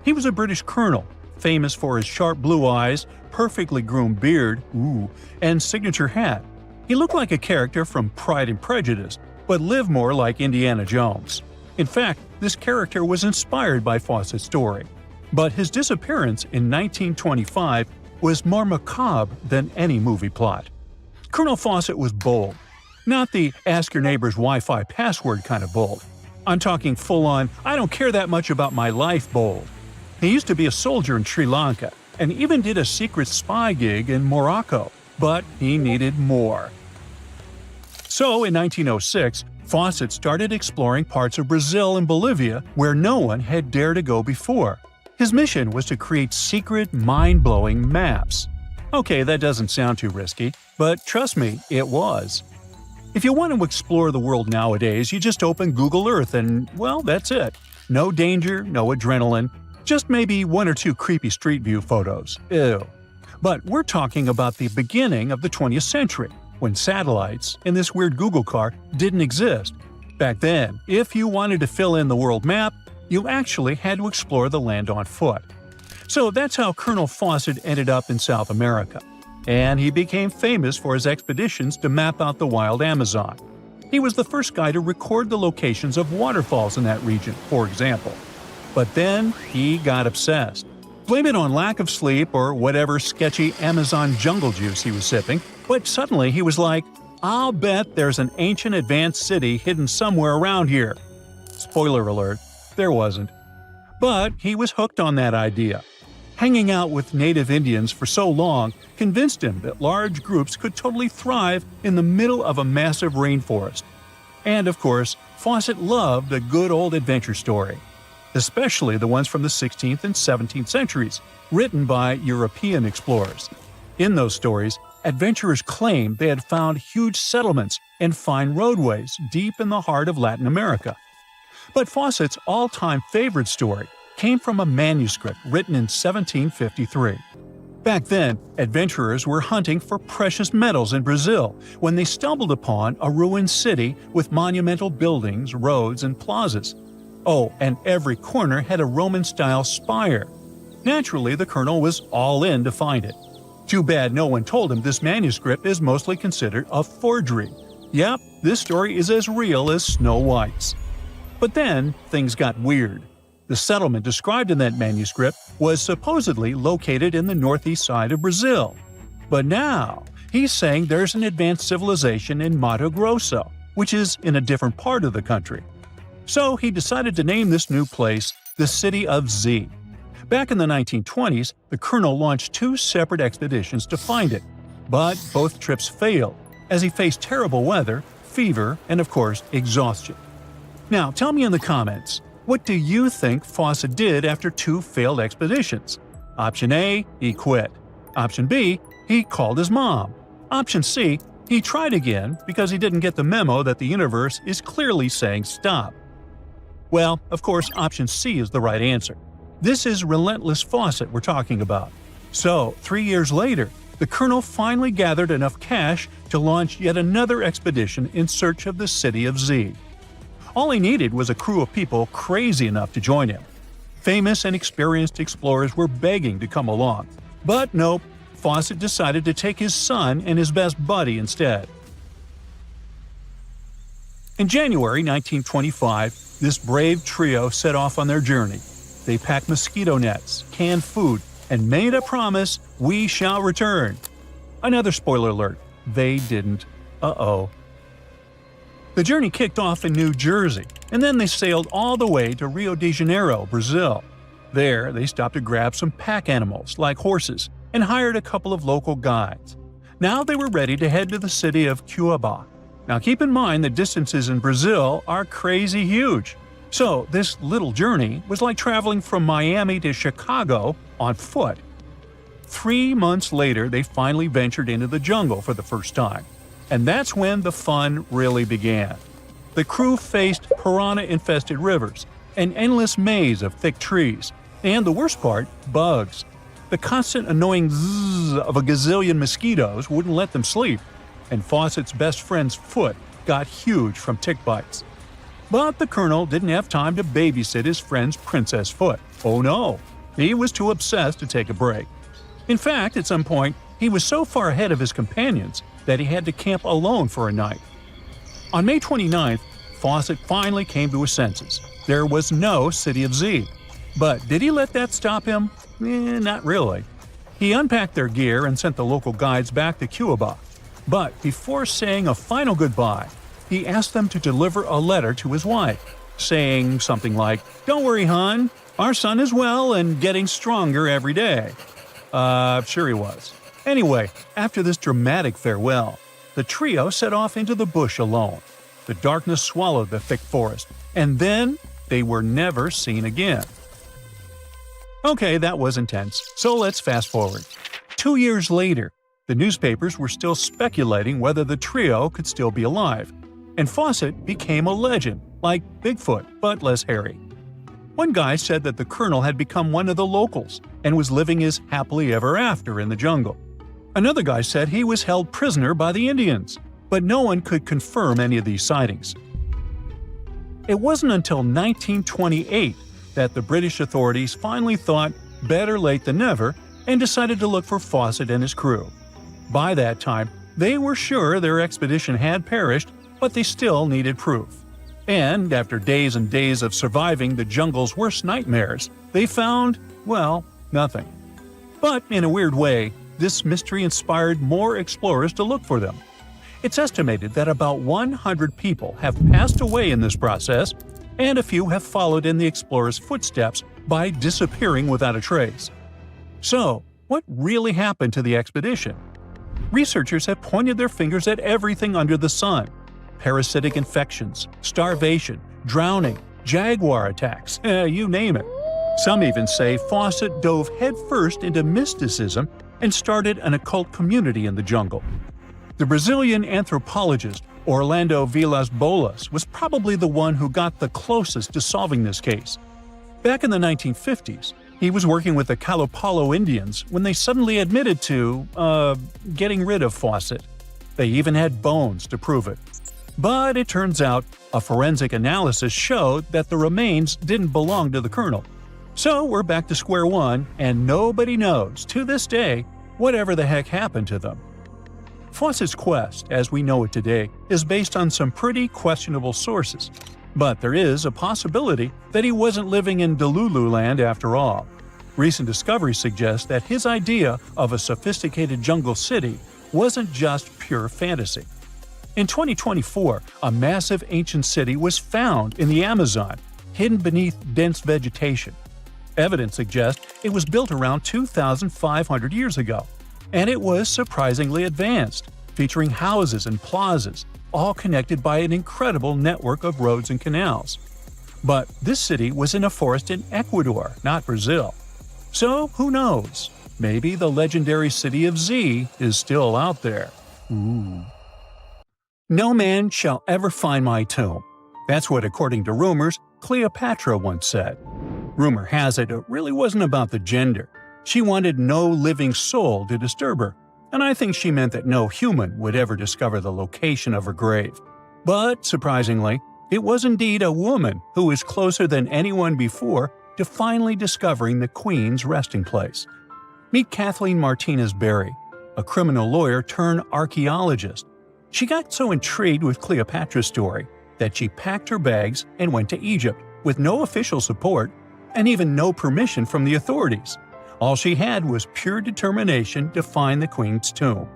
He was a British colonel, famous for his sharp blue eyes, perfectly groomed beard, and signature hat. He looked like a character from Pride and Prejudice, but lived more like Indiana Jones. In fact, this character was inspired by Fawcett's story. But his disappearance in 1925 was more macabre than any movie plot. Colonel Fawcett was bold. Not the ask your neighbor's Wi-Fi password kind of bold. I'm talking full-on, I don't care that much about my life bold. He used to be a soldier in Sri Lanka and even did a secret spy gig in Morocco, but he needed more. So in 1906, Fawcett started exploring parts of Brazil and Bolivia where no one had dared to go before. His mission was to create secret, mind-blowing maps. Okay, that doesn't sound too risky, but trust me, it was. If you want to explore the world nowadays, you just open Google Earth and, well, that's it. No danger, no adrenaline, just maybe 1 or 2 creepy street view photos. Ew. But we're talking about the beginning of the 20th century, when satellites and this weird Google car didn't exist. Back then, if you wanted to fill in the world map, you actually had to explore the land on foot. So that's how Colonel Fawcett ended up in South America. And he became famous for his expeditions to map out the wild Amazon. He was the first guy to record the locations of waterfalls in that region, for example. But then he got obsessed. Blame it on lack of sleep or whatever sketchy Amazon jungle juice he was sipping, But suddenly he was like, "I'll bet there's an ancient advanced city hidden somewhere around here." Spoiler alert, there wasn't. But he was hooked on that idea. Hanging out with native Indians for so long convinced him that large groups could totally thrive in the middle of a massive rainforest. And of course, Fawcett loved a good old adventure story, especially the ones from the 16th and 17th centuries, written by European explorers. In those stories, adventurers claimed they had found huge settlements and fine roadways deep in the heart of Latin America. But Fawcett's all-time favorite story came from a manuscript written in 1753. Back then, adventurers were hunting for precious metals in Brazil when they stumbled upon a ruined city with monumental buildings, roads, and plazas. Oh, and every corner had a Roman-style spire. Naturally, the colonel was all in to find it. Too bad no one told him this manuscript is mostly considered a forgery. Yep, this story is as real as Snow White's. But then, things got weird. The settlement described in that manuscript was supposedly located in the northeast side of Brazil. But now, he's saying there's an advanced civilization in Mato Grosso, which is in a different part of the country. So he decided to name this new place the City of Z. Back in the 1920s, the colonel launched 2 separate expeditions to find it. But both trips failed, as he faced terrible weather, fever, and of course, exhaustion. Now, tell me in the comments, what do you think Fawcett did after 2 failed expeditions? Option A, he quit. Option B, he called his mom. Option C, he tried again because he didn't get the memo that the universe is clearly saying stop. Well, of course, option C is the right answer. This is relentless Fawcett we're talking about. So, 3 years later, the colonel finally gathered enough cash to launch yet another expedition in search of the City of Z. All he needed was a crew of people crazy enough to join him. Famous and experienced explorers were begging to come along. But nope, Fawcett decided to take his son and his best buddy instead. In January 1925, this brave trio set off on their journey. They packed mosquito nets, canned food, and made a promise, "We shall return." Another spoiler alert, they didn't. Uh-oh. The journey kicked off in New Jersey, and then they sailed all the way to Rio de Janeiro, Brazil. There, they stopped to grab some pack animals, like horses, and hired a couple of local guides. Now they were ready to head to the city of Cuiabá. Now keep in mind the distances in Brazil are crazy huge. So this little journey was like traveling from Miami to Chicago on foot. 3 months later, they finally ventured into the jungle for the first time. And that's when the fun really began. The crew faced piranha-infested rivers, an endless maze of thick trees, and the worst part, bugs. The constant annoying zzz of a gazillion mosquitoes wouldn't let them sleep, and Fawcett's best friend's foot got huge from tick bites. But the colonel didn't have time to babysit his friend's princess foot. Oh no, he was too obsessed to take a break. In fact, at some point, he was so far ahead of his companions that he had to camp alone for a night. On May 29th, Fawcett finally came to his senses. There was no City of Z. But did he let that stop him? Not really. He unpacked their gear and sent the local guides back to Cuiabá. But before saying a final goodbye, he asked them to deliver a letter to his wife, saying something like, "Don't worry, hon, our son is well and getting stronger every day." Sure he was. Anyway, after this dramatic farewell, the trio set off into the bush alone. The darkness swallowed the thick forest, and then they were never seen again. Okay, that was intense, so let's fast forward. 2 years later, the newspapers were still speculating whether the trio could still be alive, and Fawcett became a legend, like Bigfoot, but less hairy. One guy said that the colonel had become one of the locals and was living his happily ever after in the jungle. Another guy said he was held prisoner by the Indians, but no one could confirm any of these sightings. It wasn't until 1928 that the British authorities finally thought better late than never and decided to look for Fawcett and his crew. By that time, they were sure their expedition had perished, but they still needed proof. And after days and days of surviving the jungle's worst nightmares, they found, well, nothing. But in a weird way, this mystery inspired more explorers to look for them. It's estimated that about 100 people have passed away in this process, and a few have followed in the explorers' footsteps by disappearing without a trace. So, what really happened to the expedition? Researchers have pointed their fingers at everything under the sun: parasitic infections, starvation, drowning, jaguar attacks, you name it. Some even say Fawcett dove headfirst into mysticism and started an occult community in the jungle. The Brazilian anthropologist Orlando Vilas-Boas was probably the one who got the closest to solving this case. Back in the 1950s, he was working with the Cleopatra Indians when they suddenly admitted to, getting rid of Fawcett. They even had bones to prove it. But it turns out a forensic analysis showed that the remains didn't belong to the colonel. So we're back to square one, and nobody knows, to this day, whatever the heck happened to them. Fawcett's quest, as we know it today, is based on some pretty questionable sources. But there is a possibility that he wasn't living in Delulu land after all. Recent discoveries suggest that his idea of a sophisticated jungle city wasn't just pure fantasy. In 2024, a massive ancient city was found in the Amazon, hidden beneath dense vegetation. Evidence suggests it was built around 2,500 years ago, and it was surprisingly advanced, featuring houses and plazas, all connected by an incredible network of roads and canals. But this city was in a forest in Ecuador, not Brazil. So who knows? Maybe the legendary city of Z is still out there. Ooh. No man shall ever find my tomb. That's what, according to rumors, Cleopatra once said. Rumor has it really wasn't about the gender. She wanted no living soul to disturb her, and I think she meant that no human would ever discover the location of her grave. But, surprisingly, it was indeed a woman who was closer than anyone before to finally discovering the Queen's resting place. Meet Kathleen Martinez-Berry, a criminal lawyer turned archaeologist. She got so intrigued with Cleopatra's story that she packed her bags and went to Egypt with no official support and even no permission from the authorities. All she had was pure determination to find the Queen's tomb.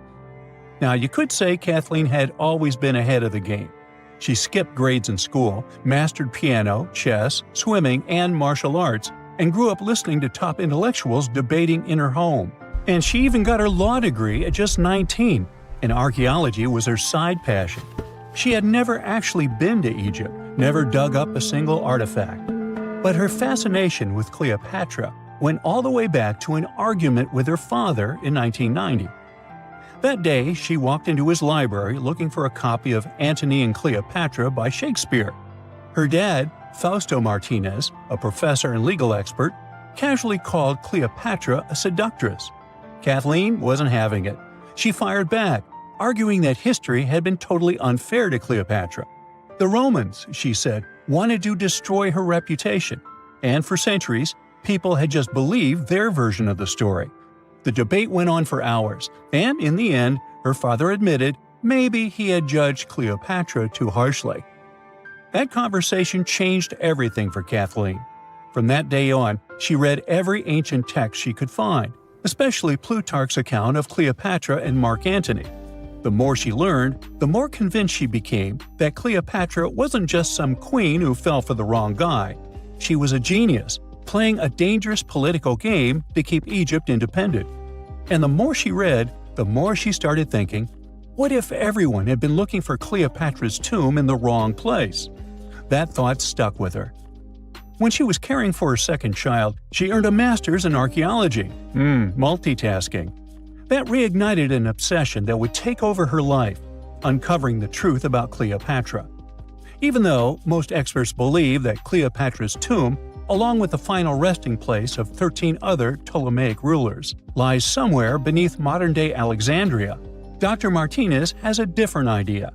Now, you could say Kathleen had always been ahead of the game. She skipped grades in school, mastered piano, chess, swimming, and martial arts, and grew up listening to top intellectuals debating in her home. And she even got her law degree at just 19, and archaeology was her side passion. She had never actually been to Egypt, never dug up a single artifact. But her fascination with Cleopatra went all the way back to an argument with her father in 1990. That day, she walked into his library looking for a copy of Antony and Cleopatra by Shakespeare. Her dad, Fausto Martinez, a professor and legal expert, casually called Cleopatra a seductress. Kathleen wasn't having it. She fired back, arguing that history had been totally unfair to Cleopatra. The Romans, she said, wanted to destroy her reputation, and for centuries, people had just believed their version of the story. The debate went on for hours, and in the end, her father admitted maybe he had judged Cleopatra too harshly. That conversation changed everything for Kathleen. From that day on, she read every ancient text she could find, especially Plutarch's account of Cleopatra and Mark Antony. The more she learned, the more convinced she became that Cleopatra wasn't just some queen who fell for the wrong guy. She was a genius, playing a dangerous political game to keep Egypt independent. And the more she read, the more she started thinking, what if everyone had been looking for Cleopatra's tomb in the wrong place? That thought stuck with her. When she was caring for her second child, she earned a master's in archaeology. Multitasking. That reignited an obsession that would take over her life, uncovering the truth about Cleopatra. Even though most experts believe that Cleopatra's tomb, along with the final resting place of 13 other Ptolemaic rulers, lies somewhere beneath modern-day Alexandria, Dr. Martinez has a different idea.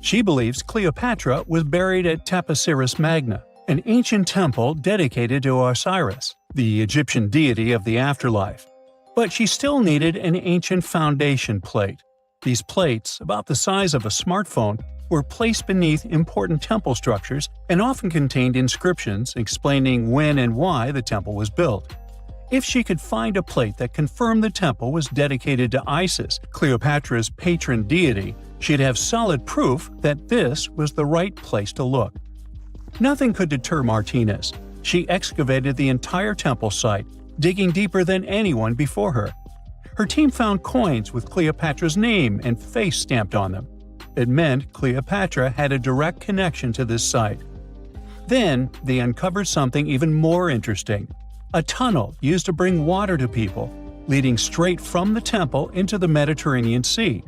She believes Cleopatra was buried at Taposiris Magna, an ancient temple dedicated to Osiris, the Egyptian deity of the afterlife. But she still needed an ancient foundation plate. These plates, about the size of a smartphone, were placed beneath important temple structures and often contained inscriptions explaining when and why the temple was built. If she could find a plate that confirmed the temple was dedicated to Isis, Cleopatra's patron deity, she'd have solid proof that this was the right place to look. Nothing could deter Martinez. She excavated the entire temple site, digging deeper than anyone before her. Her team found coins with Cleopatra's name and face stamped on them. It meant Cleopatra had a direct connection to this site. Then, they uncovered something even more interesting: a tunnel used to bring water to people, leading straight from the temple into the Mediterranean Sea.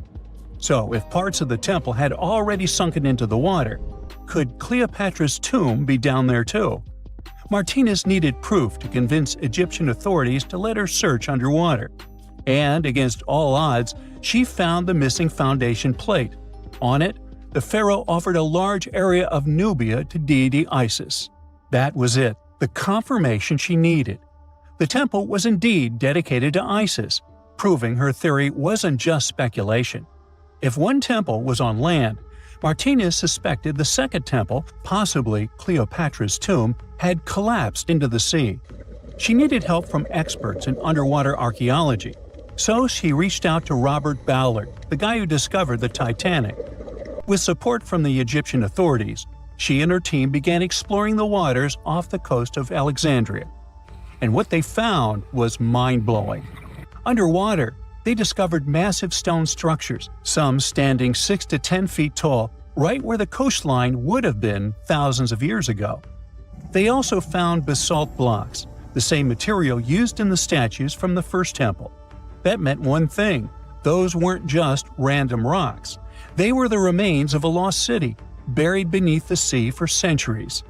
So, if parts of the temple had already sunken into the water, could Cleopatra's tomb be down there too? Martinez needed proof to convince Egyptian authorities to let her search underwater. And, against all odds, she found the missing foundation plate. On it, the pharaoh offered a large area of Nubia to deity Isis. That was it, the confirmation she needed. The temple was indeed dedicated to Isis, proving her theory wasn't just speculation. If one temple was on land, Martinez suspected the second temple, possibly Cleopatra's tomb, had collapsed into the sea. She needed help from experts in underwater archaeology, so she reached out to Robert Ballard, the guy who discovered the Titanic. With support from the Egyptian authorities, she and her team began exploring the waters off the coast of Alexandria. And what they found was mind-blowing. Underwater, they discovered massive stone structures, some standing 6 to 10 feet tall, right where the coastline would have been thousands of years ago. They also found basalt blocks, the same material used in the statues from the first temple. That meant one thing: those weren't just random rocks. They were the remains of a lost city, buried beneath the sea for centuries.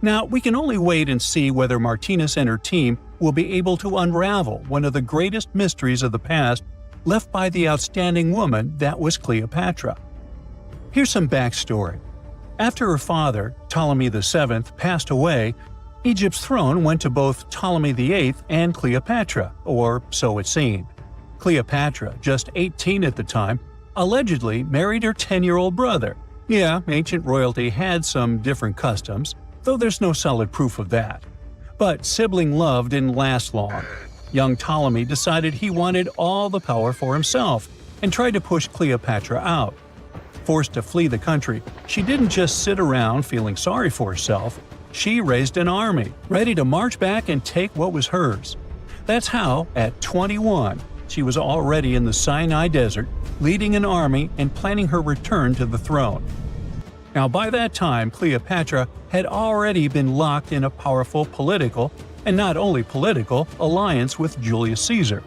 Now, we can only wait and see whether Martinez and her team will be able to unravel one of the greatest mysteries of the past left by the outstanding woman that was Cleopatra. Here's some backstory. After her father, Ptolemy VII, passed away, Egypt's throne went to both Ptolemy VIII and Cleopatra, or so it seemed. Cleopatra, just 18 at the time, allegedly married her 10-year-old brother. Yeah, ancient royalty had some different customs, though there's no solid proof of that. But sibling love didn't last long. Young Ptolemy decided he wanted all the power for himself and tried to push Cleopatra out. Forced to flee the country, she didn't just sit around feeling sorry for herself. She raised an army, ready to march back and take what was hers. That's how, at 21, she was already in the Sinai Desert, leading an army and planning her return to the throne. Now, by that time, Cleopatra had already been locked in a powerful political, and not only political, alliance with Julius Caesar.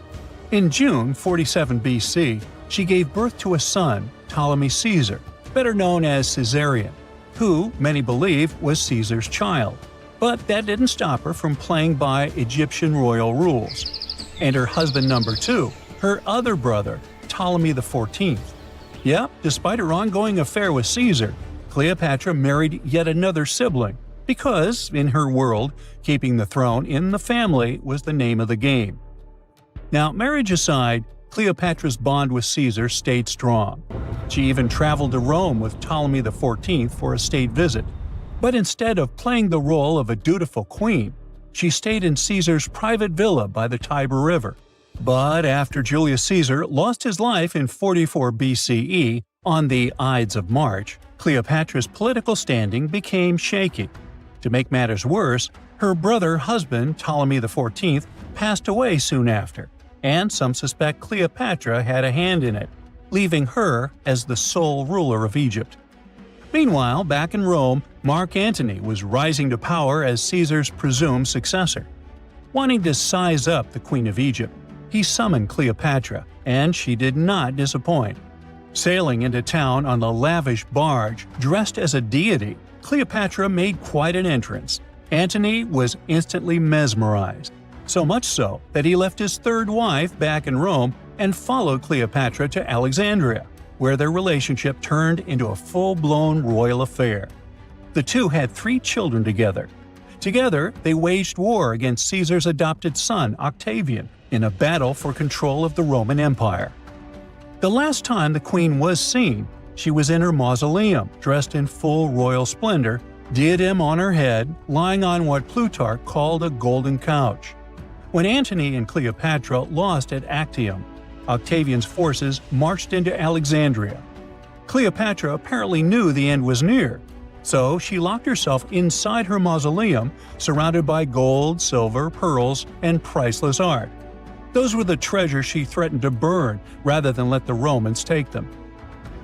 In June 47 BC, she gave birth to a son, Ptolemy Caesar, better known as Caesarion, who, many believe, was Caesar's child. But that didn't stop her from playing by Egyptian royal rules. And her husband number 2, her other brother, Ptolemy XIV. Yep, despite her ongoing affair with Caesar, Cleopatra married yet another sibling, because, in her world, keeping the throne in the family was the name of the game. Now, marriage aside, Cleopatra's bond with Caesar stayed strong. She even traveled to Rome with Ptolemy XIV for a state visit. But instead of playing the role of a dutiful queen, she stayed in Caesar's private villa by the Tiber River. But after Julius Caesar lost his life in 44 BCE on the Ides of March, Cleopatra's political standing became shaky. To make matters worse, her brother-husband Ptolemy XIV passed away soon after, and some suspect Cleopatra had a hand in it, leaving her as the sole ruler of Egypt. Meanwhile, back in Rome, Mark Antony was rising to power as Caesar's presumed successor. Wanting to size up the Queen of Egypt, he summoned Cleopatra, and she did not disappoint. Sailing into town on a lavish barge dressed as a deity, Cleopatra made quite an entrance. Antony was instantly mesmerized, so much so that he left his third wife back in Rome and followed Cleopatra to Alexandria, where their relationship turned into a full-blown royal affair. The two had 3 children together. Together, they waged war against Caesar's adopted son, Octavian, in a battle for control of the Roman Empire. The last time the queen was seen, she was in her mausoleum, dressed in full royal splendor, diadem on her head, lying on what Plutarch called a golden couch. When Antony and Cleopatra lost at Actium, Octavian's forces marched into Alexandria. Cleopatra apparently knew the end was near, so she locked herself inside her mausoleum, surrounded by gold, silver, pearls, and priceless art. Those were the treasures she threatened to burn rather than let the Romans take them.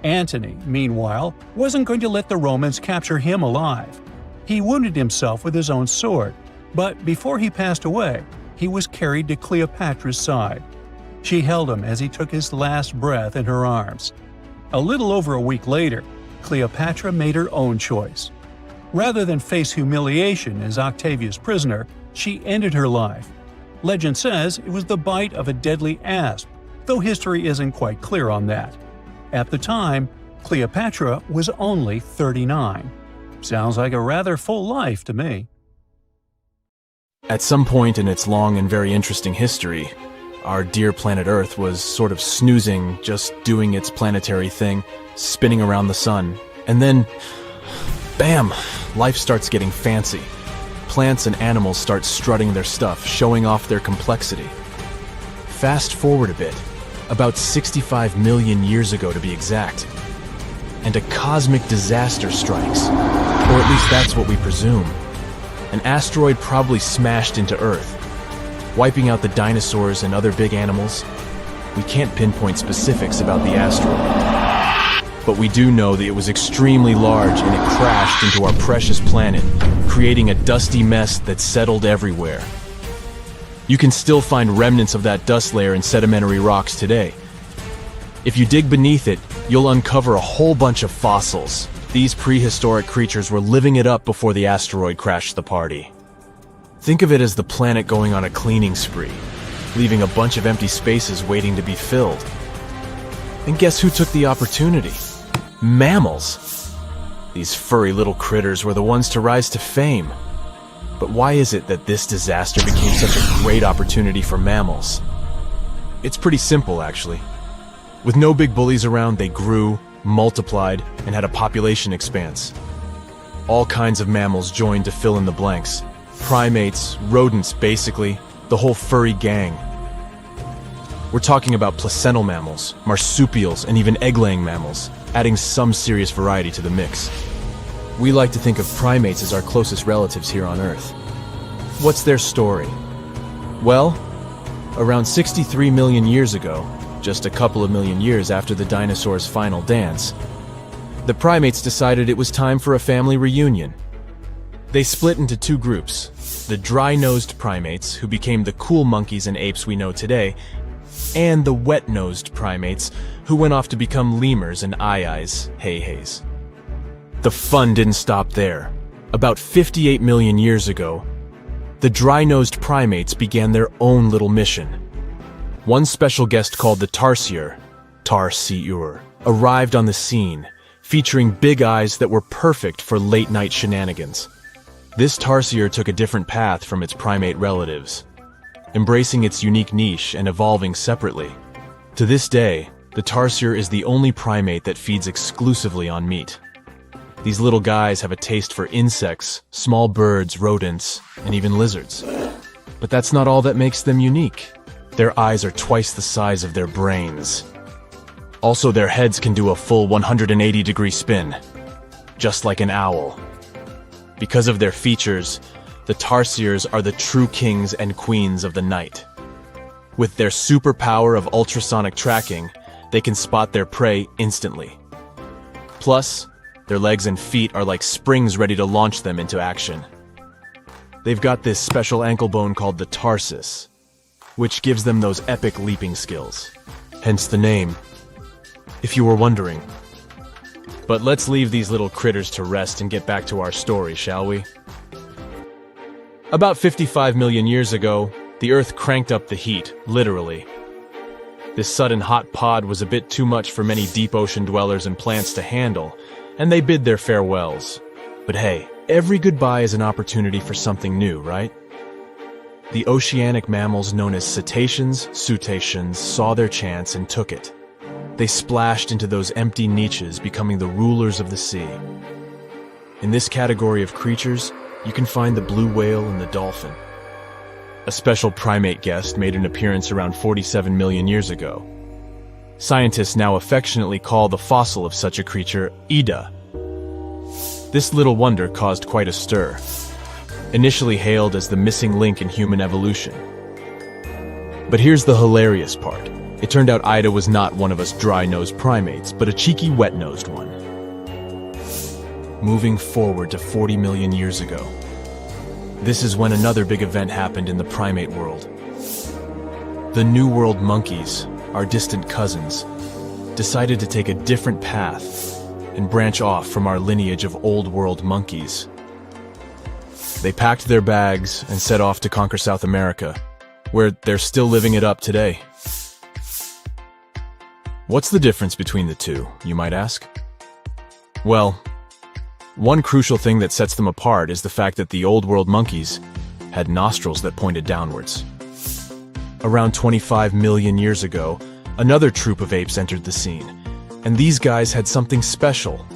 Antony, meanwhile, wasn't going to let the Romans capture him alive. He wounded himself with his own sword, but before he passed away, he was carried to Cleopatra's side. She held him as he took his last breath in her arms. A little over a week later, Cleopatra made her own choice. Rather than face humiliation as Octavia's prisoner, she ended her life. Legend says it was the bite of a deadly asp, though history isn't quite clear on that. At the time, Cleopatra was only 39. Sounds like a rather full life to me. At some point in its long and very interesting history, our dear planet Earth was sort of snoozing, just doing its planetary thing, spinning around the sun. And then, bam, life starts getting fancy. Plants and animals start strutting their stuff, showing off their complexity. Fast forward a bit, about 65 million years ago to be exact, and a cosmic disaster strikes, or at least that's what we presume. An asteroid probably smashed into Earth, wiping out the dinosaurs and other big animals. We can't pinpoint specifics about the asteroid, but we do know that it was extremely large and it crashed into our precious planet, creating a dusty mess that settled everywhere. You can still find remnants of that dust layer in sedimentary rocks today. If you dig beneath it, you'll uncover a whole bunch of fossils. These prehistoric creatures were living it up before the asteroid crashed the party. Think of it as the planet going on a cleaning spree, leaving a bunch of empty spaces waiting to be filled. And guess who took the opportunity? Mammals! These furry little critters were the ones to rise to fame. But why is it that this disaster became such a great opportunity for mammals? It's pretty simple, actually. With no big bullies around, they grew, multiplied, and had a population expanse. All kinds of mammals joined to fill in the blanks. Primates, rodents, basically, the whole furry gang. We're talking about placental mammals, marsupials, and even egg-laying mammals, adding some serious variety to the mix. We like to think of primates as our closest relatives here on Earth. What's their story? Well, around 63 million years ago, just a couple of million years after the dinosaurs' final dance, the primates decided it was time for a family reunion. They split into two groups, the dry-nosed primates, who became the cool monkeys and apes we know today, and the wet-nosed primates, who went off to become lemurs and aye-ayes, hey-hays. The fun didn't stop there. About 58 million years ago, the dry-nosed primates began their own little mission. One special guest called the tarsier, arrived on the scene, featuring big eyes that were perfect for late-night shenanigans. This tarsier took a different path from its primate relatives, embracing its unique niche and evolving separately. To this day, the tarsier is the only primate that feeds exclusively on meat. These little guys have a taste for insects, small birds, rodents, and even lizards. But that's not all that makes them unique. Their eyes are twice the size of their brains. Also, their heads can do a full 180-degree spin, just like an owl. Because of their features, the tarsiers are the true kings and queens of the night. With their superpower of ultrasonic tracking, they can spot their prey instantly. Plus, their legs and feet are like springs ready to launch them into action. They've got this special ankle bone called the tarsus, which gives them those epic leaping skills. Hence the name, if you were wondering. But let's leave these little critters to rest and get back to our story, shall we? About 55 million years ago, the Earth cranked up the heat, literally. This sudden hot pod was a bit too much for many deep ocean dwellers and plants to handle, and they bid their farewells. But hey, every goodbye is an opportunity for something new, right? The oceanic mammals known as cetaceans, saw their chance and took it. They splashed into those empty niches, becoming the rulers of the sea. In this category of creatures, you can find the blue whale and the dolphin. A special primate guest made an appearance around 47 million years ago. Scientists now affectionately call the fossil of such a creature Ida. This little wonder caused quite a stir, initially hailed as the missing link in human evolution. But here's the hilarious part. It turned out Ida was not one of us dry-nosed primates, but a cheeky wet-nosed one. Moving forward to 40 million years ago. This is when another big event happened in the primate world. The New World monkeys, our distant cousins, decided to take a different path and branch off from our lineage of Old World monkeys. They packed their bags and set off to conquer South America, where they're still living it up today. What's the difference between the two, you might ask? Well, one crucial thing that sets them apart is the fact that the Old World monkeys had nostrils that pointed downwards. Around 25 million years ago, another troop of apes entered the scene, and these guys had something special: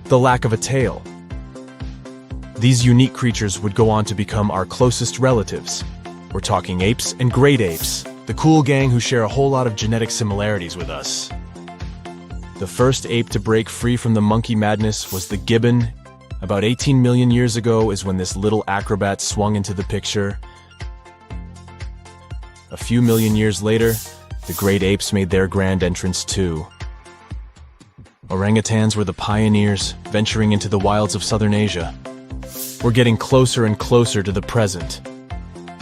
the lack of a tail. These unique creatures would go on to become our closest relatives. We're talking apes and great apes, the cool gang who share a whole lot of genetic similarities with us. The first ape to break free from the monkey madness was the gibbon. About 18 million years ago is when this little acrobat swung into the picture. A few million years later, the great apes made their grand entrance too. Orangutans were the pioneers, venturing into the wilds of southern Asia. We're getting closer and closer to the present.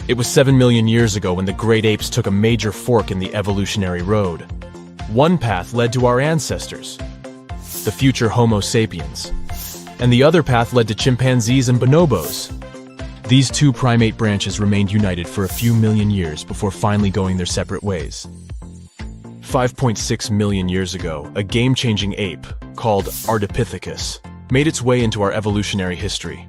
It was 7 million years ago when the great apes took a major fork in the evolutionary road. One path led to our ancestors, the future Homo sapiens, and the other path led to chimpanzees and bonobos. These two primate branches remained united for a few million years before finally going their separate ways. 5.6 million years ago, a game-changing ape called Ardipithecus made its way into our evolutionary history.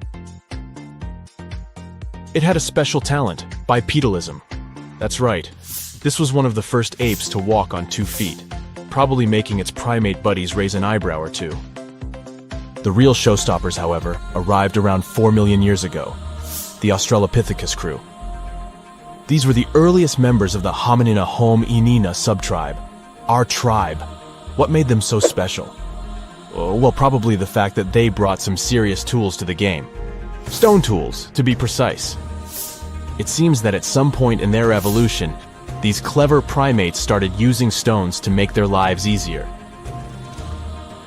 It had a special talent, bipedalism. That's right, this was one of the first apes to walk on 2 feet, probably making its primate buddies raise an eyebrow or two. The real showstoppers, however, arrived around 4 million years ago, the Australopithecus crew. These were the earliest members of the Hominina hominina subtribe, our tribe. What made them so special? Well, probably the fact that they brought some serious tools to the game. Stone tools, to be precise. It seems that at some point in their evolution, these clever primates started using stones to make their lives easier.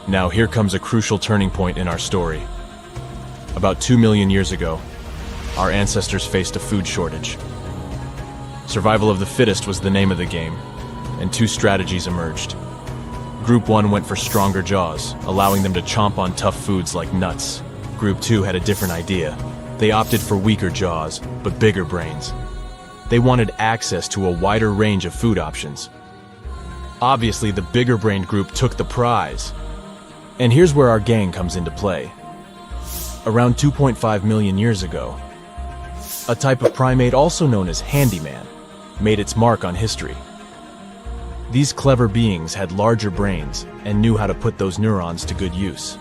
Now here comes a crucial turning point in our story. About 2 million years ago, our ancestors faced a food shortage. Survival of the fittest was the name of the game, and 2 strategies emerged. Group 1 went for stronger jaws, allowing them to chomp on tough foods like nuts. Group 2 had a different idea. They opted for weaker jaws, but bigger brains. They wanted access to a wider range of food options. Obviously, the bigger-brained group took the prize. And here's where our gang comes into play. Around 2.5 million years ago, a type of primate also known as handyman made its mark on history. These clever beings had larger brains and knew how to put those neurons to good use.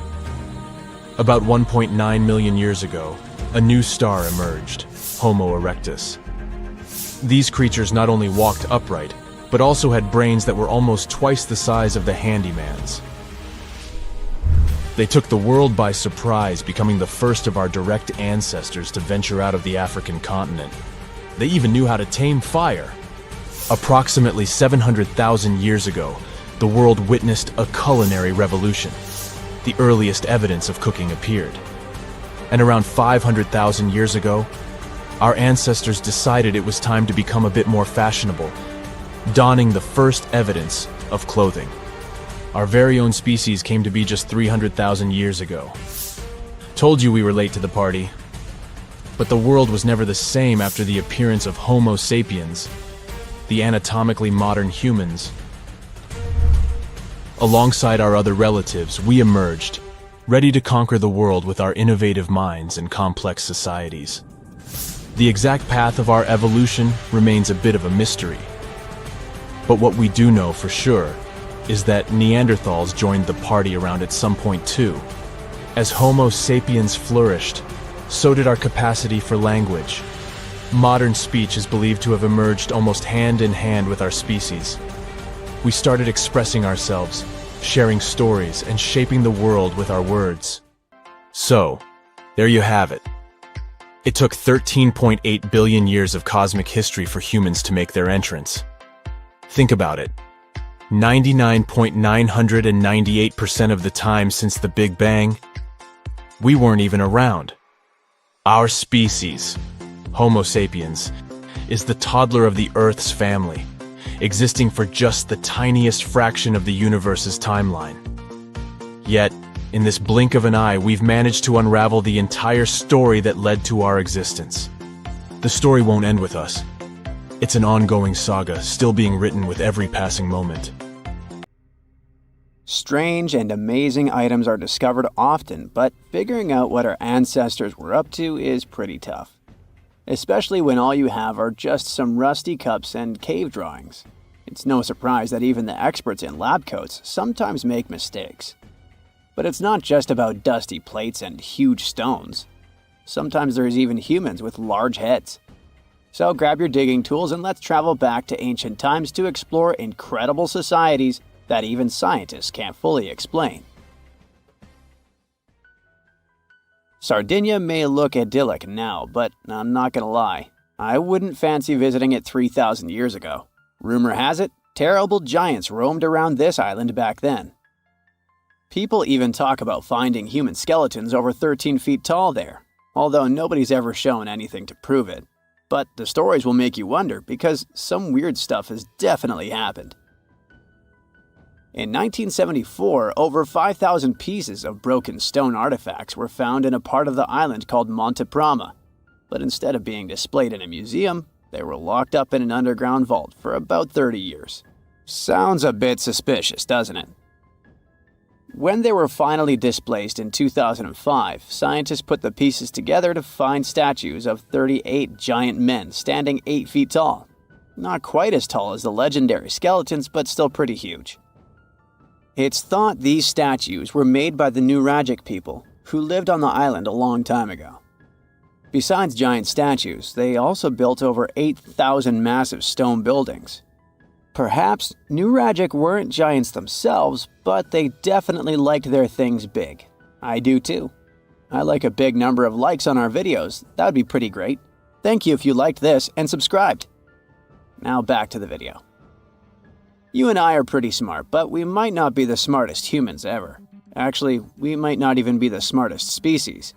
About 1.9 million years ago, a new star emerged, Homo erectus. These creatures not only walked upright, but also had brains that were almost twice the size of the handyman's. They took the world by surprise, becoming the first of our direct ancestors to venture out of the African continent. They even knew how to tame fire. Approximately 700,000 years ago, the world witnessed a culinary revolution. The earliest evidence of cooking appeared. And around 500,000 years ago, our ancestors decided it was time to become a bit more fashionable, donning the first evidence of clothing. Our very own species came to be just 300,000 years ago. Told you we were late to the party. But the world was never the same after the appearance of Homo sapiens, the anatomically modern humans. Alongside our other relatives, we emerged, ready to conquer the world with our innovative minds and complex societies. The exact path of our evolution remains a bit of a mystery. But what we do know for sure is that Neanderthals joined the party around at some point too. As Homo sapiens flourished, so did our capacity for language. Modern speech is believed to have emerged almost hand in hand with our species. We started expressing ourselves, sharing stories, and shaping the world with our words. So, there you have it. It took 13.8 billion years of cosmic history for humans to make their entrance. Think about it. 99.998% of the time since the Big Bang, we weren't even around. Our species, Homo sapiens, is the toddler of the Earth's family, existing for just the tiniest fraction of the universe's timeline. Yet, in this blink of an eye, we've managed to unravel the entire story that led to our existence. The story won't end with us. It's an ongoing saga, still being written with every passing moment. Strange and amazing items are discovered often, but figuring out what our ancestors were up to is pretty tough. Especially when all you have are just some rusty cups and cave drawings. It's no surprise that even the experts in lab coats sometimes make mistakes. But it's not just about dusty plates and huge stones. Sometimes there's even humans with large heads. So grab your digging tools and let's travel back to ancient times to explore incredible societies that even scientists can't fully explain. Sardinia may look idyllic now, but I'm not gonna lie, I wouldn't fancy visiting it 3,000 years ago. Rumor has it, terrible giants roamed around this island back then. People even talk about finding human skeletons over 13 feet tall there, although nobody's ever shown anything to prove it. But the stories will make you wonder because some weird stuff has definitely happened. In 1974, over 5,000 pieces of broken stone artifacts were found in a part of the island called Monte Prama, but instead of being displayed in a museum, they were locked up in an underground vault for about 30 years. Sounds a bit suspicious, doesn't it? When they were finally displaced in 2005, scientists put the pieces together to find statues of 38 giant men standing 8 feet tall. Not quite as tall as the legendary skeletons, but still pretty huge. It's thought these statues were made by the Nuragic people, who lived on the island a long time ago. Besides giant statues, they also built over 8,000 massive stone buildings. Perhaps Nuragic weren't giants themselves, but they definitely liked their things big. I do too. I like a big number of likes on our videos. That would be pretty great. Thank you if you liked this and subscribed. Now back to the video. You and I are pretty smart, but we might not be the smartest humans ever. Actually, we might not even be the smartest species.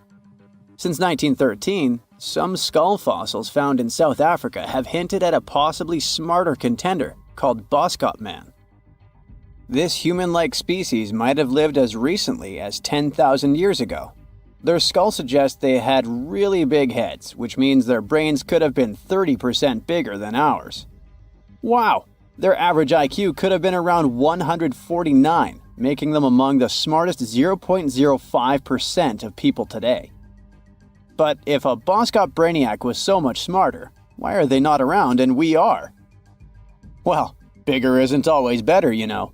Since 1913, some skull fossils found in South Africa have hinted at a possibly smarter contender called Boskop Man. This human-like species might have lived as recently as 10,000 years ago. Their skull suggests they had really big heads, which means their brains could have been 30% bigger than ours. Wow! Their average IQ could have been around 149, making them among the smartest 0.05% of people today. But if a Boskop Brainiac was so much smarter, why are they not around and we are? Well, bigger isn't always better, you know.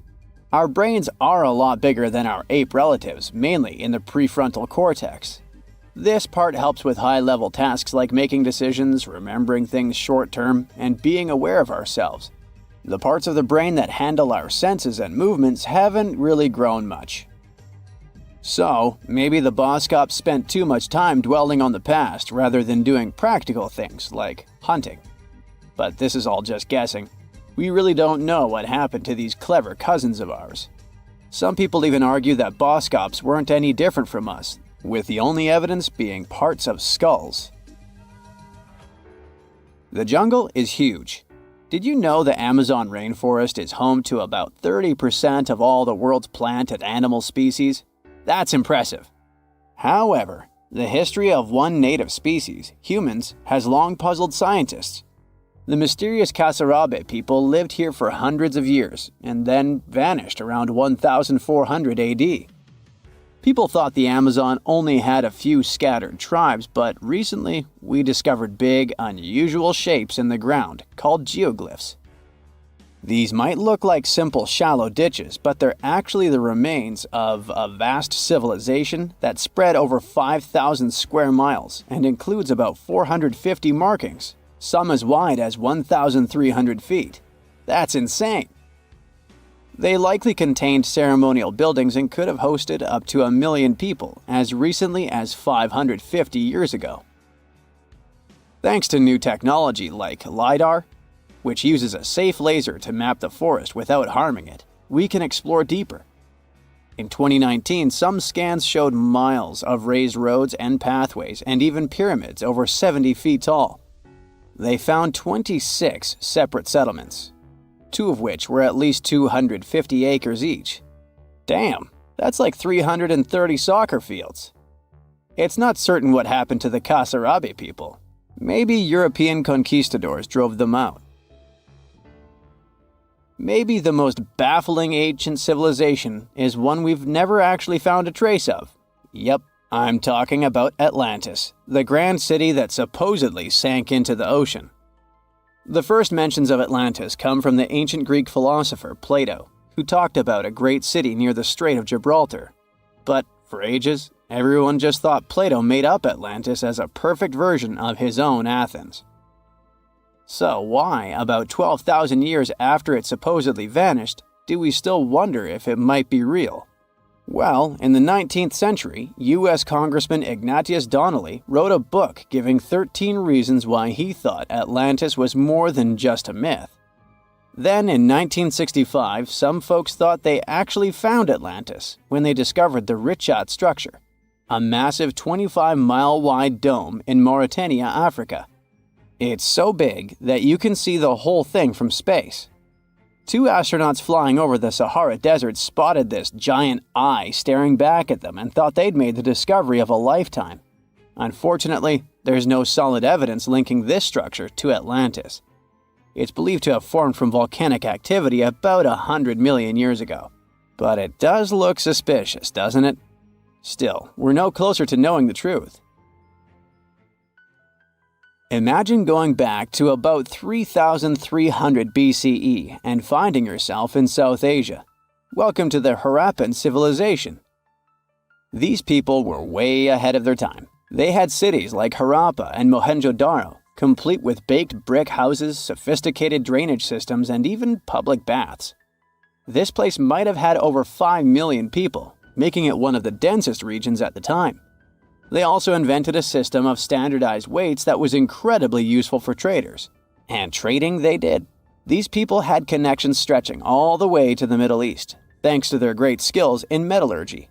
Our brains are a lot bigger than our ape relatives, mainly in the prefrontal cortex. This part helps with high-level tasks like making decisions, remembering things short-term, and being aware of ourselves. The parts of the brain that handle our senses and movements haven't really grown much. So, maybe the Boskops spent too much time dwelling on the past rather than doing practical things like hunting. But this is all just guessing. We really don't know what happened to these clever cousins of ours. Some people even argue that Boskops weren't any different from us, with the only evidence being parts of skulls. The jungle is huge. Did you know the Amazon rainforest is home to about 30% of all the world's plant and animal species? That's impressive. However, the history of one native species, humans, has long puzzled scientists. The mysterious Kasarabe people lived here for hundreds of years and then vanished around 1400 AD. People thought the Amazon only had a few scattered tribes, but recently we discovered big, unusual shapes in the ground called geoglyphs. These might look like simple shallow ditches, but they're actually the remains of a vast civilization that spread over 5,000 square miles and includes about 450 markings. some as wide as 1,300 feet. That's insane! They likely contained ceremonial buildings and could have hosted up to 1 million people as recently as 550 years ago. Thanks to new technology like LiDAR, which uses a safe laser to map the forest without harming it, we can explore deeper. In 2019, some scans showed miles of raised roads and pathways and even pyramids over 70 feet tall. They found 26 separate settlements, 2 of which were at least 250 acres each. Damn, that's like 330 soccer fields. It's not certain what happened to the Kasarabi people. Maybe European conquistadors drove them out. Maybe the most baffling ancient civilization is one we've never actually found a trace of. Yep, I'm talking about Atlantis, the grand city that supposedly sank into the ocean. The first mentions of Atlantis come from the ancient Greek philosopher Plato, who talked about a great city near the Strait of Gibraltar. But for ages, everyone just thought Plato made up Atlantis as a perfect version of his own Athens. So why, about 12,000 years after it supposedly vanished, do we still wonder if it might be real? Well, in the 19th century, U.S. Congressman Ignatius Donnelly wrote a book giving 13 reasons why he thought Atlantis was more than just a myth. Then, in 1965, some folks thought they actually found Atlantis when they discovered the Richat structure, a massive 25-mile-wide dome in Mauritania, Africa. It's so big that you can see the whole thing from space. 2 astronauts flying over the Sahara Desert spotted this giant eye staring back at them and thought they'd made the discovery of a lifetime. Unfortunately, there's no solid evidence linking this structure to Atlantis. It's believed to have formed from volcanic activity about 100 million years ago. But it does look suspicious, doesn't it? Still, we're no closer to knowing the truth. Imagine going back to about 3,300 BCE and finding yourself in South Asia. Welcome to the Harappan civilization. These people were way ahead of their time. They had cities like Harappa and Mohenjo-Daro, complete with baked brick houses, sophisticated drainage systems, and even public baths. This place might have had over 5 million people, making it one of the densest regions at the time. They also invented a system of standardized weights that was incredibly useful for traders. And trading they did. These people had connections stretching all the way to the Middle East, thanks to their great skills in metallurgy.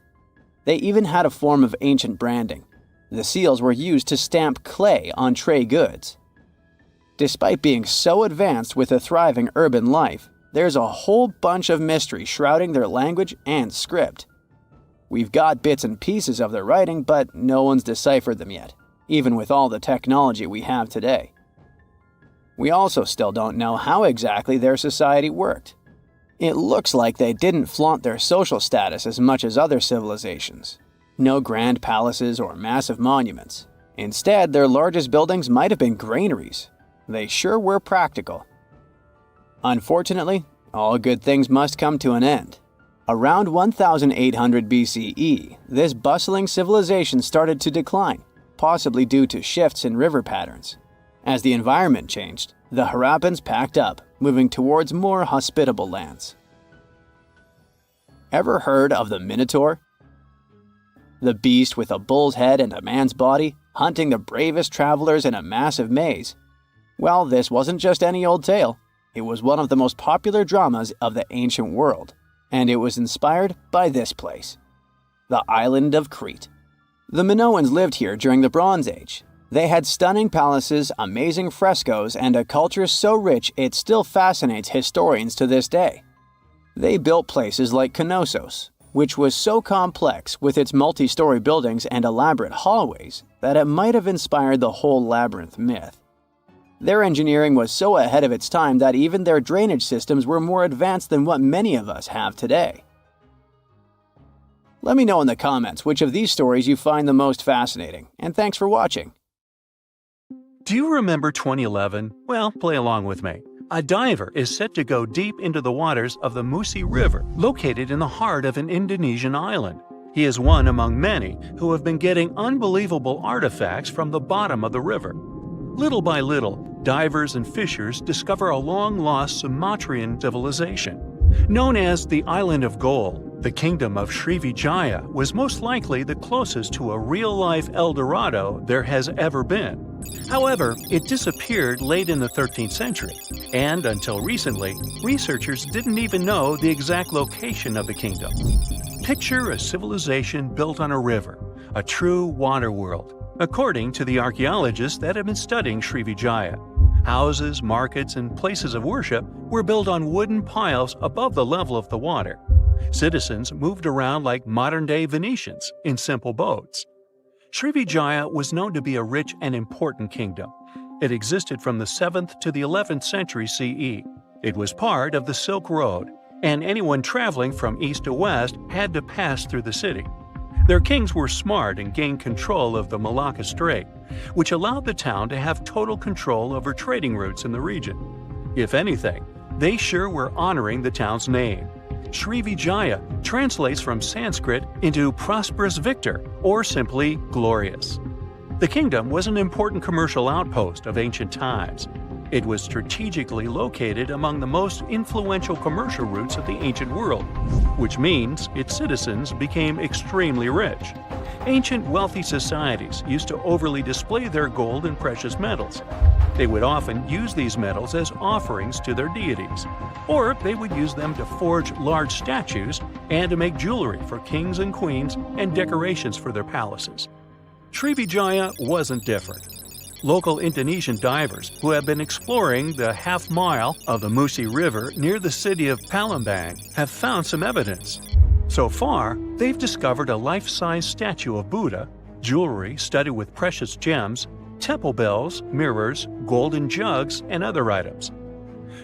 They even had a form of ancient branding. The seals were used to stamp clay on trade goods. Despite being so advanced with a thriving urban life, there's a whole bunch of mystery shrouding their language and script. We've got bits and pieces of their writing, but no one's deciphered them yet, even with all the technology we have today. We also still don't know how exactly their society worked. It looks like they didn't flaunt their social status as much as other civilizations. No grand palaces or massive monuments. Instead, their largest buildings might have been granaries. They sure were practical. Unfortunately, all good things must come to an end. Around 1800 BCE, this bustling civilization started to decline, possibly due to shifts in river patterns. As the environment changed, the Harappans packed up, moving towards more hospitable lands. Ever heard of the Minotaur? The beast with a bull's head and a man's body, hunting the bravest travelers in a massive maze. Well, this wasn't just any old tale. It was one of the most popular dramas of the ancient world. And it was inspired by this place, the island of Crete. The Minoans lived here during the Bronze Age. They had stunning palaces, amazing frescoes, and a culture so rich it still fascinates historians to this day. They built places like Knossos, which was so complex with its multi-story buildings and elaborate hallways that it might have inspired the whole labyrinth myth. Their engineering was so ahead of its time that even their drainage systems were more advanced than what many of us have today. Let me know in the comments which of these stories you find the most fascinating, and thanks for watching. Do you remember 2011? Well, play along with me. A diver is set to go deep into the waters of the Musi River, located in the heart of an Indonesian island. He is one among many who have been getting unbelievable artifacts from the bottom of the river. Little by little, divers and fishers discover a long-lost Sumatran civilization. Known as the Island of Gold, the kingdom of Srivijaya was most likely the closest to a real-life El Dorado there has ever been. However, it disappeared late in the 13th century, and until recently, researchers didn't even know the exact location of the kingdom. Picture a civilization built on a river, a true water world, according to the archaeologists that have been studying Srivijaya. Houses, markets, and places of worship were built on wooden piles above the level of the water. Citizens moved around like modern-day Venetians in simple boats. Srivijaya was known to be a rich and important kingdom. It existed from the 7th to the 11th century CE. It was part of the Silk Road, and anyone traveling from east to west had to pass through the city. Their kings were smart and gained control of the Malacca Strait, which allowed the town to have total control over trading routes in the region. If anything, they sure were honoring the town's name. Srivijaya translates from Sanskrit into prosperous victor, or simply glorious. The kingdom was an important commercial outpost of ancient times. It was strategically located among the most influential commercial routes of the ancient world, which means its citizens became extremely rich. Ancient wealthy societies used to overly display their gold and precious metals. They would often use these metals as offerings to their deities, or they would use them to forge large statues and to make jewelry for kings and queens and decorations for their palaces. Srivijaya wasn't different. Local Indonesian divers who have been exploring the half-mile of the Musi River near the city of Palembang have found some evidence. So far, they've discovered a life-size statue of Buddha, jewelry studded with precious gems, temple bells, mirrors, golden jugs, and other items.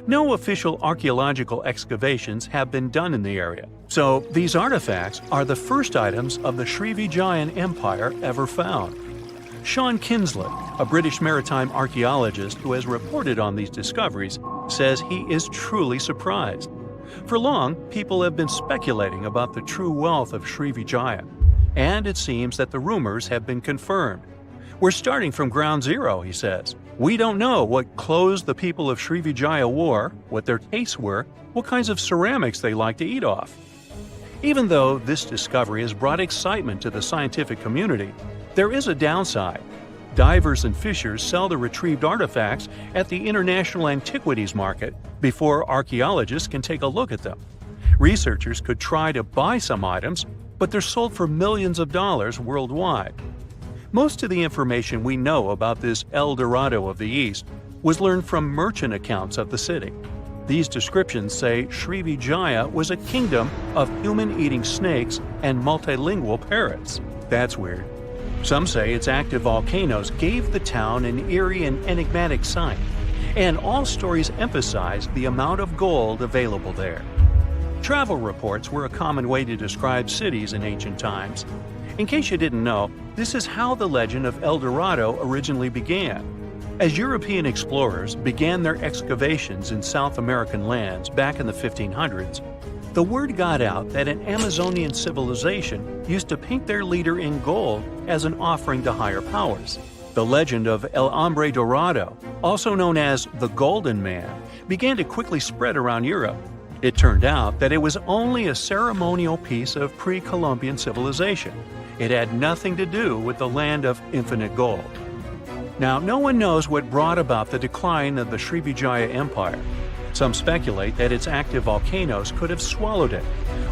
No official archaeological excavations have been done in the area, so these artifacts are the first items of the Srivijayan Empire ever found. Sean Kinslett, a British maritime archaeologist who has reported on these discoveries, says he is truly surprised. For long, people have been speculating about the true wealth of Srivijaya, and it seems that the rumors have been confirmed. We're starting from ground zero, he says. We don't know what clothes the people of Srivijaya wore, what their tastes were, what kinds of ceramics they like to eat off. Even though this discovery has brought excitement to the scientific community, there is a downside. Divers and fishers sell the retrieved artifacts at the International Antiquities Market before archaeologists can take a look at them. Researchers could try to buy some items, but they're sold for millions of dollars worldwide. Most of the information we know about this El Dorado of the East was learned from merchant accounts of the city. These descriptions say Srivijaya was a kingdom of human-eating snakes and multilingual parrots. That's weird. Some say its active volcanoes gave the town an eerie and enigmatic sight, and all stories emphasize the amount of gold available there. Travel reports were a common way to describe cities in ancient times. In case you didn't know, this is how the legend of El Dorado originally began. As European explorers began their excavations in South American lands back in the 1500s, the word got out that an Amazonian civilization used to paint their leader in gold as an offering to higher powers. The legend of El Hombre Dorado, also known as the Golden Man, began to quickly spread around Europe. It turned out that it was only a ceremonial piece of pre-Columbian civilization. It had nothing to do with the land of infinite gold. Now, no one knows what brought about the decline of the Srivijaya Empire. Some speculate that its active volcanoes could have swallowed it,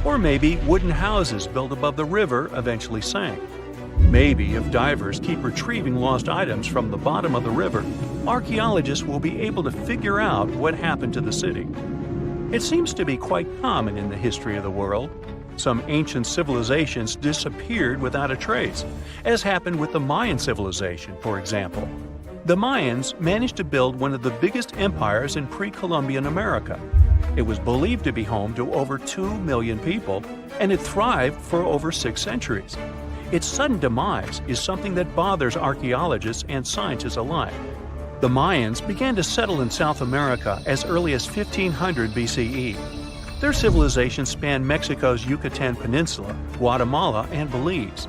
or maybe wooden houses built above the river eventually sank. Maybe if divers keep retrieving lost items from the bottom of the river, archaeologists will be able to figure out what happened to the city. It seems to be quite common in the history of the world. Some ancient civilizations disappeared without a trace, as happened with the Mayan civilization, for example. The Mayans managed to build one of the biggest empires in pre-Columbian America. It was believed to be home to over 2 million people, and it thrived for over 6 centuries. Its sudden demise is something that bothers archaeologists and scientists alike. The Mayans began to settle in South America as early as 1500 BCE. Their civilization spanned Mexico's Yucatan Peninsula, Guatemala, and Belize.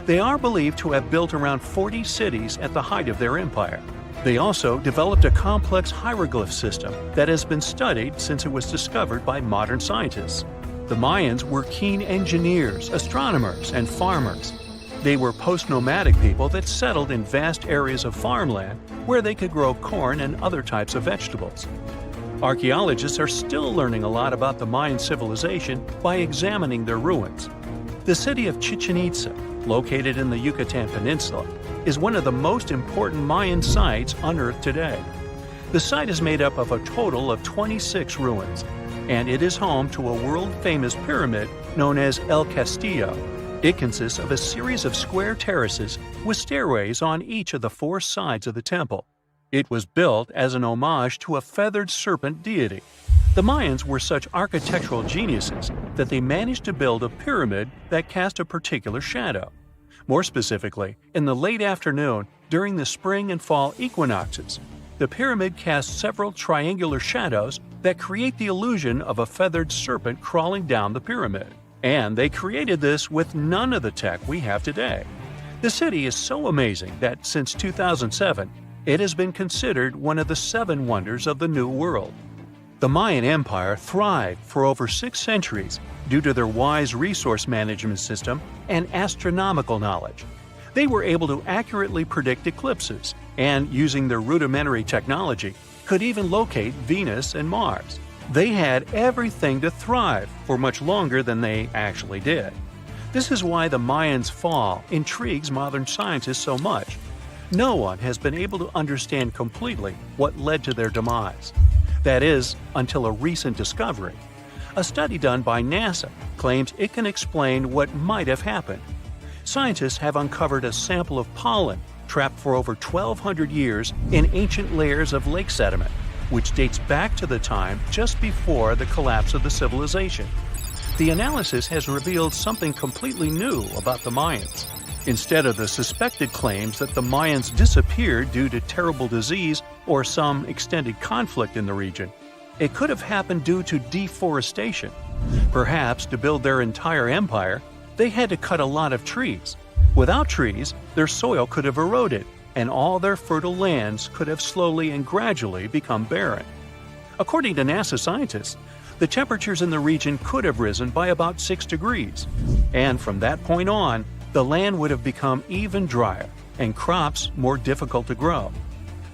They are believed to have built around 40 cities at the height of their empire. They also developed a complex hieroglyph system that has been studied since it was discovered by modern scientists. The Mayans were keen engineers, astronomers, and farmers. They were post-nomadic people that settled in vast areas of farmland where they could grow corn and other types of vegetables. Archaeologists are still learning a lot about the Mayan civilization by examining their ruins. The city of Chichen Itza, located in the Yucatan Peninsula, is one of the most important Mayan sites unearthed today. The site is made up of a total of 26 ruins, and it is home to a world-famous pyramid known as El Castillo. It consists of a series of square terraces with stairways on each of the 4 sides of the temple. It was built as an homage to a feathered serpent deity. The Mayans were such architectural geniuses that they managed to build a pyramid that cast a particular shadow. More specifically, in the late afternoon during the spring and fall equinoxes, the pyramid casts several triangular shadows that create the illusion of a feathered serpent crawling down the pyramid. And they created this with none of the tech we have today. The city is so amazing that since 2007, it has been considered one of the 7 wonders of the New World. The Mayan Empire thrived for over 6 centuries due to their wise resource management system and astronomical knowledge. They were able to accurately predict eclipses and, using their rudimentary technology, could even locate Venus and Mars. They had everything to thrive for much longer than they actually did. This is why the Mayans' fall intrigues modern scientists so much. No one has been able to understand completely what led to their demise. That is, until a recent discovery. A study done by NASA claims it can explain what might have happened. Scientists have uncovered a sample of pollen trapped for over 1,200 years in ancient layers of lake sediment, which dates back to the time just before the collapse of the civilization. The analysis has revealed something completely new about the Mayans. Instead of the suspected claims that the Mayans disappeared due to terrible disease or some extended conflict in the region, it could have happened due to deforestation. Perhaps to build their entire empire, they had to cut a lot of trees. Without trees, their soil could have eroded, and all their fertile lands could have slowly and gradually become barren. According to NASA scientists, the temperatures in the region could have risen by about 6 degrees, and from that point on, the land would have become even drier and crops more difficult to grow.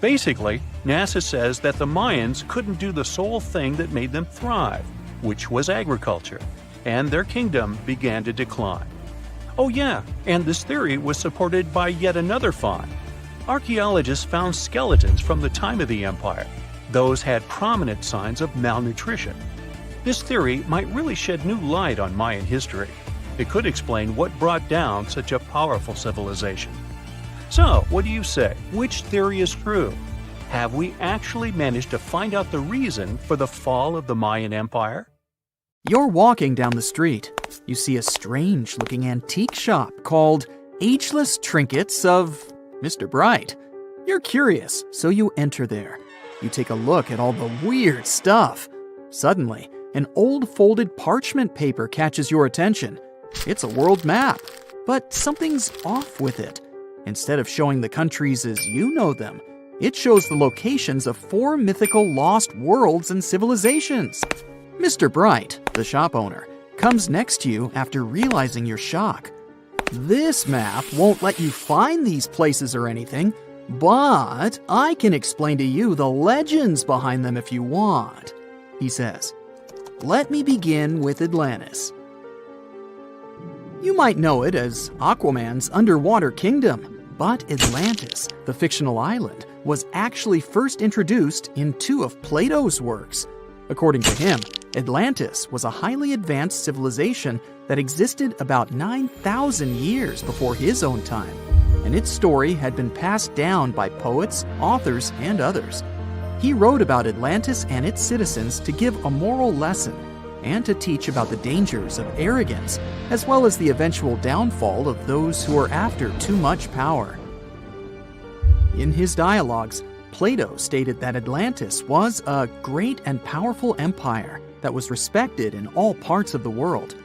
Basically, NASA says that the Mayans couldn't do the sole thing that made them thrive, which was agriculture, and their kingdom began to decline. Oh yeah, and this theory was supported by yet another find. Archaeologists found skeletons from the time of the empire. Those had prominent signs of malnutrition. This theory might really shed new light on Mayan history. It could explain what brought down such a powerful civilization. So, what do you say? Which theory is true? Have we actually managed to find out the reason for the fall of the Mayan Empire? You're walking down the street. You see a strange-looking antique shop called Ageless Trinkets of Mr. Bright. You're curious, so you enter there. You take a look at all the weird stuff. Suddenly, an old folded parchment paper catches your attention. It's a world map, but something's off with it. Instead of showing the countries as you know them, it shows the locations of 4 mythical lost worlds and civilizations. Mr. Bright, the shop owner, comes next to you after realizing your shock. This map won't let you find these places or anything, but I can explain to you the legends behind them if you want, he says. Let me begin with Atlantis. You might know it as Aquaman's underwater kingdom, but Atlantis, the fictional island, was actually first introduced in 2 of Plato's works. According to him, Atlantis was a highly advanced civilization that existed about 9,000 years before his own time, and its story had been passed down by poets, authors, and others. He wrote about Atlantis and its citizens to give a moral lesson and to teach about the dangers of arrogance, as well as the eventual downfall of those who are after too much power. In his dialogues, Plato stated that Atlantis was a great and powerful empire that was respected in all parts of the world.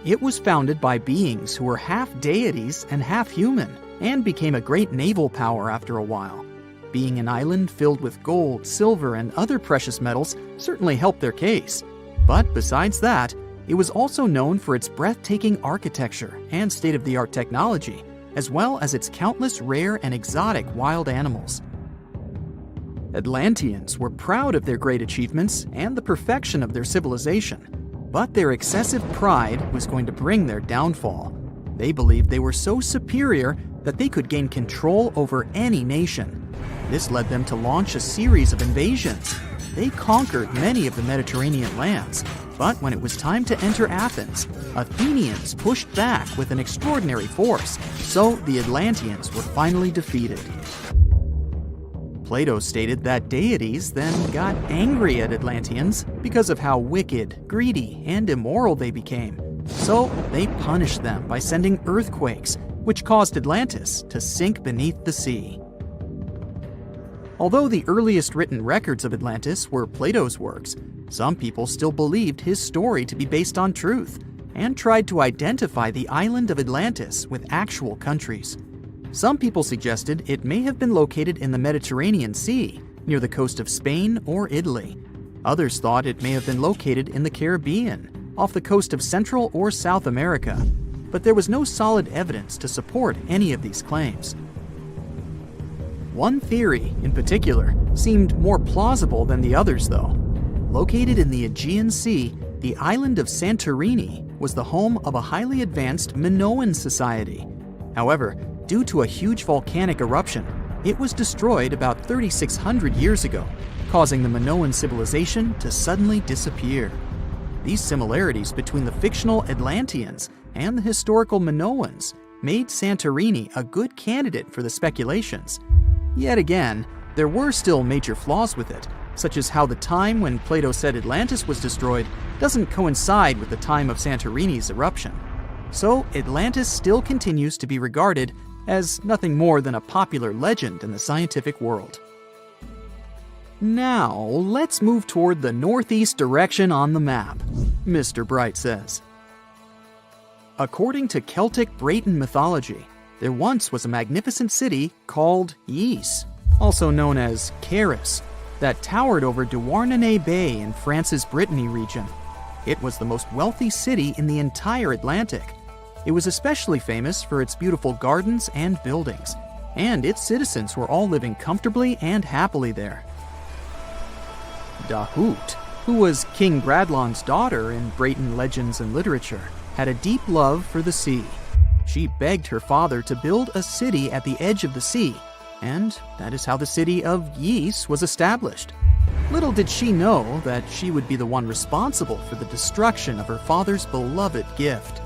It was founded by beings who were half deities and half human, and became a great naval power after a while. Being an island filled with gold, silver, and other precious metals certainly helped their case. But besides that, it was also known for its breathtaking architecture and state-of-the-art technology, as well as its countless rare and exotic wild animals. Atlanteans were proud of their great achievements and the perfection of their civilization, but their excessive pride was going to bring their downfall. They believed they were so superior that they could gain control over any nation. This led them to launch a series of invasions. They conquered many of the Mediterranean lands, but when it was time to enter Athens, Athenians pushed back with an extraordinary force, so the Atlanteans were finally defeated. Plato stated that deities then got angry at Atlanteans because of how wicked, greedy, and immoral they became. So they punished them by sending earthquakes, which caused Atlantis to sink beneath the sea. Although the earliest written records of Atlantis were Plato's works, some people still believed his story to be based on truth and tried to identify the island of Atlantis with actual countries. Some people suggested it may have been located in the Mediterranean Sea, near the coast of Spain or Italy. Others thought it may have been located in the Caribbean, off the coast of Central or South America, but there was no solid evidence to support any of these claims. One theory, in particular, seemed more plausible than the others, though. Located in the Aegean Sea, the island of Santorini was the home of a highly advanced Minoan society. However, due to a huge volcanic eruption, it was destroyed about 3,600 years ago, causing the Minoan civilization to suddenly disappear. These similarities between the fictional Atlanteans and the historical Minoans made Santorini a good candidate for the speculations. Yet again, there were still major flaws with it, such as how the time when Plato said Atlantis was destroyed doesn't coincide with the time of Santorini's eruption. So Atlantis still continues to be regarded as nothing more than a popular legend in the scientific world. Now, let's move toward the northeast direction on the map, Mr. Bright says. According to Celtic Breton mythology, there once was a magnificent city called Ys, also known as Caris, that towered over Douarnenez Bay in France's Brittany region. It was the most wealthy city in the entire Atlantic. It was especially famous for its beautiful gardens and buildings, and its citizens were all living comfortably and happily there. Dahut, who was King Bradlon's daughter in Breton legends and literature, had a deep love for the sea. She begged her father to build a city at the edge of the sea, and that is how the city of Ys was established. Little did she know that she would be the one responsible for the destruction of her father's beloved gift.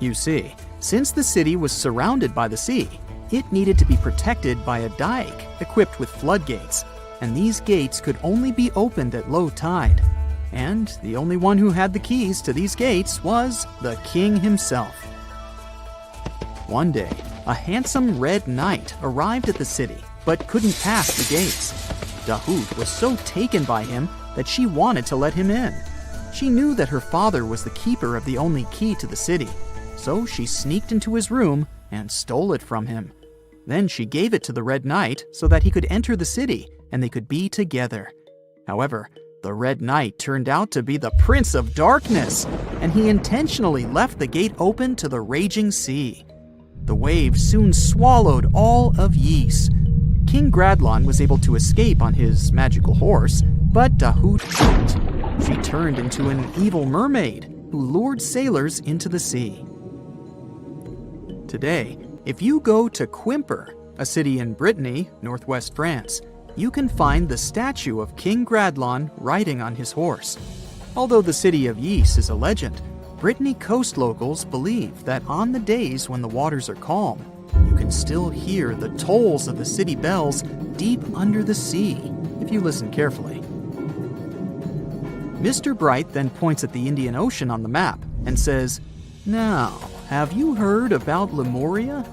You see, since the city was surrounded by the sea, it needed to be protected by a dike equipped with floodgates, and these gates could only be opened at low tide. And the only one who had the keys to these gates was the king himself. One day, a handsome red knight arrived at the city, but couldn't pass the gates. Dahut was so taken by him that she wanted to let him in. She knew that her father was the keeper of the only key to the city, so she sneaked into his room and stole it from him. Then she gave it to the Red Knight so that he could enter the city and they could be together. However, the Red Knight turned out to be the Prince of Darkness, and he intentionally left the gate open to the raging sea. The waves soon swallowed all of Ys. King Gradlon was able to escape on his magical horse, but Dahut couldn't. She turned into an evil mermaid who lured sailors into the sea. Today, if you go to Quimper, a city in Brittany, northwest France, you can find the statue of King Gradlon riding on his horse. Although the city of Ys is a legend, Brittany coast locals believe that on the days when the waters are calm, you can still hear the tolls of the city bells deep under the sea, if you listen carefully. Mr. Bright then points at the Indian Ocean on the map and says, "Now, have you heard about Lemuria?"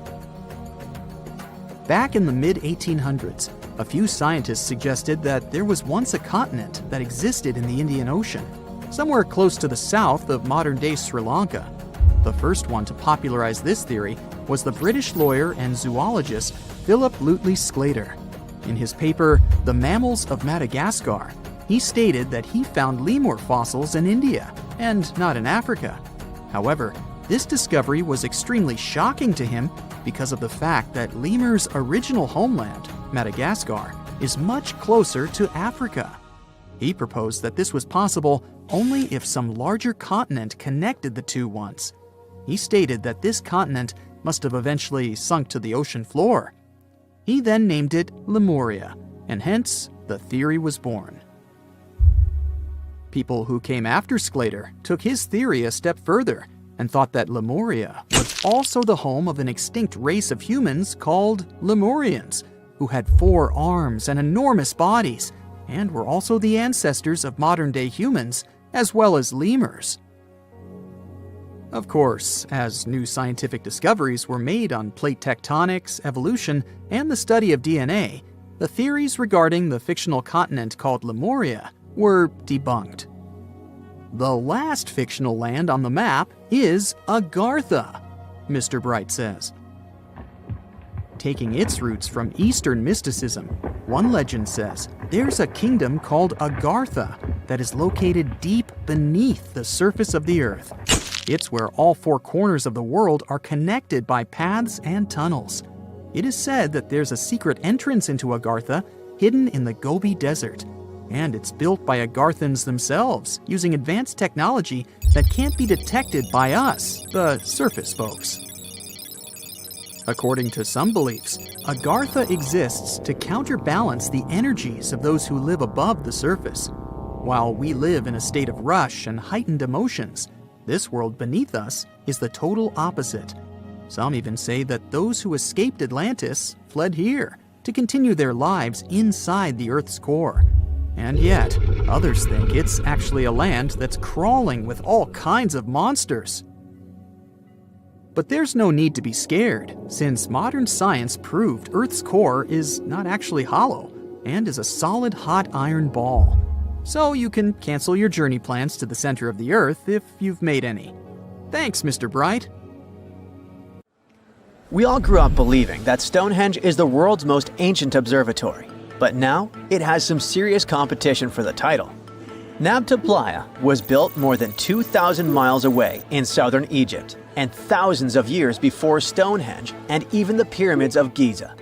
Back in the mid-1800s, a few scientists suggested that there was once a continent that existed in the Indian Ocean, somewhere close to the south of modern-day Sri Lanka. The first one to popularize this theory was the British lawyer and zoologist Philip Lutley Sclater. In his paper, The Mammals of Madagascar, he stated that he found lemur fossils in India and not in Africa. However, this discovery was extremely shocking to him because of the fact that lemurs' original homeland, Madagascar, is much closer to Africa. He proposed that this was possible only if some larger continent connected the two once. He stated that this continent must have eventually sunk to the ocean floor. He then named it Lemuria, and hence the theory was born. People who came after Sclater took his theory a step further and thought that Lemuria was also the home of an extinct race of humans called Lemurians, who had 4 arms and enormous bodies, and were also the ancestors of modern-day humans, as well as lemurs. Of course, as new scientific discoveries were made on plate tectonics, evolution, and the study of DNA, the theories regarding the fictional continent called Lemuria were debunked. The last fictional land on the map is Agartha, Mr. Bright says. Taking its roots from Eastern mysticism, one legend says there's a kingdom called Agartha that is located deep beneath the surface of the earth. It's where all 4 corners of the world are connected by paths and tunnels. It is said that there's a secret entrance into Agartha hidden in the Gobi Desert, and it's built by Agarthans themselves using advanced technology that can't be detected by us, the surface folks. According to some beliefs, Agartha exists to counterbalance the energies of those who live above the surface. While we live in a state of rush and heightened emotions, this world beneath us is the total opposite. Some even say that those who escaped Atlantis fled here to continue their lives inside the Earth's core. And yet, others think it's actually a land that's crawling with all kinds of monsters. But there's no need to be scared, since modern science proved Earth's core is not actually hollow and is a solid hot iron ball. So you can cancel your journey plans to the center of the Earth if you've made any. Thanks, Mr. Bright. We all grew up believing that Stonehenge is the world's most ancient observatory, but now it has some serious competition for the title. Nabta Playa was built more than 2,000 miles away in southern Egypt and thousands of years before Stonehenge and even the pyramids of Giza.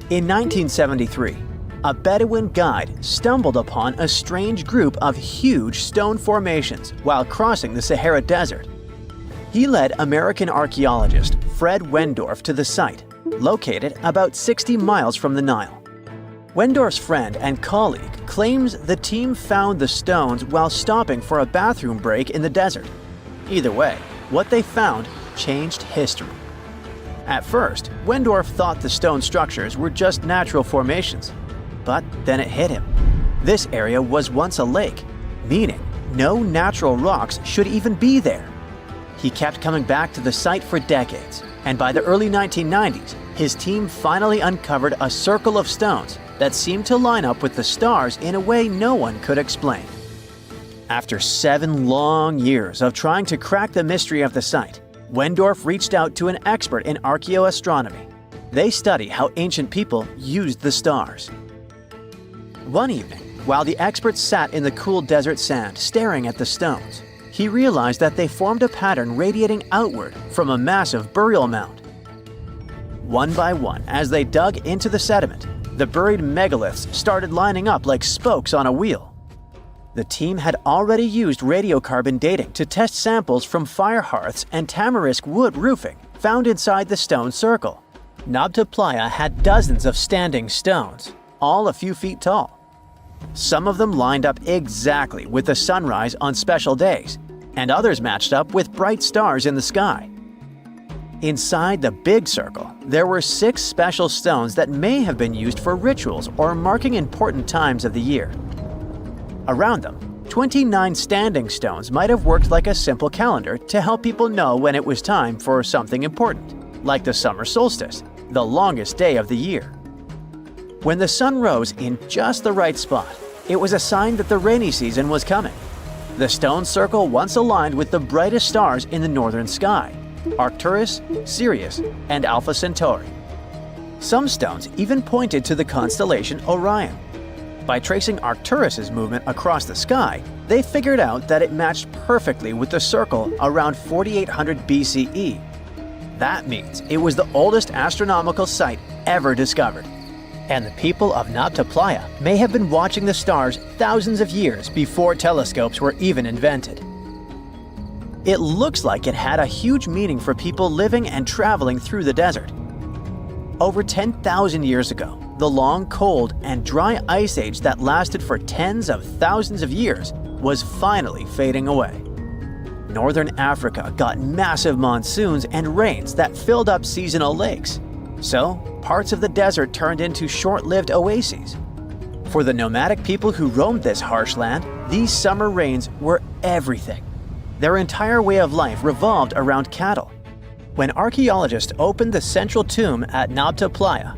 In 1973, a Bedouin guide stumbled upon a strange group of huge stone formations while crossing the Sahara Desert. He led American archaeologist Fred Wendorf to the site, located about 60 miles from the Nile. Wendorf's friend and colleague claims the team found the stones while stopping for a bathroom break in the desert. Either way, what they found changed history. At first, Wendorf thought the stone structures were just natural formations, but then it hit him. This area was once a lake, meaning no natural rocks should even be there. He kept coming back to the site for decades, and by the early 1990s, his team finally uncovered a circle of stones that seemed to line up with the stars in a way no one could explain. After 7 long years of trying to crack the mystery of the site, Wendorf reached out to an expert in archaeoastronomy. They study how ancient people used the stars. One evening, while the expert sat in the cool desert sand staring at the stones, he realized that they formed a pattern radiating outward from a massive burial mound. One by one, as they dug into the sediment, the buried megaliths started lining up like spokes on a wheel. The team had already used radiocarbon dating to test samples from fire hearths and tamarisk wood roofing found inside the stone circle. Nabta Playa had dozens of standing stones, all a few feet tall. Some of them lined up exactly with the sunrise on special days, and others matched up with bright stars in the sky. Inside the big circle, there were 6 special stones that may have been used for rituals or marking important times of the year. Around them, 29 standing stones might have worked like a simple calendar to help people know when it was time for something important, like the summer solstice, the longest day of the year. When the sun rose in just the right spot, it was a sign that the rainy season was coming. The stone circle once aligned with the brightest stars in the northern sky: Arcturus, Sirius, and Alpha Centauri. Some stones even pointed to the constellation Orion. By tracing Arcturus's movement across the sky, they figured out that it matched perfectly with the circle around 4800 BCE. That means it was the oldest astronomical site ever discovered. And the people of Nabta Playa may have been watching the stars thousands of years before telescopes were even invented. It looks like it had a huge meaning for people living and traveling through the desert. Over 10,000 years ago, the long, cold, and dry ice age that lasted for tens of thousands of years was finally fading away. Northern Africa got massive monsoons and rains that filled up seasonal lakes. So, parts of the desert turned into short-lived oases. For the nomadic people who roamed this harsh land, these summer rains were everything. Their entire way of life revolved around cattle. When archaeologists opened the central tomb at Nabta Playa,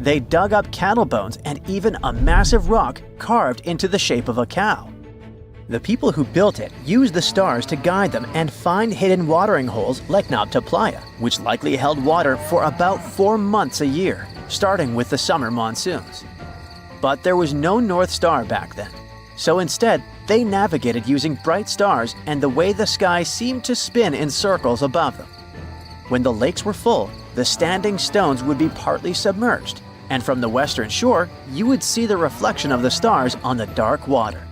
they dug up cattle bones and even a massive rock carved into the shape of a cow. The people who built it used the stars to guide them and find hidden watering holes like Nabta Playa, which likely held water for about 4 months a year, starting with the summer monsoons. But there was no North Star back then, so instead they navigated using bright stars and the way the sky seemed to spin in circles above them. When the lakes were full, the standing stones would be partly submerged, and from the western shore, you would see the reflection of the stars on the dark water.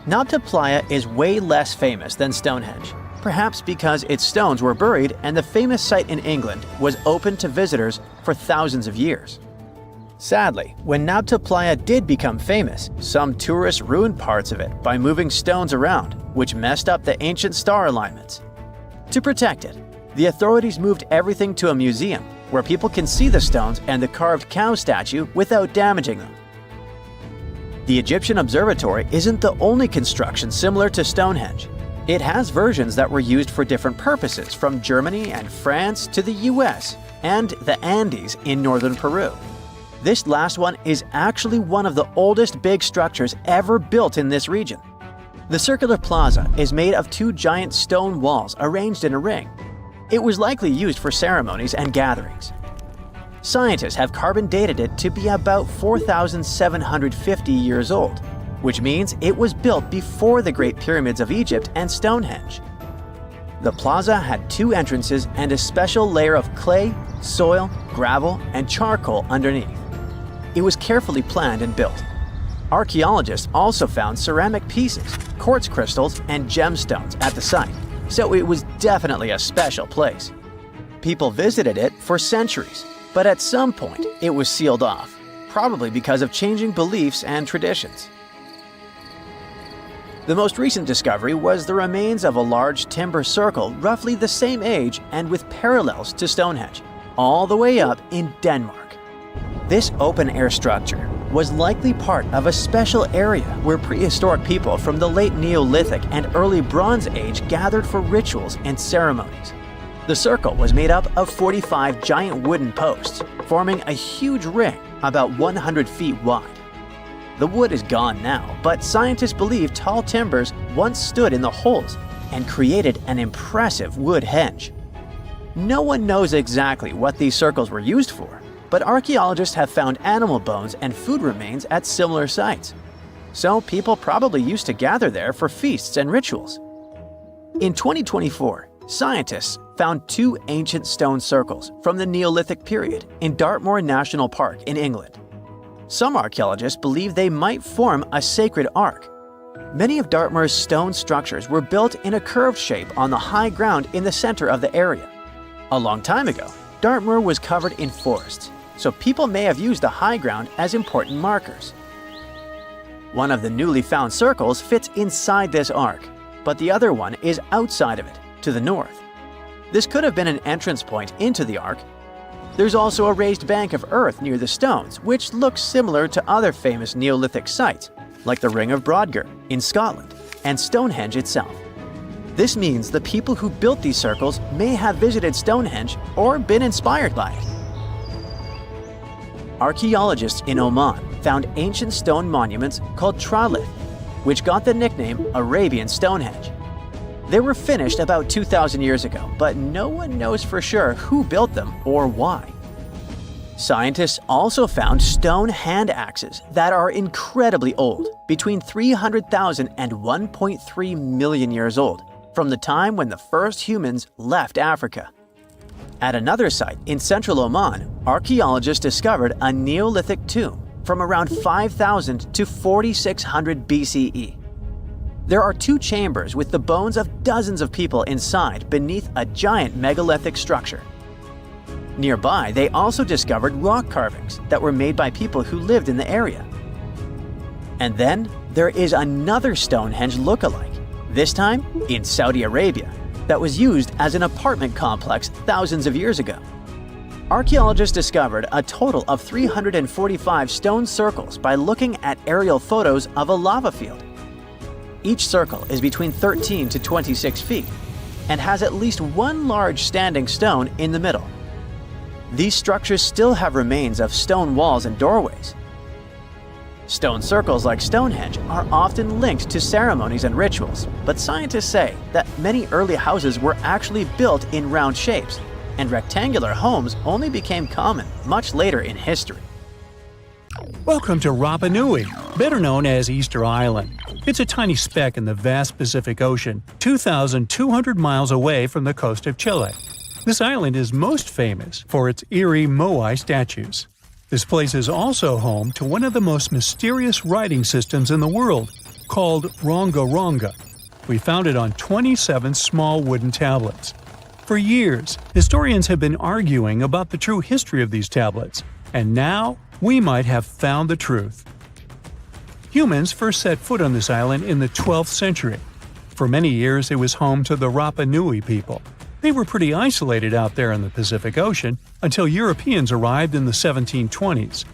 Nabta Playa is way less famous than Stonehenge, perhaps because its stones were buried and the famous site in England was open to visitors for thousands of years. Sadly, when Nabta Playa did become famous, some tourists ruined parts of it by moving stones around, which messed up the ancient star alignments. To protect it, the authorities moved everything to a museum where people can see the stones and the carved cow statue without damaging them. The Egyptian Observatory isn't the only construction similar to Stonehenge. It has versions that were used for different purposes from Germany and France to the US and the Andes in northern Peru. This last one is actually one of the oldest big structures ever built in this region. The circular plaza is made of 2 giant stone walls arranged in a ring. It was likely used for ceremonies and gatherings. Scientists have carbon dated it to be about 4,750 years old, which means it was built before the Great Pyramids of Egypt and Stonehenge. The plaza had 2 entrances and a special layer of clay, soil, gravel, and charcoal underneath. It was carefully planned and built. Archaeologists also found ceramic pieces, quartz crystals, and gemstones at the site, so it was definitely a special place. People visited it for centuries, but at some point it was sealed off, probably because of changing beliefs and traditions. The most recent discovery was the remains of a large timber circle roughly the same age and with parallels to Stonehenge, all the way up in Denmark. This open-air structure was likely part of a special area where prehistoric people from the late Neolithic and early Bronze Age gathered for rituals and ceremonies. The circle was made up of 45 giant wooden posts, forming a huge ring about 100 feet wide. The wood is gone now, but scientists believe tall timbers once stood in the holes and created an impressive wood henge. No one knows exactly what these circles were used for, but archaeologists have found animal bones and food remains at similar sites. So people probably used to gather there for feasts and rituals. In 2024, scientists found 2 ancient stone circles from the Neolithic period in Dartmoor National Park in England. Some archaeologists believe they might form a sacred ark. Many of Dartmoor's stone structures were built in a curved shape on the high ground in the center of the area. A long time ago, Dartmoor was covered in forests, so people may have used the high ground as important markers. One of the newly found circles fits inside this ark, but the other one is outside of it, to the north. This could have been an entrance point into the ark. There's also a raised bank of earth near the stones, which looks similar to other famous Neolithic sites, like the Ring of Brodgar in Scotland and Stonehenge itself. This means the people who built these circles may have visited Stonehenge or been inspired by it. Archaeologists in Oman found ancient stone monuments called tralith, which got the nickname Arabian Stonehenge. They were finished about 2,000 years ago, but no one knows for sure who built them or why. Scientists also found stone hand axes that are incredibly old, between 300,000 and 1.3 million years old, from the time when the first humans left Africa. At another site in central Oman, archaeologists discovered a Neolithic tomb from around 5000 to 4600 BCE. There are 2 chambers with the bones of dozens of people inside beneath a giant megalithic structure. Nearby, they also discovered rock carvings that were made by people who lived in the area. And then there is another Stonehenge look-alike, this time in Saudi Arabia, that was used as an apartment complex thousands of years ago. Archaeologists discovered a total of 345 stone circles by looking at aerial photos of a lava field. Each circle is between 13 to 26 feet and has at least one large standing stone in the middle. These structures still have remains of stone walls and doorways. Stone circles like Stonehenge are often linked to ceremonies and rituals, but scientists say that many early houses were actually built in round shapes, and rectangular homes only became common much later in history. Welcome to Rapa Nui, better known as Easter Island. It's a tiny speck in the vast Pacific Ocean, 2,200 miles away from the coast of Chile. This island is most famous for its eerie moai statues. This place is also home to one of the most mysterious writing systems in the world, called Ronga Ronga. We found it on 27 small wooden tablets. For years, historians have been arguing about the true history of these tablets, and now we might have found the truth. Humans first set foot on this island in the 12th century. For many years, it was home to the Rapa Nui people. They were pretty isolated out there in the Pacific Ocean until Europeans arrived in the 1720s.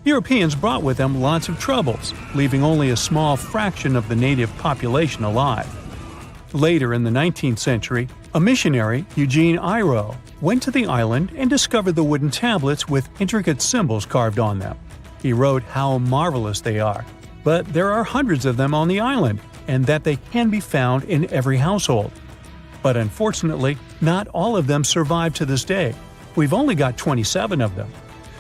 Europeans brought with them lots of troubles, leaving only a small fraction of the native population alive. Later in the 19th century, a missionary, Eugene Iro, went to the island and discovered the wooden tablets with intricate symbols carved on them. He wrote how marvelous they are, but there are hundreds of them on the island, and that they can be found in every household. But unfortunately, not all of them survive to this day. We've only got 27 of them.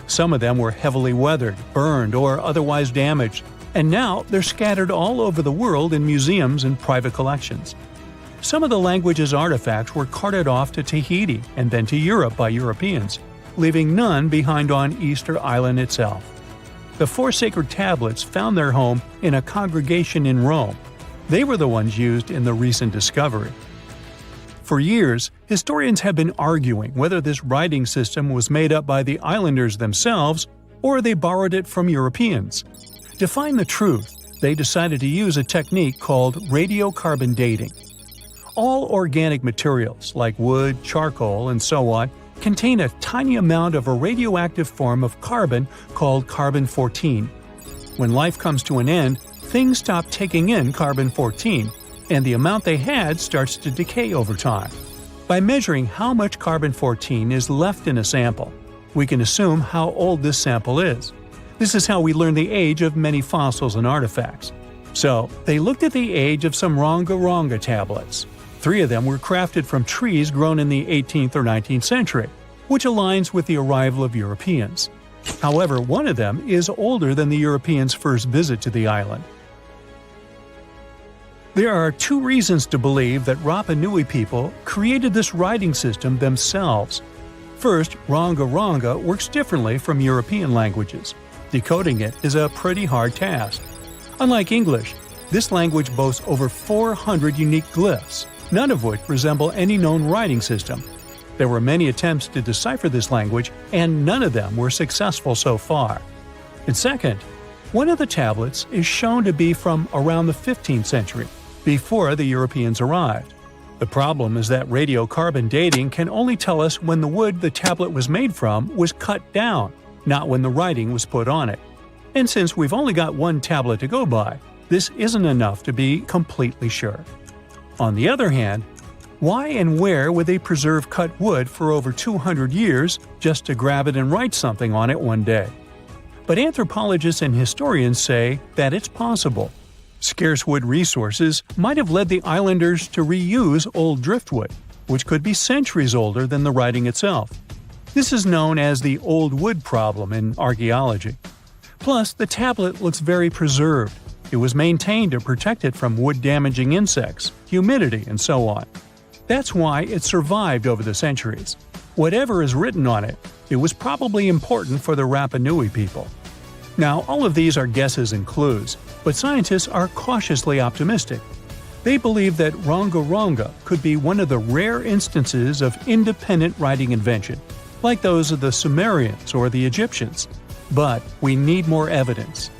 Some of them were heavily weathered, burned, or otherwise damaged, and now they're scattered all over the world in museums and private collections. Some of the language's artifacts were carted off to Tahiti and then to Europe by Europeans, leaving none behind on Easter Island itself. The 4 sacred tablets found their home in a congregation in Rome. They were the ones used in the recent discovery. For years, historians have been arguing whether this writing system was made up by the islanders themselves or they borrowed it from Europeans. To find the truth, they decided to use a technique called radiocarbon dating. All organic materials, like wood, charcoal, and so on, contain a tiny amount of a radioactive form of carbon called carbon-14. When life comes to an end, things stop taking in carbon-14, and the amount they had starts to decay over time. By measuring how much carbon-14 is left in a sample, we can assume how old this sample is. This is how we learn the age of many fossils and artifacts. So, they looked at the age of some Ronga Ronga tablets. 3 of them were crafted from trees grown in the 18th or 19th century, which aligns with the arrival of Europeans. However, one of them is older than the Europeans' first visit to the island. There are 2 reasons to believe that Rapa Nui people created this writing system themselves. First, Ronga Ronga works differently from European languages. Decoding it is a pretty hard task. Unlike English, this language boasts over 400 unique glyphs, none of which resemble any known writing system. There were many attempts to decipher this language, and none of them were successful so far. And second, one of the tablets is shown to be from around the 15th century, before the Europeans arrived. The problem is that radiocarbon dating can only tell us when the wood the tablet was made from was cut down, not when the writing was put on it. And since we've only got one tablet to go by, this isn't enough to be completely sure. On the other hand, why and where would they preserve cut wood for over 200 years just to grab it and write something on it one day? But anthropologists and historians say that it's possible. Scarce wood resources might have led the islanders to reuse old driftwood, which could be centuries older than the writing itself. This is known as the old wood problem in archaeology. Plus, the tablet looks very preserved. It was maintained to protect it from wood-damaging insects, humidity, and so on. That's why it survived over the centuries. Whatever is written on it, it was probably important for the Rapa Nui people. Now, all of these are guesses and clues, but scientists are cautiously optimistic. They believe that Ronga Ronga could be one of the rare instances of independent writing invention, like those of the Sumerians or the Egyptians. But we need more evidence.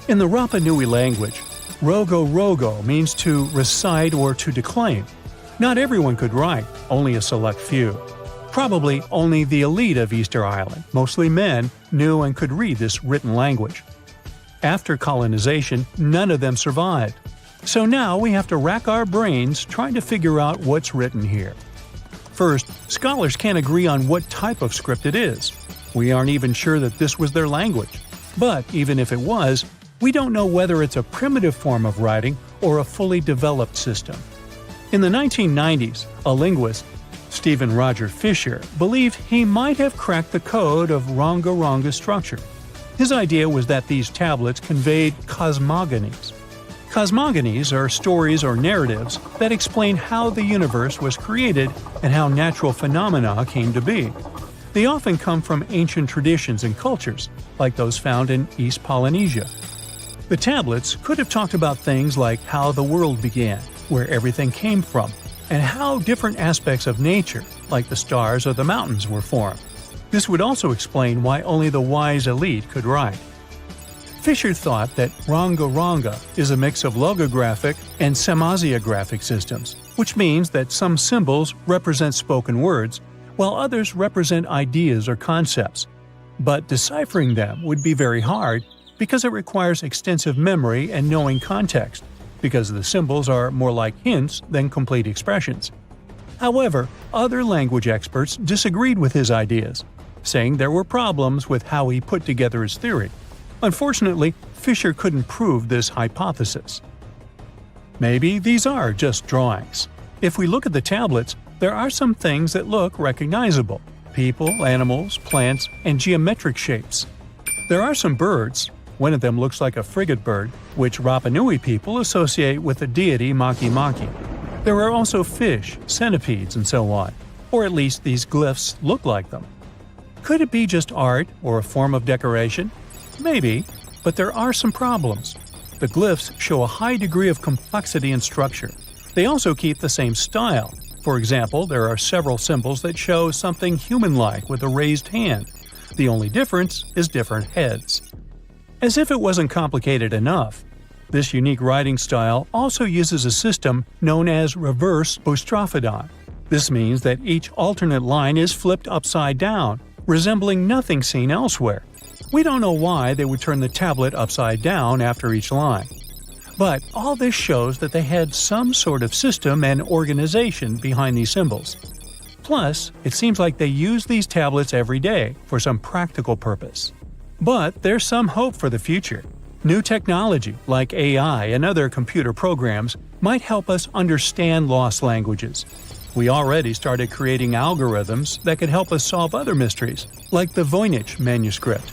In the Rapa Nui language, Rogo Rogo means to recite or to declaim. Not everyone could write, only a select few. Probably only the elite of Easter Island, mostly men, knew and could read this written language. After colonization, none of them survived. So now we have to rack our brains trying to figure out what's written here. First, scholars can't agree on what type of script it is. We aren't even sure that this was their language. But even if it was, we don't know whether it's a primitive form of writing or a fully developed system. In the 1990s, a linguist, Stephen Roger Fisher, believed he might have cracked the code of Ronga Ronga's structure. His idea was that these tablets conveyed cosmogonies. Cosmogonies are stories or narratives that explain how the universe was created and how natural phenomena came to be. They often come from ancient traditions and cultures, like those found in East Polynesia. The tablets could have talked about things like how the world began, where everything came from, and how different aspects of nature, like the stars or the mountains, were formed. This would also explain why only the wise elite could write. Fisher thought that Ronga Ronga is a mix of logographic and semasiographic systems, which means that some symbols represent spoken words, while others represent ideas or concepts. But deciphering them would be very hard because it requires extensive memory and knowing context, because the symbols are more like hints than complete expressions. However, other language experts disagreed with his ideas, saying there were problems with how he put together his theory. Unfortunately, Fisher couldn't prove this hypothesis. Maybe these are just drawings. If we look at the tablets, there are some things that look recognizable: people, animals, plants, and geometric shapes. There are some birds. One of them looks like a frigate bird, which Rapa Nui people associate with the deity Maki Maki. There are also fish, centipedes, and so on, or at least these glyphs look like them. Could it be just art or a form of decoration? Maybe, but there are some problems. The glyphs show a high degree of complexity and structure. They also keep the same style. For example, there are several symbols that show something human-like with a raised hand. The only difference is different heads. As if it wasn't complicated enough, this unique writing style also uses a system known as reverse boustrophodon. This means that each alternate line is flipped upside down, resembling nothing seen elsewhere. We don't know why they would turn the tablet upside down after each line. But all this shows that they had some sort of system and organization behind these symbols. Plus, it seems like they use these tablets every day for some practical purpose. But there's some hope for the future. New technology, like AI and other computer programs, might help us understand lost languages. We already started creating algorithms that could help us solve other mysteries, like the Voynich manuscript.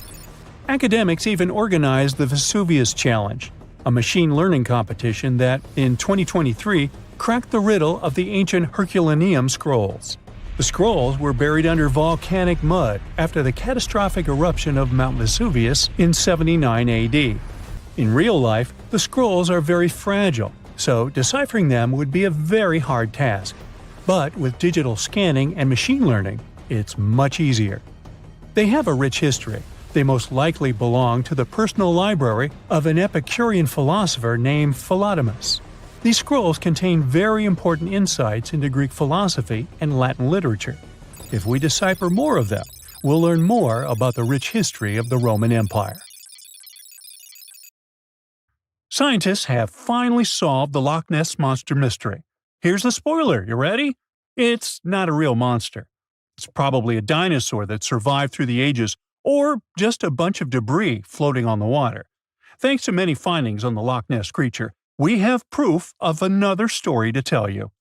Academics even organized the Vesuvius Challenge, a machine learning competition that, in 2023, cracked the riddle of the ancient Herculaneum scrolls. The scrolls were buried under volcanic mud after the catastrophic eruption of Mount Vesuvius in 79 AD. In real life, the scrolls are very fragile, so deciphering them would be a very hard task. But with digital scanning and machine learning, it's much easier. They have a rich history. They most likely belong to the personal library of an Epicurean philosopher named Philodemus. These scrolls contain very important insights into Greek philosophy and Latin literature. If we decipher more of them, we'll learn more about the rich history of the Roman Empire. Scientists have finally solved the Loch Ness Monster mystery. Here's the spoiler, you ready? It's not a real monster. It's probably a dinosaur that survived through the ages, or just a bunch of debris floating on the water. Thanks to many findings on the Loch Ness creature, we have proof of another story to tell you.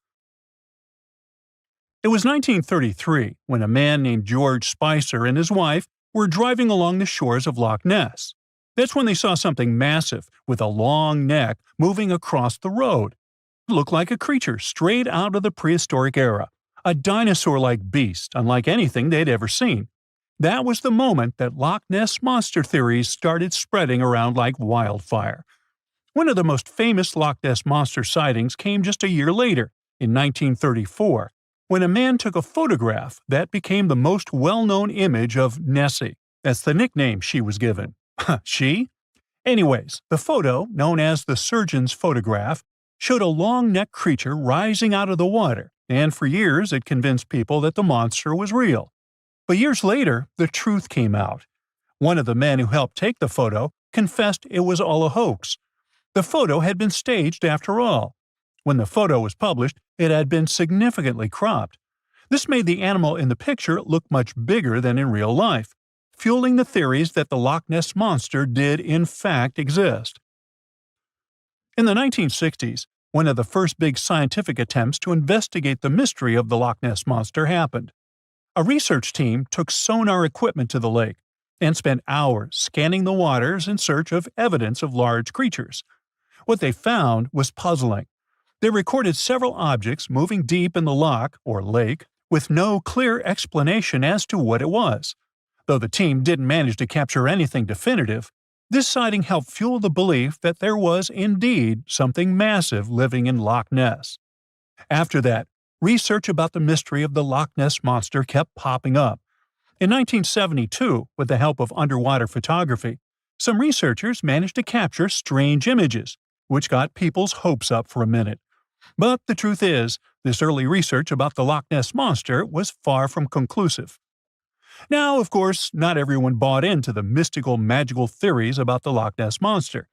It was 1933 when a man named George Spicer and his wife were driving along the shores of Loch Ness. That's when they saw something massive with a long neck moving across the road. It looked like a creature straight out of the prehistoric era, a dinosaur-like beast unlike anything they'd ever seen. That was the moment that Loch Ness Monster theories started spreading around like wildfire. One of the most famous Loch Ness Monster sightings came just a year later, in 1934, when a man took a photograph that became the most well-known image of Nessie. That's the nickname she was given. She? Anyways, the photo, known as the surgeon's photograph, showed a long-necked creature rising out of the water, and for years it convinced people that the monster was real. But years later, the truth came out. One of the men who helped take the photo confessed it was all a hoax. The photo had been staged after all. When the photo was published, it had been significantly cropped. This made the animal in the picture look much bigger than in real life, fueling the theories that the Loch Ness Monster did in fact exist. In the 1960s, one of the first big scientific attempts to investigate the mystery of the Loch Ness Monster happened. A research team took sonar equipment to the lake and spent hours scanning the waters in search of evidence of large creatures. What they found was puzzling. They recorded several objects moving deep in the loch, or lake, with no clear explanation as to what it was. Though the team didn't manage to capture anything definitive, this sighting helped fuel the belief that there was indeed something massive living in Loch Ness. After that, research about the mystery of the Loch Ness Monster kept popping up. In 1972, with the help of underwater photography, some researchers managed to capture strange images, which got people's hopes up for a minute. But the truth is, this early research about the Loch Ness Monster was far from conclusive. Now, of course, not everyone bought into the mystical, magical theories about the Loch Ness Monster.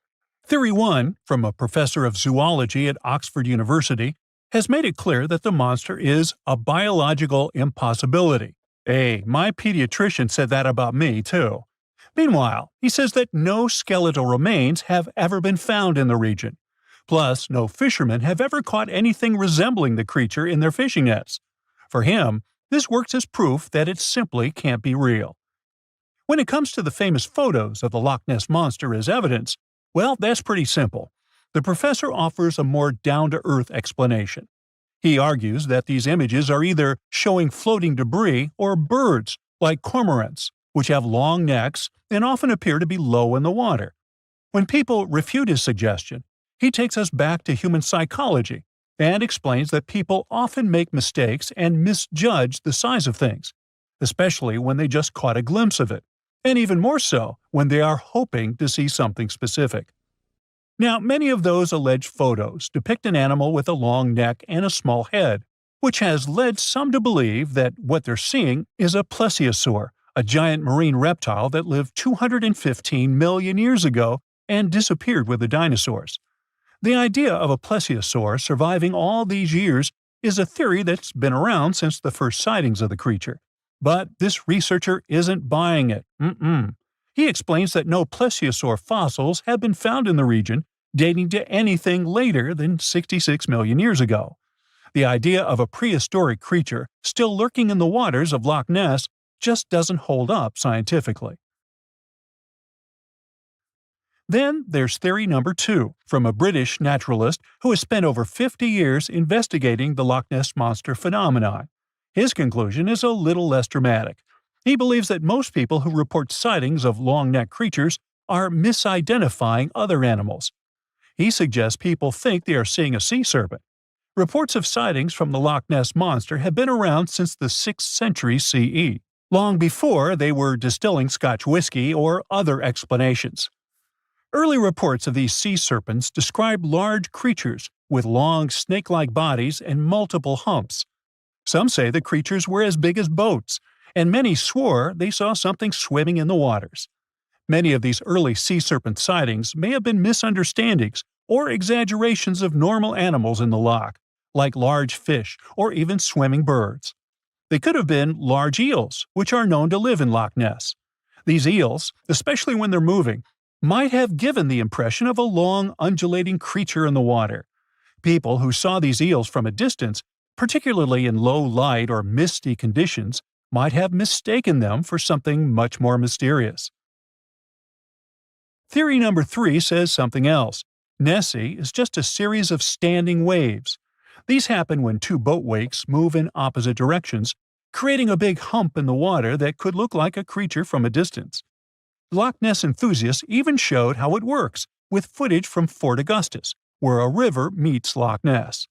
Theory 1, from a professor of zoology at Oxford University, has made it clear that the monster is a biological impossibility. Hey, my pediatrician said that about me, too. Meanwhile, he says that no skeletal remains have ever been found in the region. Plus, no fishermen have ever caught anything resembling the creature in their fishing nets. For him, this works as proof that it simply can't be real. When it comes to the famous photos of the Loch Ness Monster as evidence, well, that's pretty simple. The professor offers a more down-to-earth explanation. He argues that these images are either showing floating debris or birds, like cormorants, which have long necks and often appear to be low in the water. When people refute his suggestion, he takes us back to human psychology and explains that people often make mistakes and misjudge the size of things, especially when they just caught a glimpse of it, and even more so when they are hoping to see something specific. Now, many of those alleged photos depict an animal with a long neck and a small head, which has led some to believe that what they're seeing is a plesiosaur, a giant marine reptile that lived 215 million years ago and disappeared with the dinosaurs. The idea of a plesiosaur surviving all these years is a theory that's been around since the first sightings of the creature. But this researcher isn't buying it. He explains that no plesiosaur fossils have been found in the region dating to anything later than 66 million years ago. The idea of a prehistoric creature still lurking in the waters of Loch Ness just doesn't hold up scientifically. Then there's theory number 2, from a British naturalist who has spent over 50 years investigating the Loch Ness Monster phenomenon. His conclusion is a little less dramatic. He believes that most people who report sightings of long-necked creatures are misidentifying other animals. He suggests people think they are seeing a sea serpent. Reports of sightings from the Loch Ness Monster have been around since the 6th century CE, long before they were distilling Scotch whiskey or other explanations. Early reports of these sea serpents describe large creatures with long snake-like bodies and multiple humps. Some say the creatures were as big as boats, and many swore they saw something swimming in the waters. Many of these early sea serpent sightings may have been misunderstandings or exaggerations of normal animals in the loch, like large fish or even swimming birds. They could have been large eels, which are known to live in Loch Ness. These eels, especially when they're moving, might have given the impression of a long, undulating creature in the water. People who saw these eels from a distance particularly in low light or misty conditions, might have mistaken them for something much more mysterious. Theory number 3 says something else. Nessie is just a series of standing waves. These happen when two boat wakes move in opposite directions, creating a big hump in the water that could look like a creature from a distance. Loch Ness enthusiasts even showed how it works, with footage from Fort Augustus, where a river meets Loch Ness.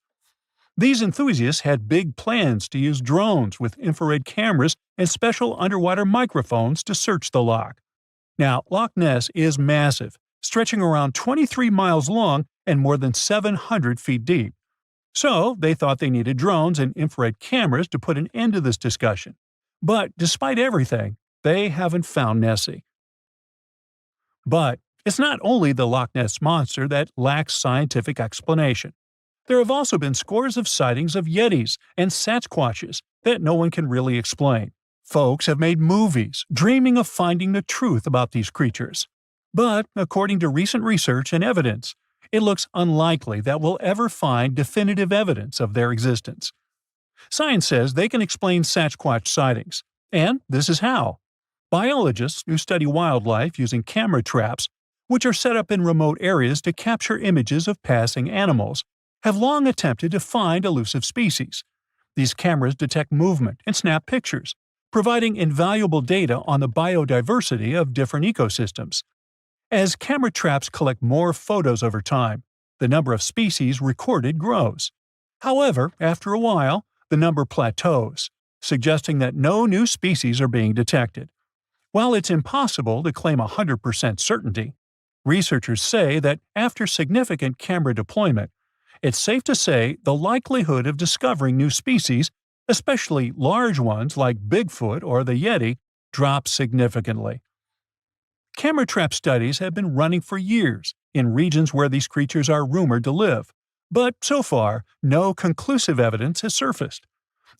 These enthusiasts had big plans to use drones with infrared cameras and special underwater microphones to search the loch. Now, Loch Ness is massive, stretching around 23 miles long and more than 700 feet deep. So, they thought they needed drones and infrared cameras to put an end to this discussion. But despite everything, they haven't found Nessie. But it's not only the Loch Ness Monster that lacks scientific explanation. There have also been scores of sightings of Yetis and Sasquatches that no one can really explain. Folks have made movies, dreaming of finding the truth about these creatures. But, according to recent research and evidence, it looks unlikely that we'll ever find definitive evidence of their existence. Science says they can explain Sasquatch sightings, and this is how. Biologists who study wildlife using camera traps, which are set up in remote areas to capture images of passing animals, have long attempted to find elusive species. These cameras detect movement and snap pictures, providing invaluable data on the biodiversity of different ecosystems. As camera traps collect more photos over time, the number of species recorded grows. However, after a while, the number plateaus, suggesting that no new species are being detected. While it's impossible to claim 100% certainty, researchers say that after significant camera deployment, it's safe to say the likelihood of discovering new species, especially large ones like Bigfoot or the Yeti, drops significantly. Camera trap studies have been running for years in regions where these creatures are rumored to live, but so far, no conclusive evidence has surfaced.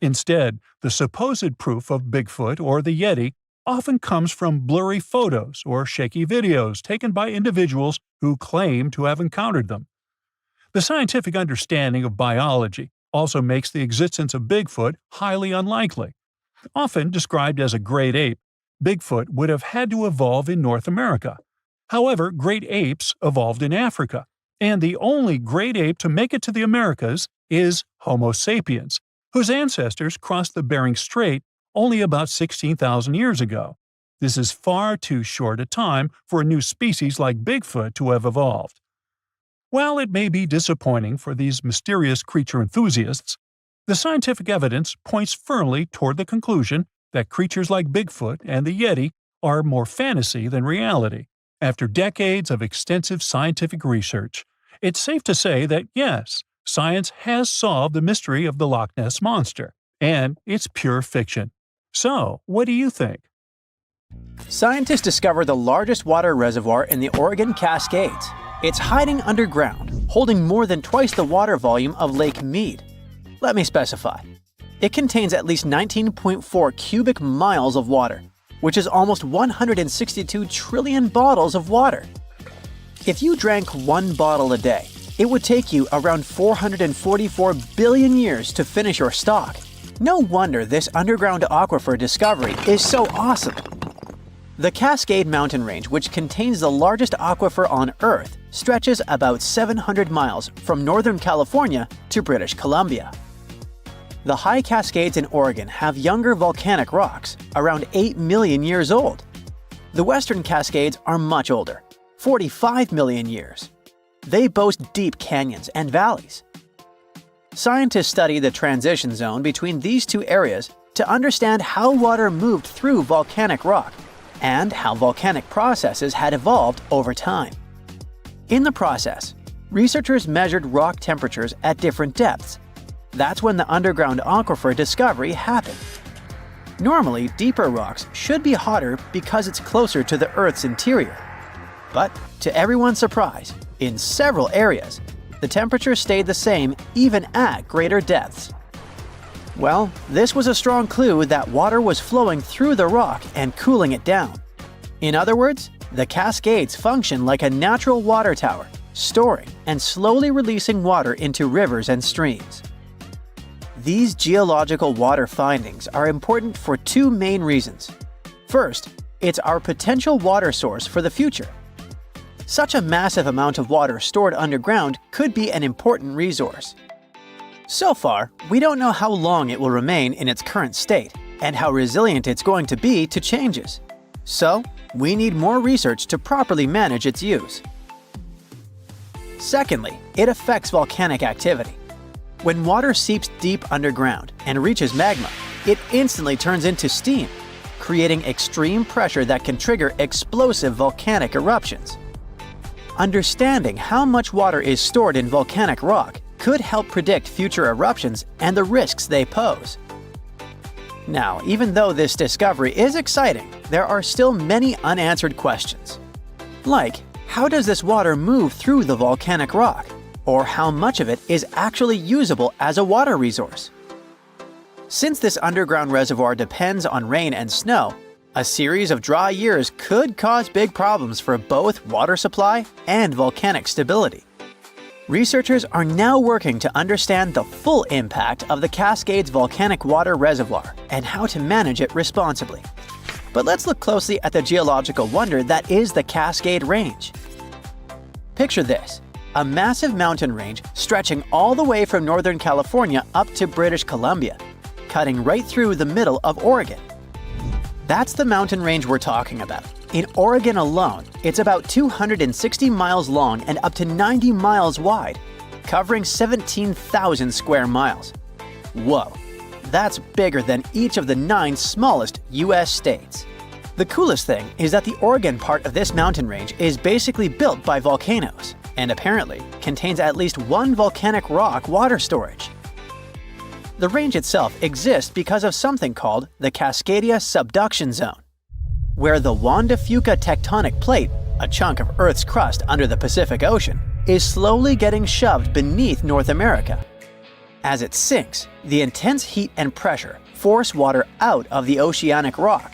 Instead, the supposed proof of Bigfoot or the Yeti often comes from blurry photos or shaky videos taken by individuals who claim to have encountered them. The scientific understanding of biology also makes the existence of Bigfoot highly unlikely. Often described as a great ape, Bigfoot would have had to evolve in North America. However, great apes evolved in Africa, and the only great ape to make it to the Americas is Homo sapiens, whose ancestors crossed the Bering Strait only about 16,000 years ago. This is far too short a time for a new species like Bigfoot to have evolved. While it may be disappointing for these mysterious creature enthusiasts, the scientific evidence points firmly toward the conclusion that creatures like Bigfoot and the Yeti are more fantasy than reality. After decades of extensive scientific research, it's safe to say that yes, science has solved the mystery of the Loch Ness Monster, and it's pure fiction. So, what do you think? Scientists discovered the largest water reservoir in the Oregon Cascades. It's hiding underground, holding more than twice the water volume of Lake Mead. Let me specify. It contains at least 19.4 cubic miles of water, which is almost 162 trillion bottles of water. If you drank one bottle a day, it would take you around 444 billion years to finish your stock. No wonder this underground aquifer discovery is so awesome. The Cascade Mountain Range, which contains the largest aquifer on Earth, stretches about 700 miles from Northern California to British Columbia. The high Cascades in Oregon have younger volcanic rocks, around 8 million years old. The Western Cascades are much older, 45 million years. They boast deep canyons and valleys. Scientists study the transition zone between these two areas to understand how water moved through volcanic rock and how volcanic processes had evolved over time. In the process, researchers measured rock temperatures at different depths. That's when the underground aquifer discovery happened. Normally, deeper rocks should be hotter because it's closer to the Earth's interior. But, to everyone's surprise, in several areas, the temperature stayed the same even at greater depths. Well, this was a strong clue that water was flowing through the rock and cooling it down. In other words, the Cascades function like a natural water tower, storing and slowly releasing water into rivers and streams. These geological water findings are important for two main reasons. First, it's our potential water source for the future. Such a massive amount of water stored underground could be an important resource. So far, we don't know how long it will remain in its current state and how resilient it's going to be to changes. So, we need more research to properly manage its use. Secondly, it affects volcanic activity. When water seeps deep underground and reaches magma, it instantly turns into steam, creating extreme pressure that can trigger explosive volcanic eruptions. Understanding how much water is stored in volcanic rock could help predict future eruptions and the risks they pose. Now, even though this discovery is exciting, there are still many unanswered questions. Like, how does this water move through the volcanic rock? Or how much of it is actually usable as a water resource? Since this underground reservoir depends on rain and snow, a series of dry years could cause big problems for both water supply and volcanic stability. Researchers are now working to understand the full impact of the Cascades volcanic water reservoir and how to manage it responsibly. But let's look closely at the geological wonder that is the Cascade Range. Picture this: a massive mountain range stretching all the way from Northern California up to British Columbia, cutting right through the middle of Oregon. That's the mountain range we're talking about. In Oregon alone, it's about 260 miles long and up to 90 miles wide, covering 17,000 square miles. Whoa, that's bigger than each of the 9 smallest US states. The coolest thing is that the Oregon part of this mountain range is basically built by volcanoes, and apparently contains at least one volcanic rock water storage. The range itself exists because of something called the Cascadia Subduction Zone, where the Juan de Fuca tectonic plate, a chunk of Earth's crust under the Pacific Ocean, is slowly getting shoved beneath North America. As it sinks, the intense heat and pressure force water out of the oceanic rock.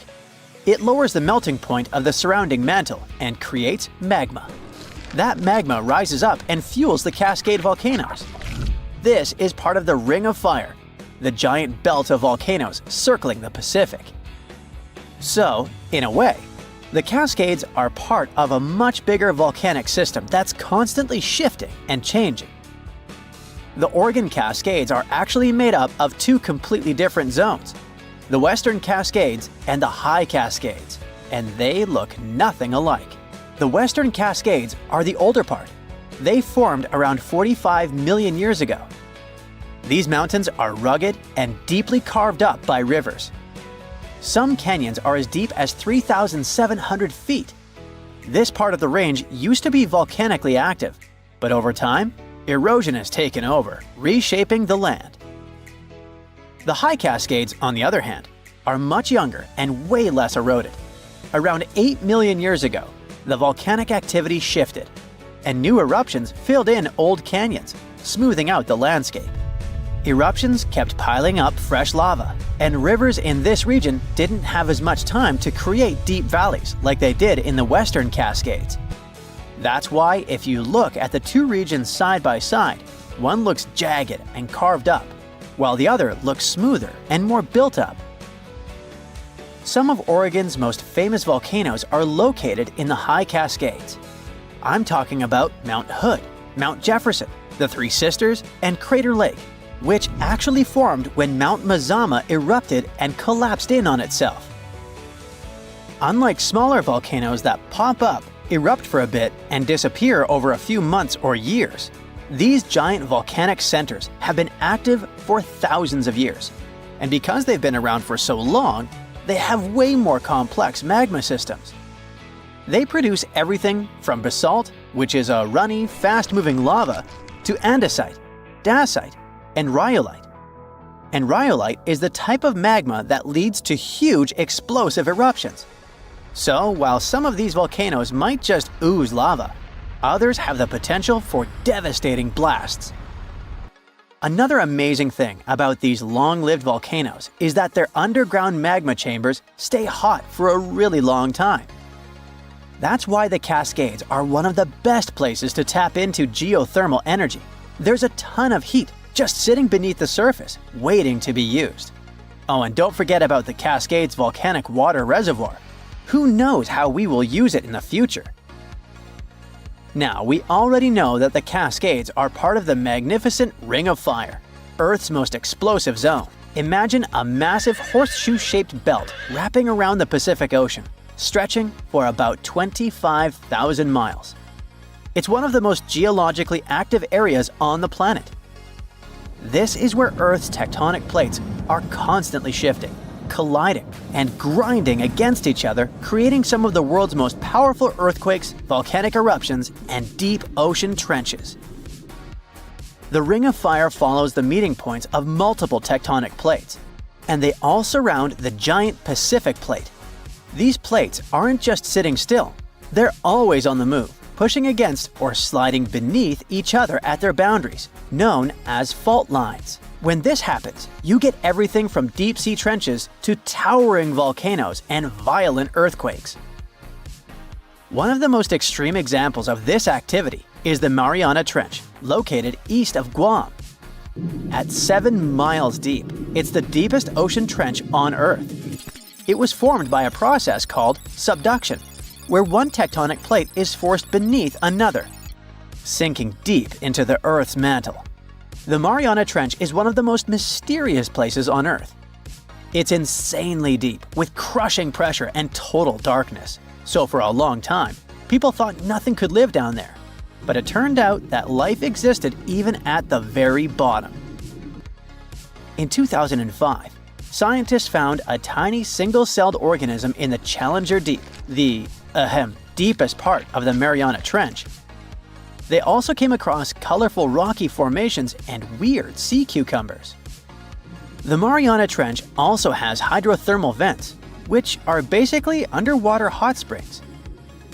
It lowers the melting point of the surrounding mantle and creates magma. That magma rises up and fuels the Cascade volcanoes. This is part of the Ring of Fire, the giant belt of volcanoes circling the Pacific. So, in a way, the Cascades are part of a much bigger volcanic system that's constantly shifting and changing. The Oregon Cascades are actually made up of 2 completely different zones, the Western Cascades and the High Cascades, and they look nothing alike. The Western Cascades are the older part. They formed around 45 million years ago. These mountains are rugged and deeply carved up by rivers. Some canyons are as deep as 3,700 feet. This part of the range used to be volcanically active, but over time, erosion has taken over, reshaping the land. The High Cascades, on the other hand, are much younger and way less eroded. Around 8 million years ago, the volcanic activity shifted, and new eruptions filled in old canyons, smoothing out the landscape. Eruptions kept piling up fresh lava, and rivers in this region didn't have as much time to create deep valleys like they did in the Western Cascades. That's why if you look at the 2 regions side by side, one looks jagged and carved up, while the other looks smoother and more built up. Some of Oregon's most famous volcanoes are located in the High Cascades. I'm talking about Mount Hood, Mount Jefferson, the Three Sisters, and Crater Lake, which actually formed when Mount Mazama erupted and collapsed in on itself. Unlike smaller volcanoes that pop up, erupt for a bit, and disappear over a few months or years, these giant volcanic centers have been active for thousands of years. And because they've been around for so long, they have way more complex magma systems. They produce everything from basalt, which is a runny, fast-moving lava, to andesite, dacite, and rhyolite. And rhyolite is the type of magma that leads to huge explosive eruptions. So, while some of these volcanoes might just ooze lava, others have the potential for devastating blasts. Another amazing thing about these long-lived volcanoes is that their underground magma chambers stay hot for a really long time. That's why the Cascades are one of the best places to tap into geothermal energy. There's a ton of heat just sitting beneath the surface, waiting to be used. Oh, and don't forget about the Cascades volcanic water reservoir. Who knows how we will use it in the future? Now, we already know that the Cascades are part of the magnificent Ring of Fire, Earth's most explosive zone. Imagine a massive horseshoe-shaped belt wrapping around the Pacific Ocean, stretching for about 25,000 miles. It's one of the most geologically active areas on the planet. This is where Earth's tectonic plates are constantly shifting, colliding, and grinding against each other, creating some of the world's most powerful earthquakes, volcanic eruptions, and deep ocean trenches. The Ring of Fire follows the meeting points of multiple tectonic plates, and they all surround the giant Pacific Plate. These plates aren't just sitting still, they're always on the move, pushing against or sliding beneath each other at their boundaries, known as fault lines. When this happens, you get everything from deep-sea trenches to towering volcanoes and violent earthquakes. One of the most extreme examples of this activity is the Mariana Trench, located east of Guam. At 7 miles deep, it's the deepest ocean trench on Earth. It was formed by a process called subduction, where one tectonic plate is forced beneath another, sinking deep into the Earth's mantle. The Mariana Trench is one of the most mysterious places on Earth. It's insanely deep, with crushing pressure and total darkness. So for a long time, people thought nothing could live down there. But it turned out that life existed even at the very bottom. In 2005, scientists found a tiny single-celled organism in the Challenger Deep, the deepest part of the Mariana Trench. They also came across colorful rocky formations and weird sea cucumbers. The Mariana Trench also has hydrothermal vents, which are basically underwater hot springs.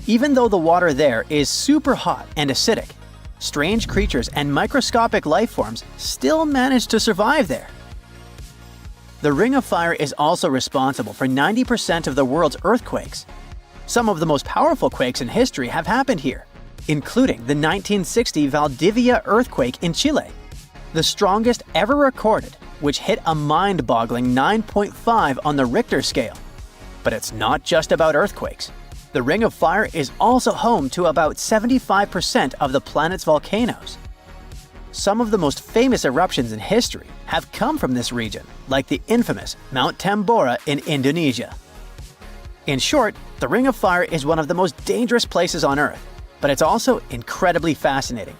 Even though the water there is super hot and acidic, strange creatures and microscopic life forms still manage to survive there. The Ring of Fire is also responsible for 90% of the world's earthquakes. Some of the most powerful quakes in history have happened here, including the 1960 Valdivia earthquake in Chile, the strongest ever recorded, which hit a mind-boggling 9.5 on the Richter scale. But it's not just about earthquakes. The Ring of Fire is also home to about 75% of the planet's volcanoes. Some of the most famous eruptions in history have come from this region, like the infamous Mount Tambora in Indonesia. In short, the Ring of Fire is one of the most dangerous places on Earth, but it's also incredibly fascinating.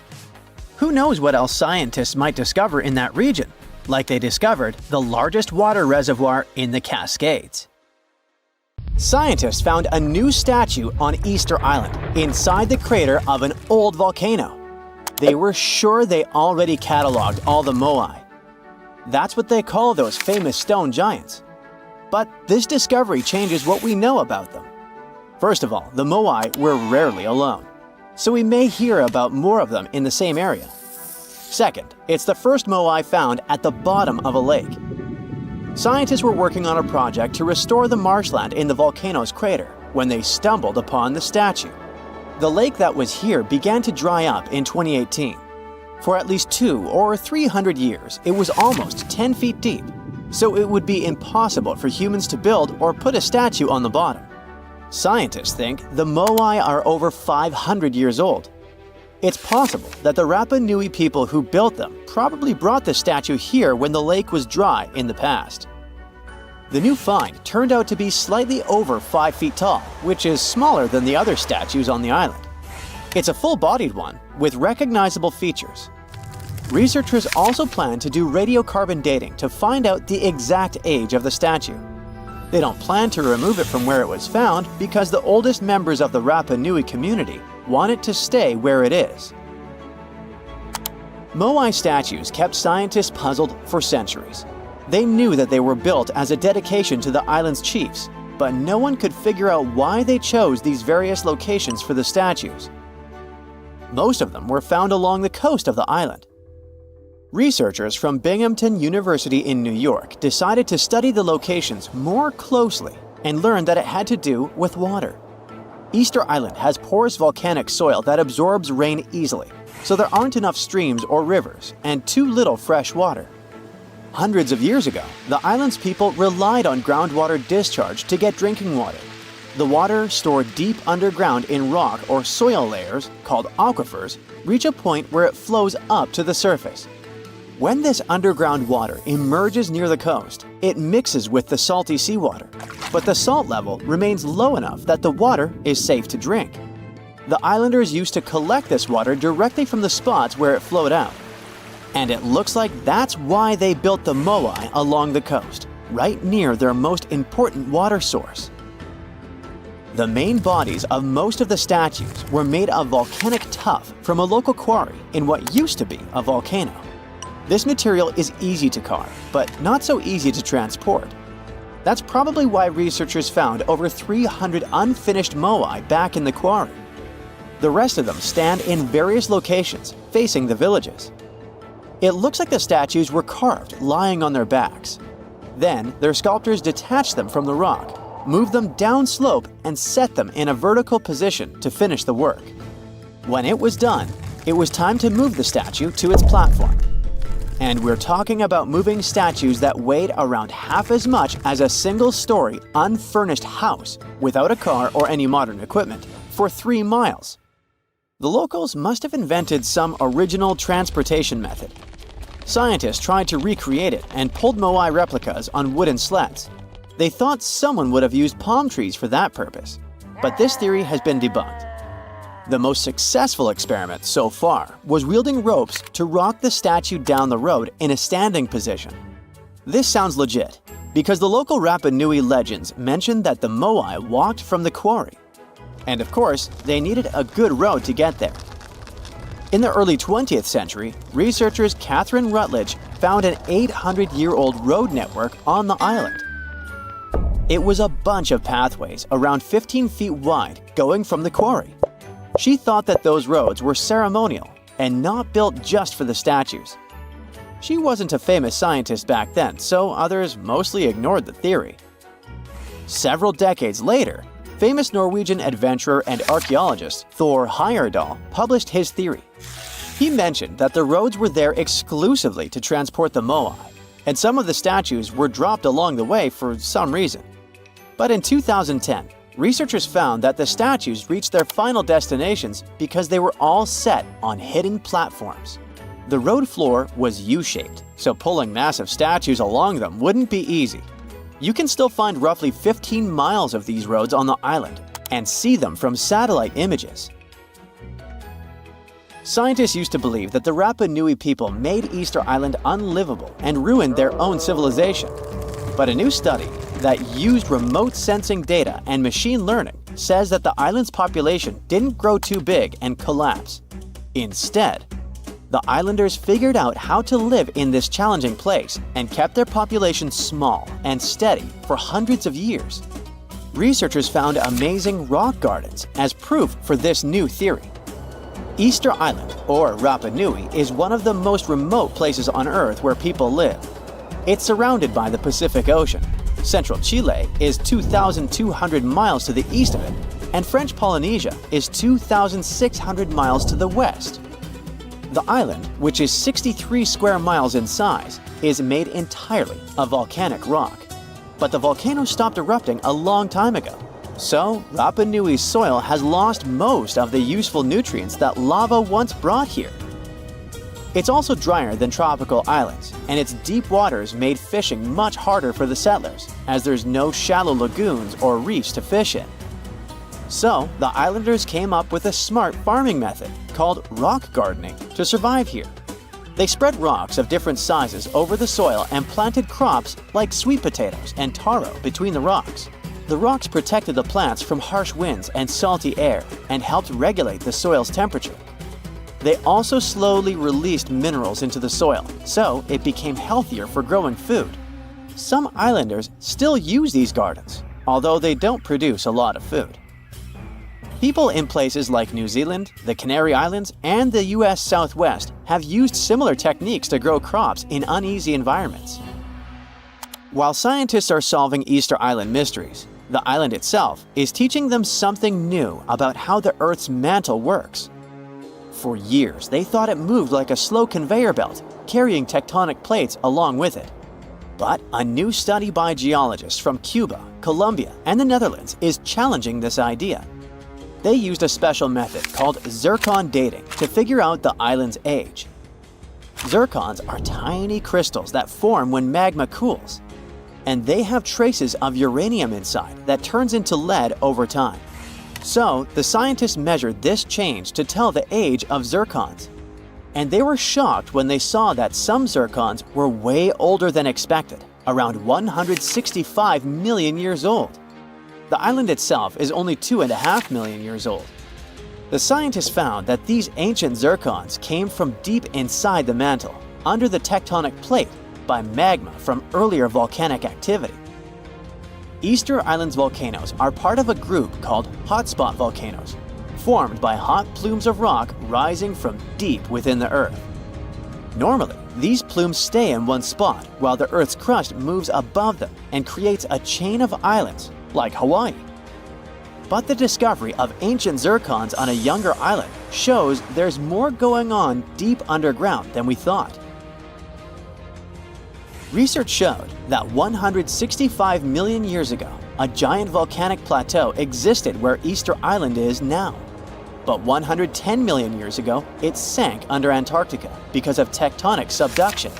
Who knows what else scientists might discover in that region, like they discovered the largest water reservoir in the Cascades. Scientists found a new statue on Easter Island, inside the crater of an old volcano. They were sure they already cataloged all the moai. That's what they call those famous stone giants. But this discovery changes what we know about them. First of all, the moai were rarely alone, so we may hear about more of them in the same area. Second, it's the first moai found at the bottom of a lake. Scientists were working on a project to restore the marshland in the volcano's crater when they stumbled upon the statue. The lake that was here began to dry up in 2018. For at least 200 or 300 years, it was almost 10 feet deep, so it would be impossible for humans to build or put a statue on the bottom. Scientists think the moai are over 500 years old. It's possible that the Rapa Nui people who built them probably brought the statue here when the lake was dry in the past. The new find turned out to be slightly over 5 feet tall, which is smaller than the other statues on the island. It's a full-bodied one with recognizable features. Researchers also plan to do radiocarbon dating to find out the exact age of the statue. They don't plan to remove it from where it was found because the oldest members of the Rapa Nui community want it to stay where it is. Moai statues kept scientists puzzled for centuries. They knew that they were built as a dedication to the island's chiefs, but no one could figure out why they chose these various locations for the statues. Most of them were found along the coast of the island. Researchers from Binghamton University in New York decided to study the locations more closely and learned that it had to do with water. Easter Island has porous volcanic soil that absorbs rain easily, so there aren't enough streams or rivers and too little fresh water. Hundreds of years ago, the island's people relied on groundwater discharge to get drinking water. The water stored deep underground in rock or soil layers, called aquifers, reach a point where it flows up to the surface. When this underground water emerges near the coast, it mixes with the salty seawater, but the salt level remains low enough that the water is safe to drink. The islanders used to collect this water directly from the spots where it flowed out. And it looks like that's why they built the moai along the coast, right near their most important water source. The main bodies of most of the statues were made of volcanic tuff from a local quarry in what used to be a volcano. This material is easy to carve, but not so easy to transport. That's probably why researchers found over 300 unfinished moai back in the quarry. The rest of them stand in various locations facing the villages. It looks like the statues were carved lying on their backs. Then their sculptors detached them from the rock, moved them downslope, and set them in a vertical position to finish the work. When it was done, it was time to move the statue to its platform. And we're talking about moving statues that weighed around half as much as a single-story, unfurnished house without a car or any modern equipment for 3 miles. The locals must have invented some original transportation method. Scientists tried to recreate it and pulled moai replicas on wooden sleds. They thought someone would have used palm trees for that purpose, but this theory has been debunked. The most successful experiment so far was wielding ropes to rock the statue down the road in a standing position. This sounds legit, because the local Rapa Nui legends mention that the moai walked from the quarry. And of course, they needed a good road to get there. In the early 20th century, researchers Catherine Rutledge found an 800-year-old road network on the island. It was a bunch of pathways around 15 feet wide going from the quarry. She thought that those roads were ceremonial and not built just for the statues. She wasn't a famous scientist back then, so others mostly ignored the theory. Several decades later, famous Norwegian adventurer and archaeologist Thor Heyerdahl published his theory. He mentioned that the roads were there exclusively to transport the moai, and some of the statues were dropped along the way for some reason. But in 2010, researchers found that the statues reached their final destinations because they were all set on hidden platforms. The road floor was U-shaped, so pulling massive statues along them wouldn't be easy. You can still find roughly 15 miles of these roads on the island and see them from satellite images. Scientists used to believe that the Rapa Nui people made Easter Island unlivable and ruined their own civilization. But a new study that used remote sensing data and machine learning says that the island's population didn't grow too big and collapse. Instead, the islanders figured out how to live in this challenging place and kept their population small and steady for hundreds of years. Researchers found amazing rock gardens as proof for this new theory. Easter Island, or Rapa Nui, is one of the most remote places on Earth where people live. It's surrounded by the Pacific Ocean. Central Chile is 2,200 miles to the east of it, and French Polynesia is 2,600 miles to the west. The island, which is 63 square miles in size, is made entirely of volcanic rock. But the volcano stopped erupting a long time ago, so Rapa Nui's soil has lost most of the useful nutrients that lava once brought here. It's also drier than tropical islands, and its deep waters made fishing much harder for the settlers, as there's no shallow lagoons or reefs to fish in. So, the islanders came up with a smart farming method called rock gardening to survive here. They spread rocks of different sizes over the soil and planted crops like sweet potatoes and taro between the rocks. The rocks protected the plants from harsh winds and salty air and helped regulate the soil's temperature. They also slowly released minerals into the soil, so it became healthier for growing food. Some islanders still use these gardens, although they don't produce a lot of food. People in places like New Zealand, the Canary Islands, and the US Southwest have used similar techniques to grow crops in uneasy environments. While scientists are solving Easter Island mysteries, the island itself is teaching them something new about how the Earth's mantle works. For years, they thought it moved like a slow conveyor belt, carrying tectonic plates along with it. But a new study by geologists from Cuba, Colombia, and the Netherlands is challenging this idea. They used a special method called zircon dating to figure out the island's age. Zircons are tiny crystals that form when magma cools, and they have traces of uranium inside that turns into lead over time. So, the scientists measured this change to tell the age of zircons. And they were shocked when they saw that some zircons were way older than expected, around 165 million years old. The island itself is only 2.5 million years old. The scientists found that these ancient zircons came from deep inside the mantle, under the tectonic plate, by magma from earlier volcanic activity. Easter Island's volcanoes are part of a group called hotspot volcanoes, formed by hot plumes of rock rising from deep within the Earth. Normally, these plumes stay in one spot while the Earth's crust moves above them and creates a chain of islands, like Hawaii. But the discovery of ancient zircons on a younger island shows there's more going on deep underground than we thought. Research showed that 165 million years ago, a giant volcanic plateau existed where Easter Island is now. But 110 million years ago, it sank under Antarctica because of tectonic subduction.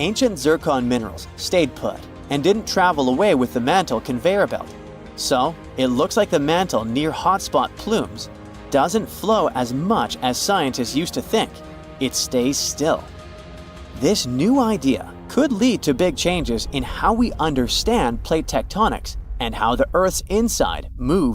Ancient zircon minerals stayed put and didn't travel away with the mantle conveyor belt. So, it looks like the mantle near hotspot plumes doesn't flow as much as scientists used to think. It stays still. This new idea could lead to big changes in how we understand plate tectonics and how the Earth's inside moves.